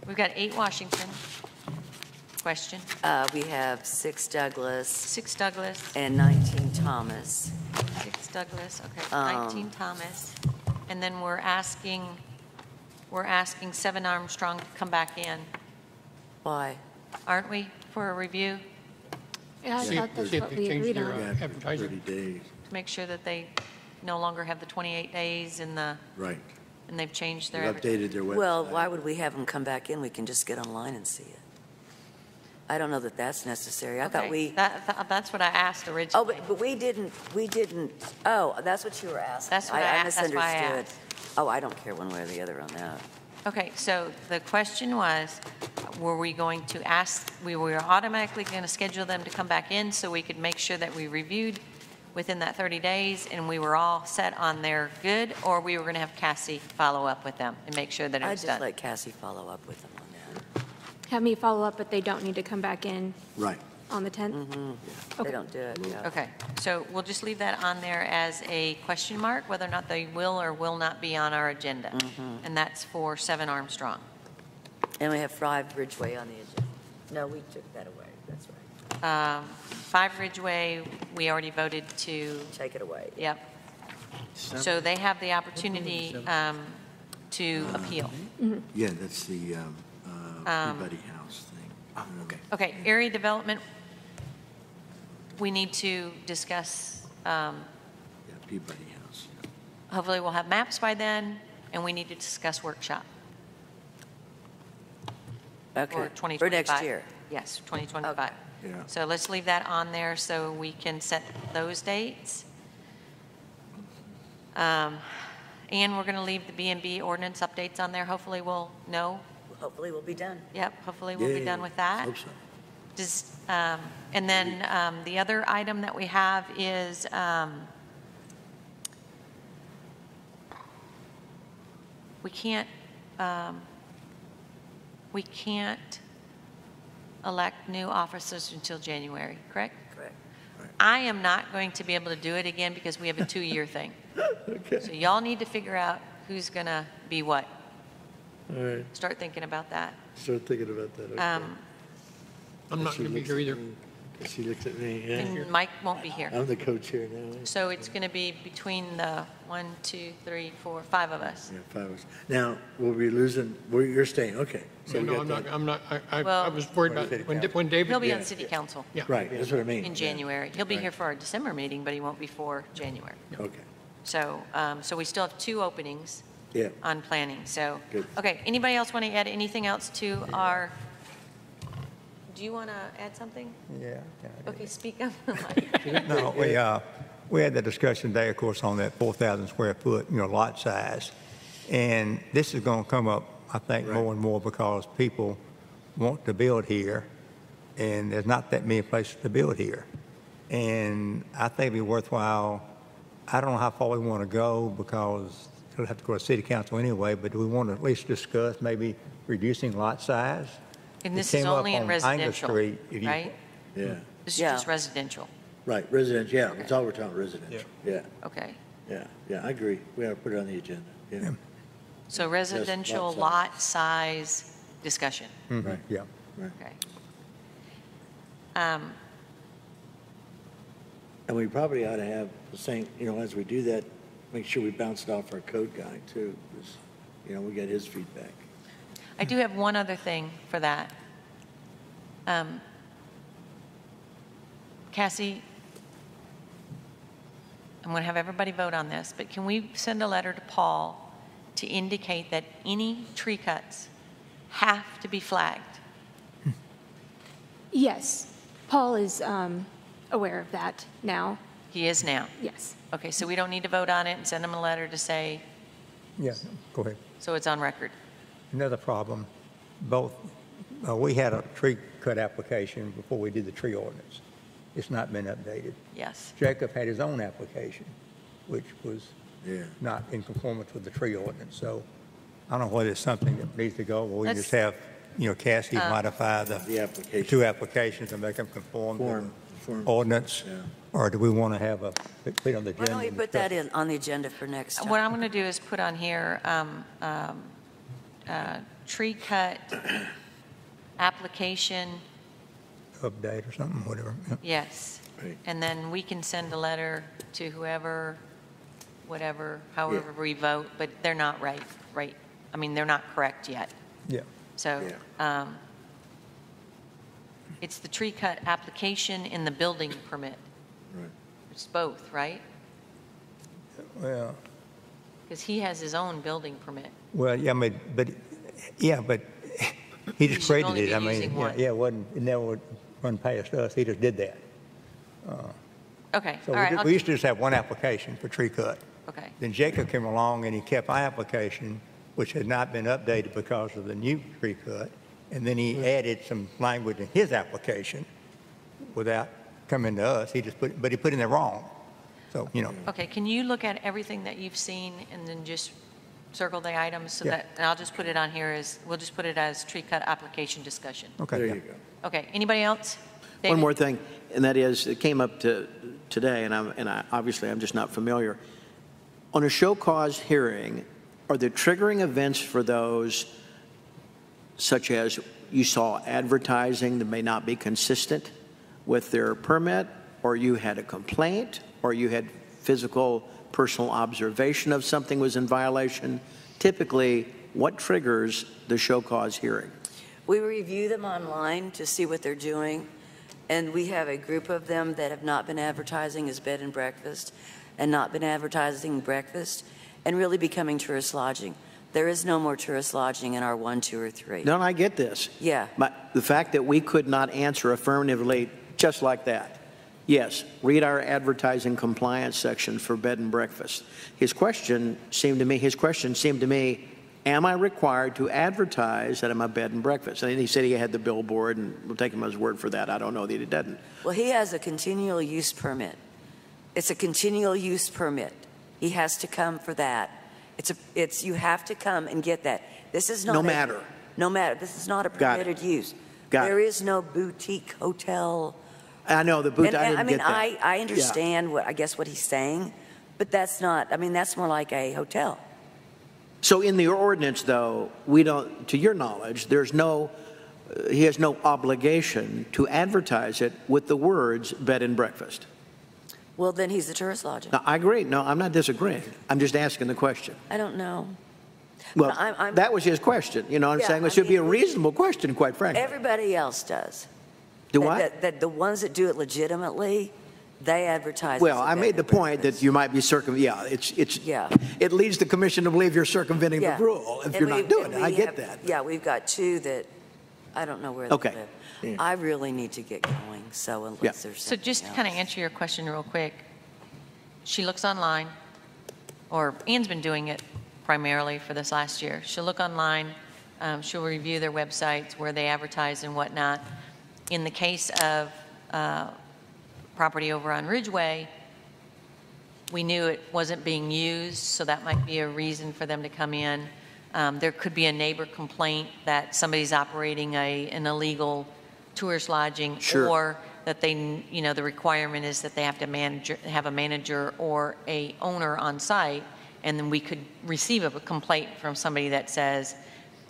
We've got 8 Washington. Question. we have 6 Douglas. 6 Douglas. And 19 Thomas. 6 Douglas, okay. 19 Thomas. And then we're asking 7 Armstrong to come back in. Why? Aren't we, for a review? Yeah, I thought that's what we agreed on. Advertising. 30 days. To make sure that they no longer have the 28 days and Right. and they've changed their. They've updated their website. Well, why would we have them come back in? We can just get online and see it. I don't know that that's necessary. I thought we. That's what I asked Oh, originally. but we didn't, oh, that's what you were asking. That's what I asked, that's why I misunderstood. asked. Oh, I don't care one way or the other on that. Okay, so the question was, were we going to ask, we were automatically going to schedule them to come back in so we could make sure that we reviewed within that 30 days and we were all set on their good, or we were going to have Cassie follow up with them and make sure that it I'd was just done? let Cassie follow up with them on that. Have me follow up, but they don't need to come back in Right. on the 10th? Mm-hmm. They don't do it, yeah. Okay, so we'll just leave that on there as a question mark, whether or not they will or will not be on our agenda. Mm-hmm. And that's for 7 Armstrong. And we have 5 Ridgeway on the agenda. No, we took that away, that's right. 5 Ridgeway, we already voted to. Take it away. Yep. So they have the opportunity to appeal. Yeah, that's the Peabody House thing. Okay. Okay, area development, we need to discuss, Yeah, Peabody House. hopefully we'll have maps by then, and we need to discuss workshop. Okay. For 2025. For next year. Yes, 2025. Yeah. So let's leave that on there so we can set those dates. And we're going to leave the B&B ordinance updates on there. Hopefully we'll know. Hopefully we'll be done. Yep, hopefully we'll be done with that. Hope so. Does, and then the other item that we have is we can't elect new officers until January, correct? Correct. I am not going to be able to do it again because we have a 2-year thing. Okay. So y'all need to figure out who's going to be what. All right. Start thinking about that. Start thinking about that. Okay. I'm not going to be here either. She looked at me, yeah. And Mike won't be here. I'm the co-chair now. So it's going to be between the 1, 2, 3, 4, 5 of us. Yeah, 5 of us. Now, we'll be losing, you're staying, okay. So we No, got I'm that. not, I Well- was worried about when David. He'll be on city council Yeah. Right, that's what I mean. in yeah. January. He'll be Right. here for our December meeting, but he won't be for January. Okay, So, so we still have 2 openings yeah. on planning, so. Good. Okay, anybody else want to add anything else to our, do you want to add something? Yeah. Okay, speak up. No, we had the discussion today, of course, on that 4,000 square foot, lot size. And this is going to come up, I think, more and more because people want to build here, and there's not that many places to build here. And I think it'd be worthwhile. I don't know how far we want to go because we'll have to go to city council anyway, but do we want to at least discuss maybe reducing lot size? And this It is came up only in on Angus residential, Street. If you- right? Yeah, This is Yeah. just residential. right, residential, yeah, that's all we're talking, residential. Yeah, Okay. yeah, I agree. We ought to put it on the agenda, yeah. So residential lot lot size discussion. Right. Yeah. Okay. And we probably ought to have the same, as we do that, make sure we bounce it off our code guy too, because, we get his feedback. I do have one other thing for that. Cassie, I'm going to have everybody vote on this, but can we send a letter to Paul to indicate that any tree cuts have to be flagged? Yes, Paul is aware of that now. He is now. Yes. Okay, so we don't need to vote on it and send him a letter to say, Yeah, go ahead. so it's on record. Another problem, we had a tree cut application before we did the tree ordinance. It's not been updated. Yes. Jacob had his own application, which was Yeah. not in conformance with the tree ordinance. So I don't know whether it's something that needs to go, or we Let's- just have Cassie modify the application. two applications and make them conform to the ordinance? Yeah. Or do we want to have put it on the agenda? Why don't we put that on the agenda for next time? What I'm going to do is put on here tree cut application. Update or something, whatever. Yeah. Yes. Right. And then we can send a letter to whoever, whatever, however we vote, but they're not right. I mean, they're not correct yet. Yeah. So it's the tree cut application in the building permit. Right. It's both, right? Well, Because he has his own building permit. but he just should created only it. be I mean, using one. it never would run past us. He just did that. Okay, So all right. we used to just have one application for tree cut. Okay, Then Jacob came along and he kept our application, which had not been updated because of the new tree cut. And then he added some language in his application without coming to us. He put in there wrong. So, okay, can you look at everything that you've seen and then just circle the items so Yeah. that, and I'll just put it on here we'll just put it as tree cut application discussion. Okay. There yeah. you go. Okay, anybody else? One David? more thing, and that is, it came up today, and obviously I'm just not familiar. On a show cause hearing, are the triggering events for those such as you saw advertising that may not be consistent with their permit, or you had a complaint, or you had physical personal observation of something was in violation? Typically, what triggers the show cause hearing? We review them online to see what they're doing, and we have a group of them that have not been advertising as bed and breakfast and not been advertising breakfast and really becoming tourist lodging. There is no more tourist lodging in our 1, 2, or 3. No, I get this. Yeah. But the fact that we could not answer affirmatively just like that. Yes, read our advertising compliance section for bed and breakfast. His question seemed to me, am I required to advertise that I'm a bed and breakfast? And he said he had the billboard, and we'll take him as word for that. I don't know that he doesn't. Well, he has a continual use permit. It's a continual use permit. He has to come for that. You have to come and get that. This is not No matter. No matter. This is not a Got it. permitted use. Got There it. is no boutique hotel. I know the boot. I didn't get that. I understand what he's saying, but that's not. I mean, that's more like a hotel. So in the ordinance, though, we don't, to your knowledge, he has no obligation to advertise it with the words bed and breakfast. Well, then he's a tourist lodging. Now, I agree. No, I'm not disagreeing. I'm just asking the question. I don't know. Well, I'm- that was his question. You know what I'm Yeah, saying? I It should be a mean, reasonable question, quite frankly. Everybody else does. Do what? That the ones that do it legitimately, they advertise. Well, as a I bed made the and point breakfast. that you might be it leads the commission to believe you're circumventing Yeah. the rule if And you're not doing and it. I we get have- that. Yeah, we've got 2 that I don't know where they Okay. live. I really need to get going, so unless there's So just to kind of answer your question real quick, she looks online, or Ann's been doing it primarily for this last year. She'll look online, she'll review their websites where they advertise and whatnot. In the case of property over on Ridgeway, we knew it wasn't being used, so that might be a reason for them to come in. There could be a neighbor complaint that somebody's operating an illegal tourist lodging, Sure. or that the requirement is that they have to have a manager or a owner on site, and then we could receive a complaint from somebody that says,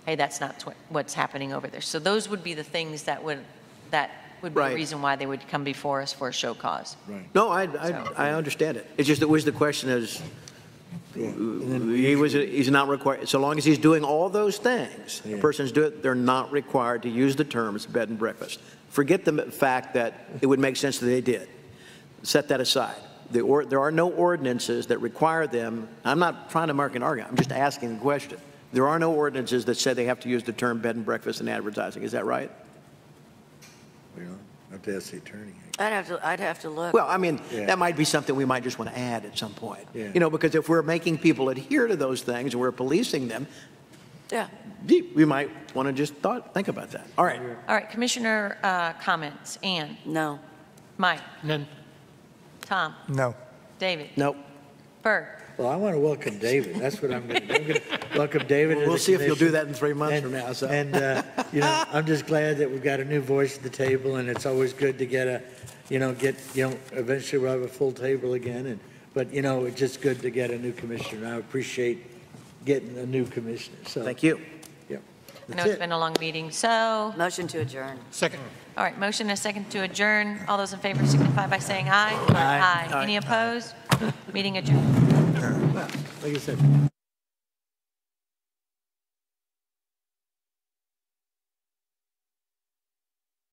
hey, that's not what's happening over there. So those would be the things that would be Right. the reason why they would come before us for a show cause. Right. No, I understand it. It's just that the question is, he's not required, so long as he's doing all those things, a person's doing it, they're not required to use the terms bed and breakfast. Forget the fact that it would make sense that they did. Set that aside. There are no ordinances that require them. I'm not trying to mark an argument. I'm just asking the question. There are no ordinances that say they have to use the term bed and breakfast in advertising. Is that right? We don't have to ask the attorney. I'd have to look. Well, I mean, that might be something we might just want to add at some point. Yeah. You know, because if we're making people adhere to those things and we're policing them, Yeah. we might want to just think about that. All right. All right, Commissioner comments. Ann? No. Mike? None. Tom? No. David? Nope. Burr. Well, I want to welcome David. That's what I'm going to do. I'm going to welcome David. We'll see if you'll do that in 3 months from now. So. And, I'm just glad that we've got a new voice at the table, and it's always good to get eventually we'll have a full table again. But it's just good to get a new commissioner. I appreciate getting a new commissioner. So thank you. Yeah. I know it's been a long meeting, so. Motion to adjourn. Second. All right, motion and a second to adjourn. All those in favor signify by saying aye. Aye. Any opposed? Meeting adjourned. Like I said.